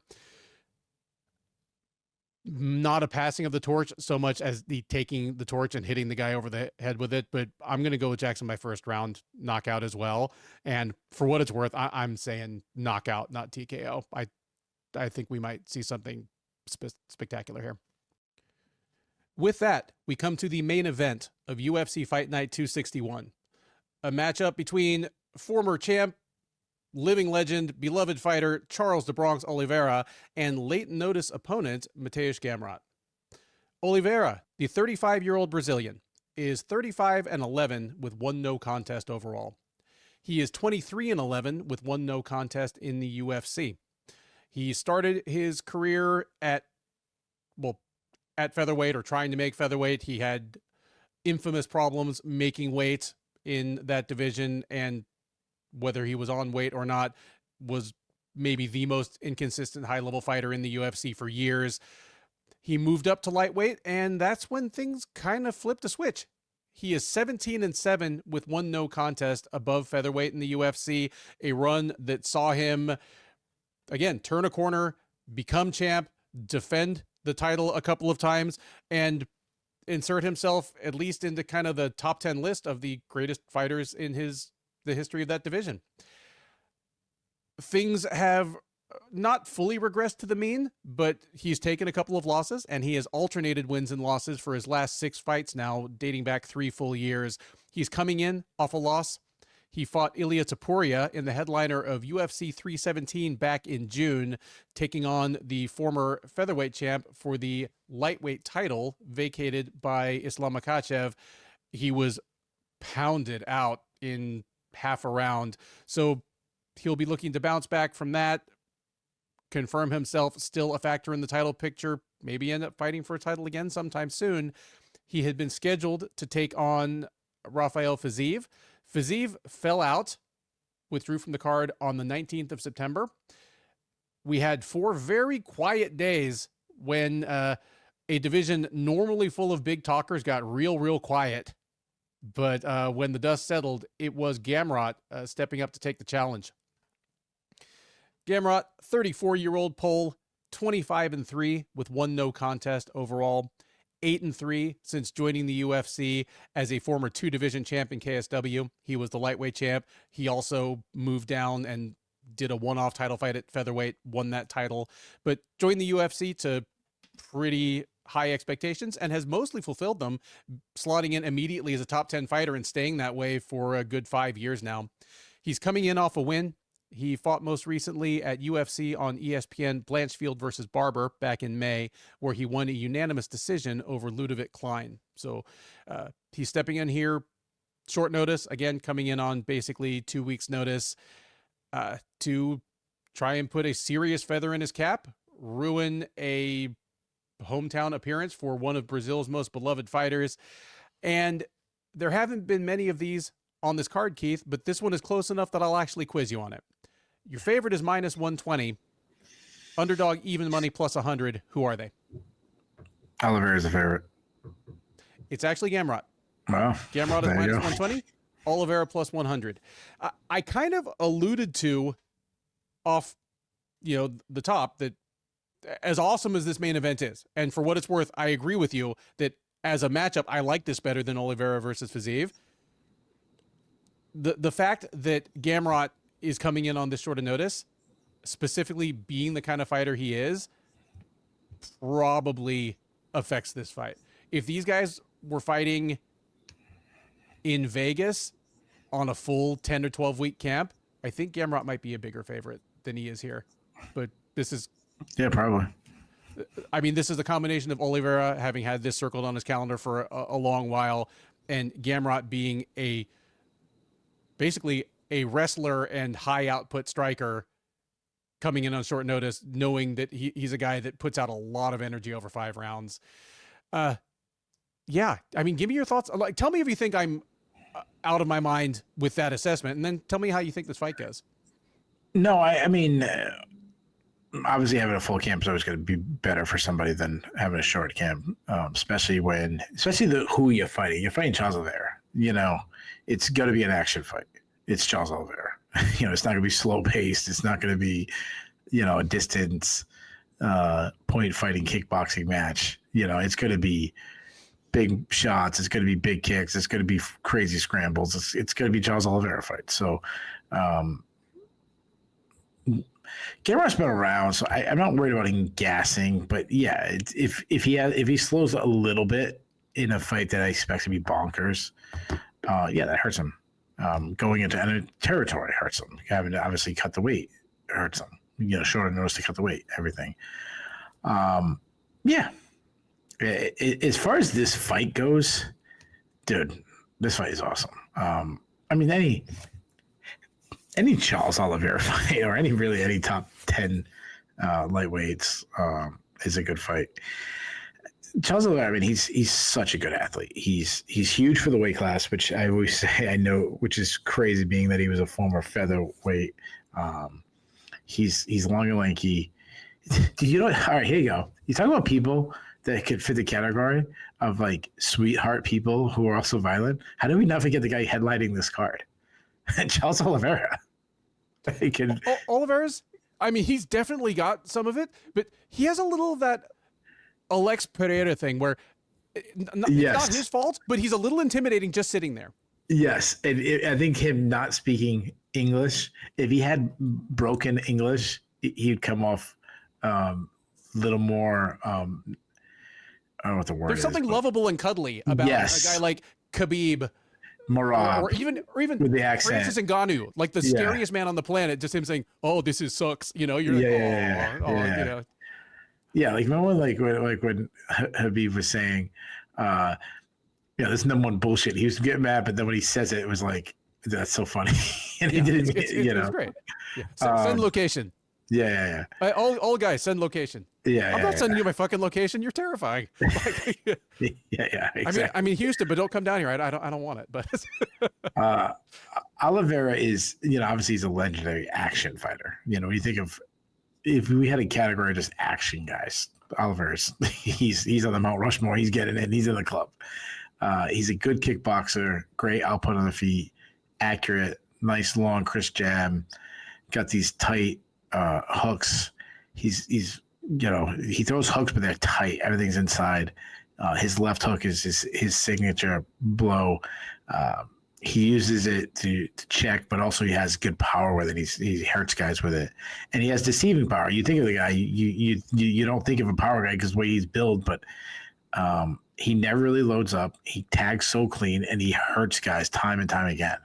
Not a passing of the torch so much as the taking the torch and hitting the guy over the head with it, but I'm going to go with Jackson by first round knockout as well. And for what it's worth, I'm saying knockout, not TKO. I think we might see something spectacular here. With that, we come to the main event of UFC Fight Night 261, a matchup between former champ, living legend, beloved fighter Charles the Bronx Oliveira and late notice opponent Mateusz Gamrot. Oliveira, the 35-year-old Brazilian, is 35-11 with 1 no contest overall. He is 23-11 with 1 no contest in the UFC. He started his career at featherweight, or trying to make featherweight. He had infamous problems making weight in that division, and whether he was on weight or not, was maybe the most inconsistent high-level fighter in the UFC for years. He moved up to lightweight, and that's when things kind of flipped a switch. He is 17-7 with 1 no contest above featherweight in the UFC, a run that saw him, again, turn a corner, become champ, defend the title a couple of times, and insert himself at least into kind of the top 10 list of the greatest fighters in the history of that division. Things have not fully regressed to the mean, but he's taken a couple of losses, and he has alternated wins and losses for his last 6 fights now, dating back 3 full years. He's coming in off a loss. He fought Ilia Topuria in the headliner of UFC 317 back in June, taking on the former featherweight champ for the lightweight title vacated by Islam Makhachev. He was pounded out in half a round. So he'll be looking to bounce back from that, confirm himself still a factor in the title picture, maybe end up fighting for a title again sometime soon. He had been scheduled to take on Rafael Fiziev. Fiziev fell out, withdrew from the card on the 19th of September. We had 4 very quiet days when a division normally full of big talkers got real quiet. But when the dust settled, it was Gamrot stepping up to take the challenge. Gamrot, 34-year-old Pole, 25-3 with 1 no contest overall, 8-3 since joining the UFC as a former 2-division champ in KSW. He was the lightweight champ. He also moved down and did a one-off title fight at featherweight, won that title, but joined the UFC to pretty high expectations and has mostly fulfilled them, slotting in immediately as a top 10 fighter and staying that way for a good 5 years now. He's coming in off a win. He fought most recently at UFC on ESPN Blanchfield versus Barber back in May, where he won a unanimous decision over Ludovic Klein. So he's stepping in here short notice, again, coming in on basically 2 weeks notice to try and put a serious feather in his cap, ruin a hometown appearance for one of Brazil's most beloved fighters. And there haven't been many of these on this card, Keith, but this one is close enough that I'll actually quiz you on it. Your favorite is -120. Underdog even money +100. Who are they? Oliveira is a favorite. It's actually Gamrot. Well, Gamrot is -120. Oliveira +100. I kind of alluded to off, the top that as awesome as this main event is, and for what it's worth, I agree with you that as a matchup, I like this better than Oliveira versus Fiziev. The fact that Gamrot is coming in on this short of notice, specifically being the kind of fighter he is, probably affects this fight. If these guys were fighting in Vegas on a full 10 or 12 week camp, I think Gamrot might be a bigger favorite than he is here. But this is... Yeah, probably. I mean, this is a combination of Oliveira having had this circled on his calendar for a long while, and Gamrot being basically a wrestler and high output striker coming in on short notice, knowing that he's a guy that puts out a lot of energy over 5 rounds. Yeah. I mean, give me your thoughts. Like, tell me if you think I'm out of my mind with that assessment, and then tell me how you think this fight goes. No, I mean, obviously having a full camp is always going to be better for somebody than having a short camp, especially who you're fighting. You're fighting Charles Oliveira. It's going to be an action fight. It's Charles Oliveira. It's not going to be slow paced. It's not going to be, a distance point fighting kickboxing match. It's going to be big shots. It's going to be big kicks. It's going to be crazy scrambles. It's going to be Charles Oliveira fight. So, Gamrot's been around, so I'm not worried about him gassing. But yeah, if he slows a little bit in a fight that I expect to be bonkers, that hurts him. Going into enemy territory hurts him. Having to obviously cut the weight hurts him. Shorter notice to cut the weight, everything. Yeah. As far as this fight goes, dude, this fight is awesome. I mean, any Charles Oliveira fight or any top 10 lightweights is a good fight. Charles Oliveira, I mean, he's such a good athlete. He's huge for the weight class, which I always say I know, which is crazy, being that he was a former featherweight. He's long and lanky. All right, here you go. You talk about people that could fit the category of like sweetheart people who are also violent. How do we not forget the guy headlining this card? Charles Oliveira. Oliveira's, I mean, he's definitely got some of it, but he has a little of that Alex Pereira thing where it's not his fault, but he's a little intimidating just sitting there. Yes. And I think him not speaking English, if he had broken English, he'd come off a little more, I don't know what the word is. There's something lovable and cuddly about a guy like Khabib, Marab, or even with the accent. Francis Ngannou, like the scariest man on the planet, just him saying, "Oh, this is sucks." You're like, Yeah, like remember when Khabib was saying, this number one bullshit. He was getting mad, but then when he says it, it was like, that's so funny. And he didn't, it's great. Yeah. Send location. Yeah. All guys, send location. I'm not sending you my fucking location. You're terrifying. Exactly. I mean Houston, but don't come down here. I don't want it. But Oliveira is, obviously he's a legendary action fighter. When you think of, if we had a category of just action guys, Oliveira's he's on the Mount Rushmore. He's getting in. He's in the club. He's a good kickboxer, great output on the feet, accurate, nice long crisp jab, got these tight hooks. He throws hooks, but they're tight. Everything's inside. His left hook is his signature blow. He uses it to check, but also he has good power with it. He hurts guys with it, and he has deceiving power. You think of the guy, you don't think of a power guy because the way he's built, but he never really loads up. He tags so clean, and he hurts guys time and time again.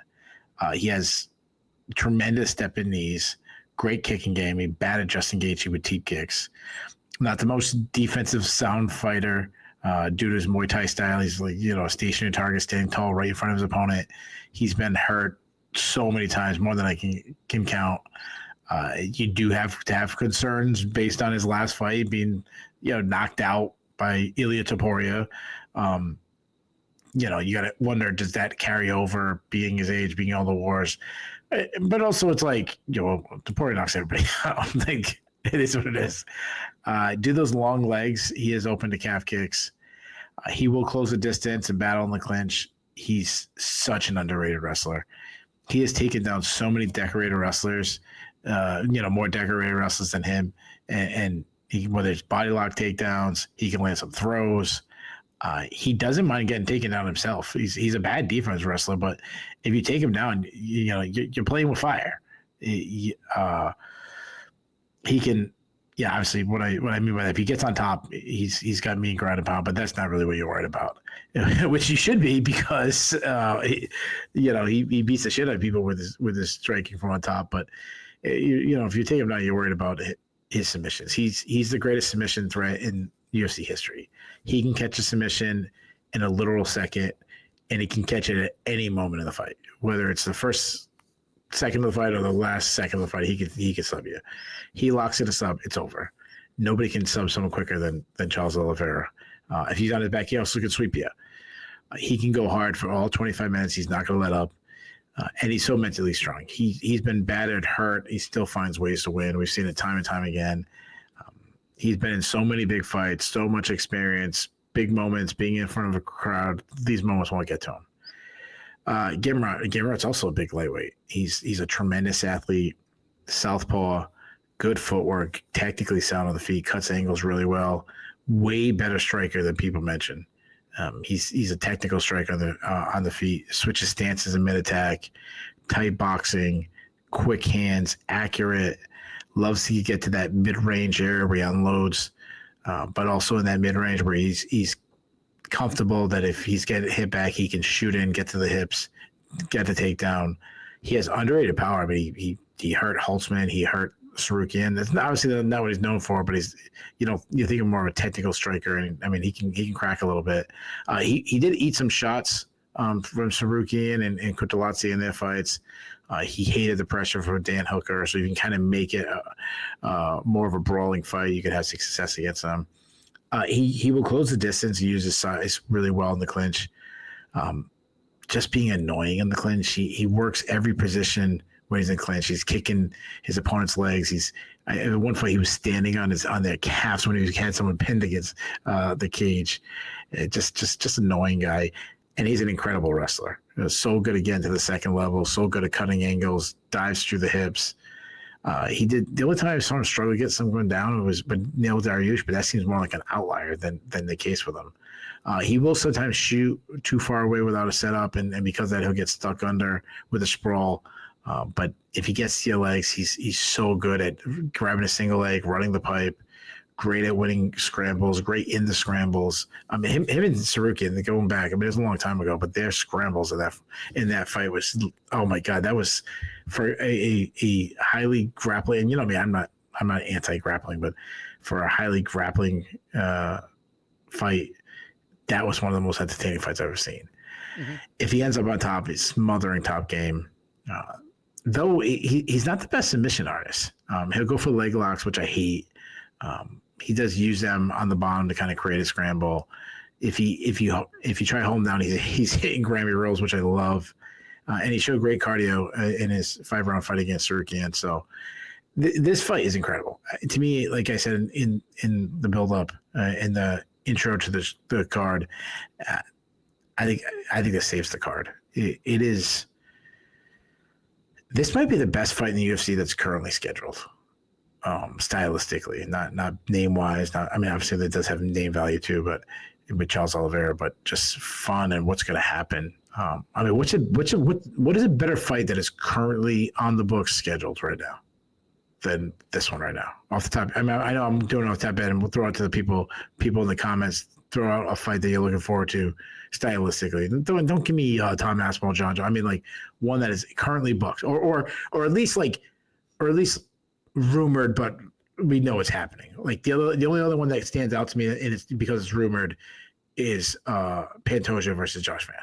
He has tremendous step in knees, great kicking game. He batted Justin Gaethje with teep kicks. Not the most defensive sound fighter. Due to his Muay Thai style, he's like, a stationary target, standing tall right in front of his opponent. He's been hurt so many times, more than I can count. You do have to have concerns based on his last fight being, knocked out by Ilia Topuria. You got to wonder, does that carry over, being his age, being all the wars? But also, it's like, Topuria knocks everybody out. Like, it is what it is. Do those long legs. He is open to calf kicks. He will close the distance and battle in the clinch. He's such an underrated wrestler. He has taken down so many decorated wrestlers, more decorated wrestlers than him. And he, whether it's body lock takedowns, he can land some throws. He doesn't mind getting taken down himself. He's a bad defense wrestler, but if you take him down, you're playing with fire. He can. Yeah, obviously, what I mean by that, if he gets on top, he's got mean ground and pound, but that's not really what you're worried about, which you should be, because he beats the shit out of people with his striking from on top. But if you take him down, you're worried about his submissions. He's the greatest submission threat in UFC history. He can catch a submission in a literal second, and he can catch it at any moment in the fight, whether it's the first second of the fight or the last second of the fight. He can sub you. He locks it a sub, it's over. Nobody can sub someone quicker than Charles Oliveira. If he's on his back, he also can sweep you. He can go hard for all 25 minutes. He's not going to let up. And he's so mentally strong. He's been battered, hurt. He still finds ways to win. We've seen it time and time again. He's been in so many big fights, so much experience, big moments, being in front of a crowd. These moments won't get to him. Gamrot's also a big lightweight. He's a tremendous athlete, southpaw, good footwork, technically sound on the feet, cuts angles really well, way better striker than people mention. He's a technical striker on the feet, switches stances in mid attack, tight boxing, quick hands, accurate, loves to get to that mid range area where he unloads, but also in that mid range where he's comfortable that if he's getting hit back, he can shoot in, get to the hips, get the takedown. He has underrated power, but he hurt Holtzman, he hurt Sarukian. That's obviously not what he's known for, but he's you think of more of a technical striker, and I mean he can crack a little bit. He did eat some shots from Sarukian and Kutulazzi in their fights. He hated the pressure from Dan Hooker, so you can kind of make it more of a brawling fight. You could have success against him. He will close the distance. He uses size really well in the clinch. Just being annoying in the clinch. He works every position when he's in clinch. He's kicking his opponent's legs. At one fight he was standing on their calves when he had someone pinned against the cage. Just annoying guy. And he's an incredible wrestler. So good again to the second level. So good at cutting angles. Dives through the hips. The only time I saw him struggle to get someone down was Neil Dariush, but that seems more like an outlier than the case with him. He will sometimes shoot too far away without a setup, and because of that, he'll get stuck under with a sprawl. But if he gets to your legs, he's so good at grabbing a single leg, running the pipe, great at winning scrambles, great in the scrambles. I mean, him and Sarukian, going back, I mean, it was a long time ago, but their scrambles in that fight was, oh my God, that was for a highly grappling. And I'm not anti-grappling, but for a highly grappling fight, that was one of the most entertaining fights I've ever seen. Mm-hmm. If he ends up on top, he's smothering top game. Though he's not the best submission artist. He'll go for leg locks, which I hate. He does use them on the bottom to kind of create a scramble. If you try to hold him down, he's hitting Grammy rolls, which I love. And he showed great cardio in his 5-round fight against Sarukian. So this fight is incredible to me. Like I said in the build up, in the intro to the card, I think this saves the card. It is. This might be the best fight in the UFC that's currently scheduled. Stylistically, not name wise. I mean, obviously that does have name value too, but with Charles Oliveira, but just fun and what's going to happen. I mean, what is a better fight that is currently on the books scheduled right now than this one right now? Off the top, I mean, I know I'm doing it off the top end, and we'll throw out to the people in the comments. Throw out a fight that you're looking forward to stylistically. Don't give me Tom Aspinall, John. I mean, like one that is currently booked, or at least rumored, but we know it's happening. Like the only other one that stands out to me, and it's because it's rumored, is Pantoja versus Josh Van.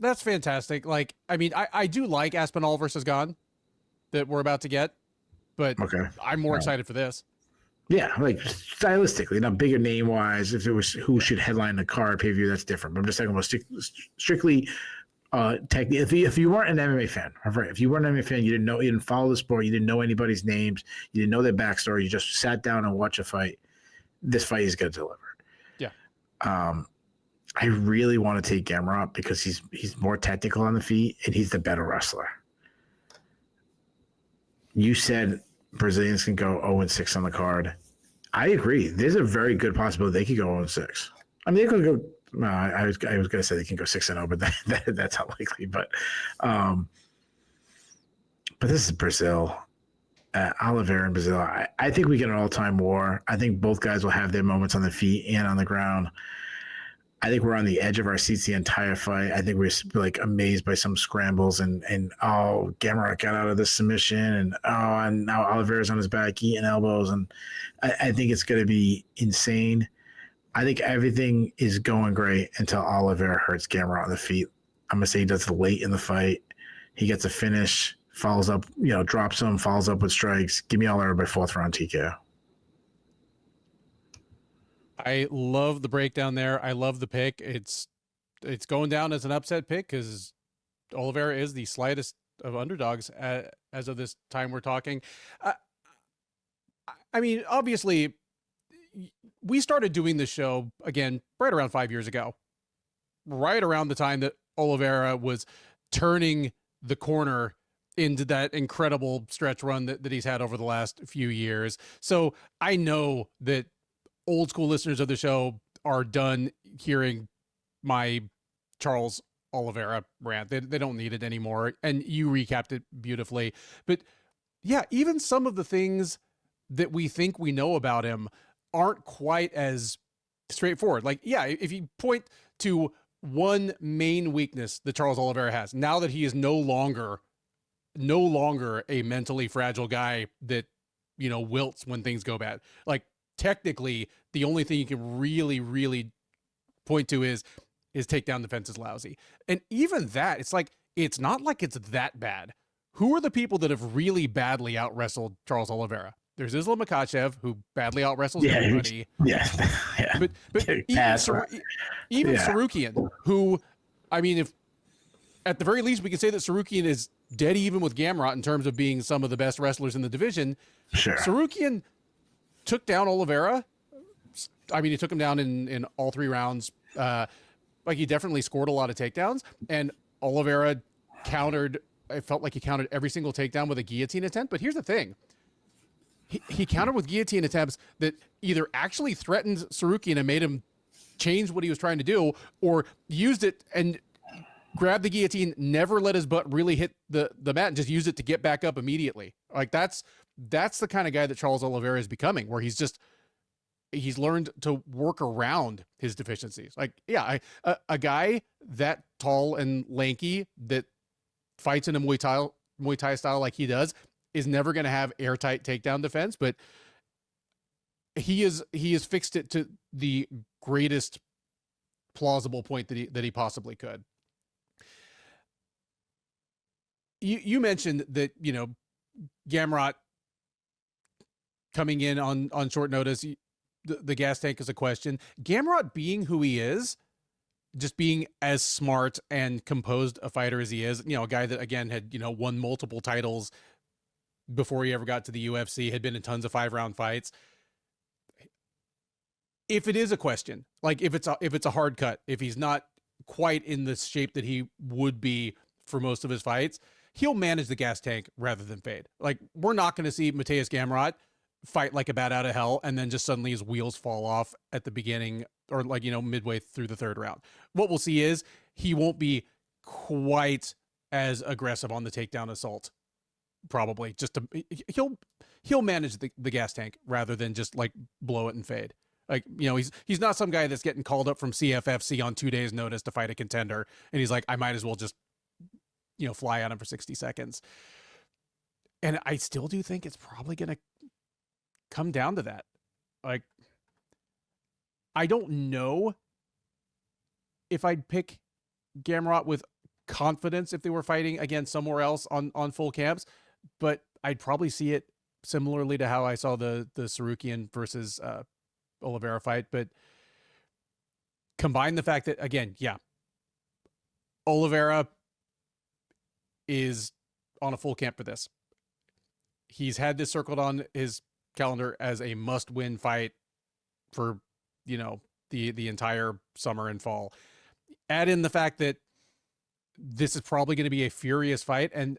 That's fantastic. Like, I mean, I do like Aspinall versus Kaan that we're about to get, but okay. I'm more excited for this. Yeah, like stylistically, not bigger name wise. If it was who should headline the card pay-per-view, that's different. But I'm just talking about strictly if you weren't an MMA fan, right? If you weren't an MMA fan, you didn't follow the sport, you didn't know anybody's names, you didn't know their backstory, you just sat down and watched a fight. This fight is going to deliver. Yeah. I really want to take Gamrot because he's more technical on the feet and he's the better wrestler. You said Brazilians can go 0-6 on the card. I agree. There's a very good possibility they could go 0-6. I mean, they could go. No, I was going to say they can go 6-0, but that's unlikely. But this is Brazil. Oliveira in Brazil. I think we get an all-time war. I think both guys will have their moments on the feet and on the ground. I think we're on the edge of our seats the entire fight. I think we're like amazed by some scrambles and Gamrot got out of the submission and now Oliveira's on his back eating elbows, and I think it's going to be insane. I think everything is going great until Oliveira hurts Gamrot on the feet. I'm going to say he does it late in the fight. He gets a finish, follows up, drops him, follows up with strikes. Give me Oliveira by 4th round TKO. I love the breakdown there. I love the pick. It's going down as an upset pick because Oliveira is the slightest of underdogs as of this time we're talking. I mean, obviously, we started doing this show, again, right around 5 years ago, right around the time that Oliveira was turning the corner into that incredible stretch run that he's had over the last few years. So I know that old school listeners of the show are done hearing my Charles Oliveira rant. They don't need it anymore. And you recapped it beautifully. But yeah, even some of the things that we think we know about him aren't quite as straightforward. Like, yeah, if you point to one main weakness that Charles Oliveira has, now that he is no longer a mentally fragile guy that, wilts when things go bad. Like, technically, the only thing you can really, really point to is takedown defense is lousy. And even that, it's not like it's that bad. Who are the people that have really badly out-wrestled Charles Oliveira? There's Islam Makhachev, who badly out-wrestles everybody. Yeah. But even Sarukian, who, I mean, if at the very least we can say that Sarukian is dead even with Gamrot in terms of being some of the best wrestlers in the division. Sure. Sarukian took down Oliveira. I mean, he took him down in all 3 rounds. He definitely scored a lot of takedowns, and Oliveira countered. It felt like he countered every single takedown with a guillotine attempt. But here's the thing. He countered with guillotine attempts that either actually threatened Sarukian and made him change what he was trying to do, or used it and grabbed the guillotine, never let his butt really hit the mat, and just used it to get back up immediately. Like, that's the kind of guy that Charles Oliveira is becoming, where he's learned to work around his deficiencies. Like, yeah, a guy that tall and lanky that fights in a Muay Thai style like he does is never going to have airtight takedown defense, but he has fixed it to the greatest plausible point that he possibly could. You mentioned that, Gamrot coming in on short notice, the gas tank is a question. Gamrot being who he is, just being as smart and composed a fighter as he is, a guy that, again, had, won multiple titles before he ever got to the UFC, had been in tons of 5-round fights. If it is a question, like if it's a hard cut, if he's not quite in the shape that he would be for most of his fights, he'll manage the gas tank rather than fade. Like, we're not going to see Mateusz Gamrot fight like a bat out of hell, and then just suddenly his wheels fall off at the beginning or like, midway through the third round. What we'll see is he won't be quite as aggressive on the takedown assault. Probably he'll manage the gas tank rather than just like blow it and fade. Like, he's not some guy that's getting called up from CFFC on 2 days notice to fight a contender. And he's like, I might as well just, fly at him for 60 seconds. And I still do think it's probably going to come down to that. Like, I don't know if I'd pick Gamrot with confidence if they were fighting again somewhere else on full camps, but I'd probably see it similarly to how I saw the Sarukian versus Oliveira fight. But combine the fact that, again, Oliveira is on a full camp for this. He's had this circled on his calendar as a must-win fight for, the entire summer and fall. Add in the fact that this is probably going to be a furious fight, and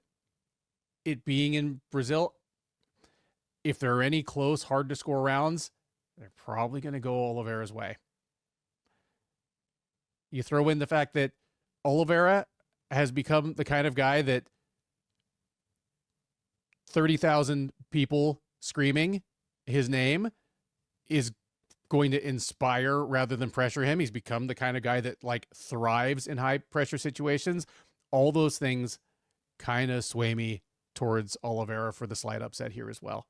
it being in Brazil, if there are any close, hard to score rounds, they're probably going to go Oliveira's way. You throw in the fact that Oliveira has become the kind of guy that 30,000 people screaming his name is going to inspire rather than pressure him. He's become the kind of guy that like thrives in high pressure situations. All those things kind of sway me towards Oliveira for the slight upset here as well.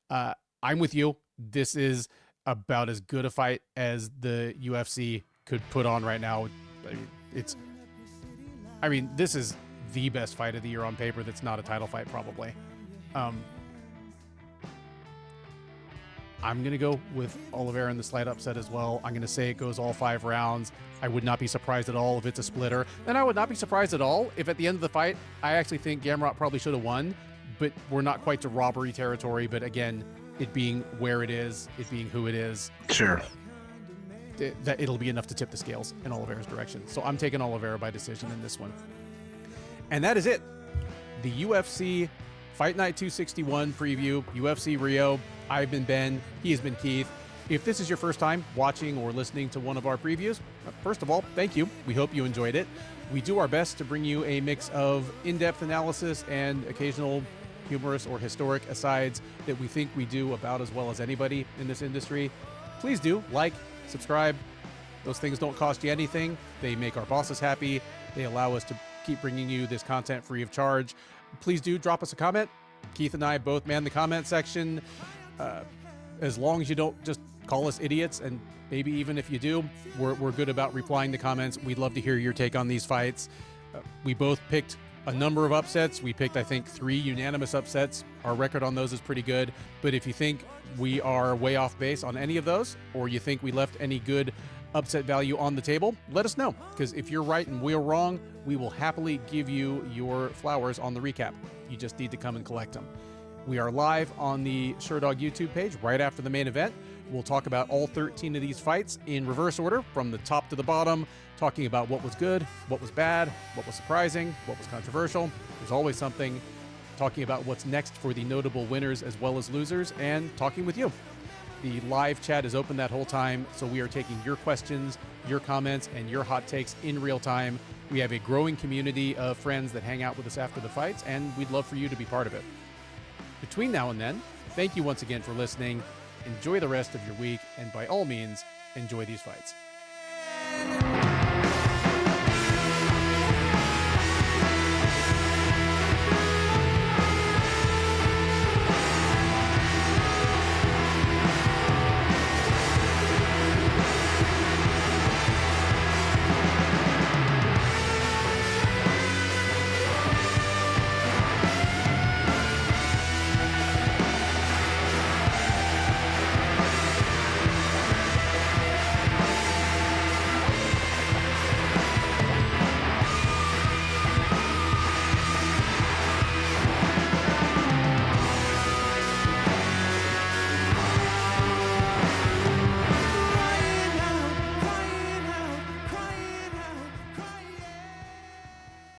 I'm with you. This is about as good a fight as the UFC could put on right now. This is the best fight of the year on paper. That's not a title fight, probably. I'm going to go with Oliveira in the slight upset as well. I'm going to say it goes all 5 rounds. I would not be surprised at all if it's a splitter. And I would not be surprised at all if at the end of the fight, I actually think Gamrot probably should have won, but we're not quite to robbery territory. But again, it being where it is, it being who it is. Sure. That it'll be enough to tip the scales in Oliveira's direction. So I'm taking Oliveira by decision in this one. And that is it. The UFC Fight Night 261 preview, UFC Rio. I've been Ben. He has been Keith. If this is your first time watching or listening to one of our previews, first of all, thank you. We hope you enjoyed it. We do our best to bring you a mix of in-depth analysis and occasional humorous or historic asides that we think we do about as well as anybody in this industry. Please do like, subscribe. Those things don't cost you anything. They make our bosses happy. They allow us to keep bringing you this content free of charge. Please do drop us a comment. Keith and I both man the comment section. As long as you don't just call us idiots, and maybe even if you do, we're good about replying to comments. We'd love to hear your take on these fights. We both picked a number of upsets. We picked, I think, 3 unanimous upsets. Our record on those is pretty good. But if you think we are way off base on any of those, or you think we left any good upset value on the table, let us know. Because if you're right and we're wrong, we will happily give you your flowers on the recap. You just need to come and collect them. We are live on the SureDog YouTube page right after the main event. We'll talk about all 13 of these fights in reverse order from the top to the bottom, talking about what was good, what was bad, what was surprising, what was controversial. There's always something. Talking about what's next for the notable winners as well as losers, and talking with you. The live chat is open that whole time, so we are taking your questions, your comments, and your hot takes in real time. We have a growing community of friends that hang out with us after the fights, and we'd love for you to be part of it. Between now and then, thank you once again for listening. Enjoy the rest of your week, and by all means, enjoy these fights.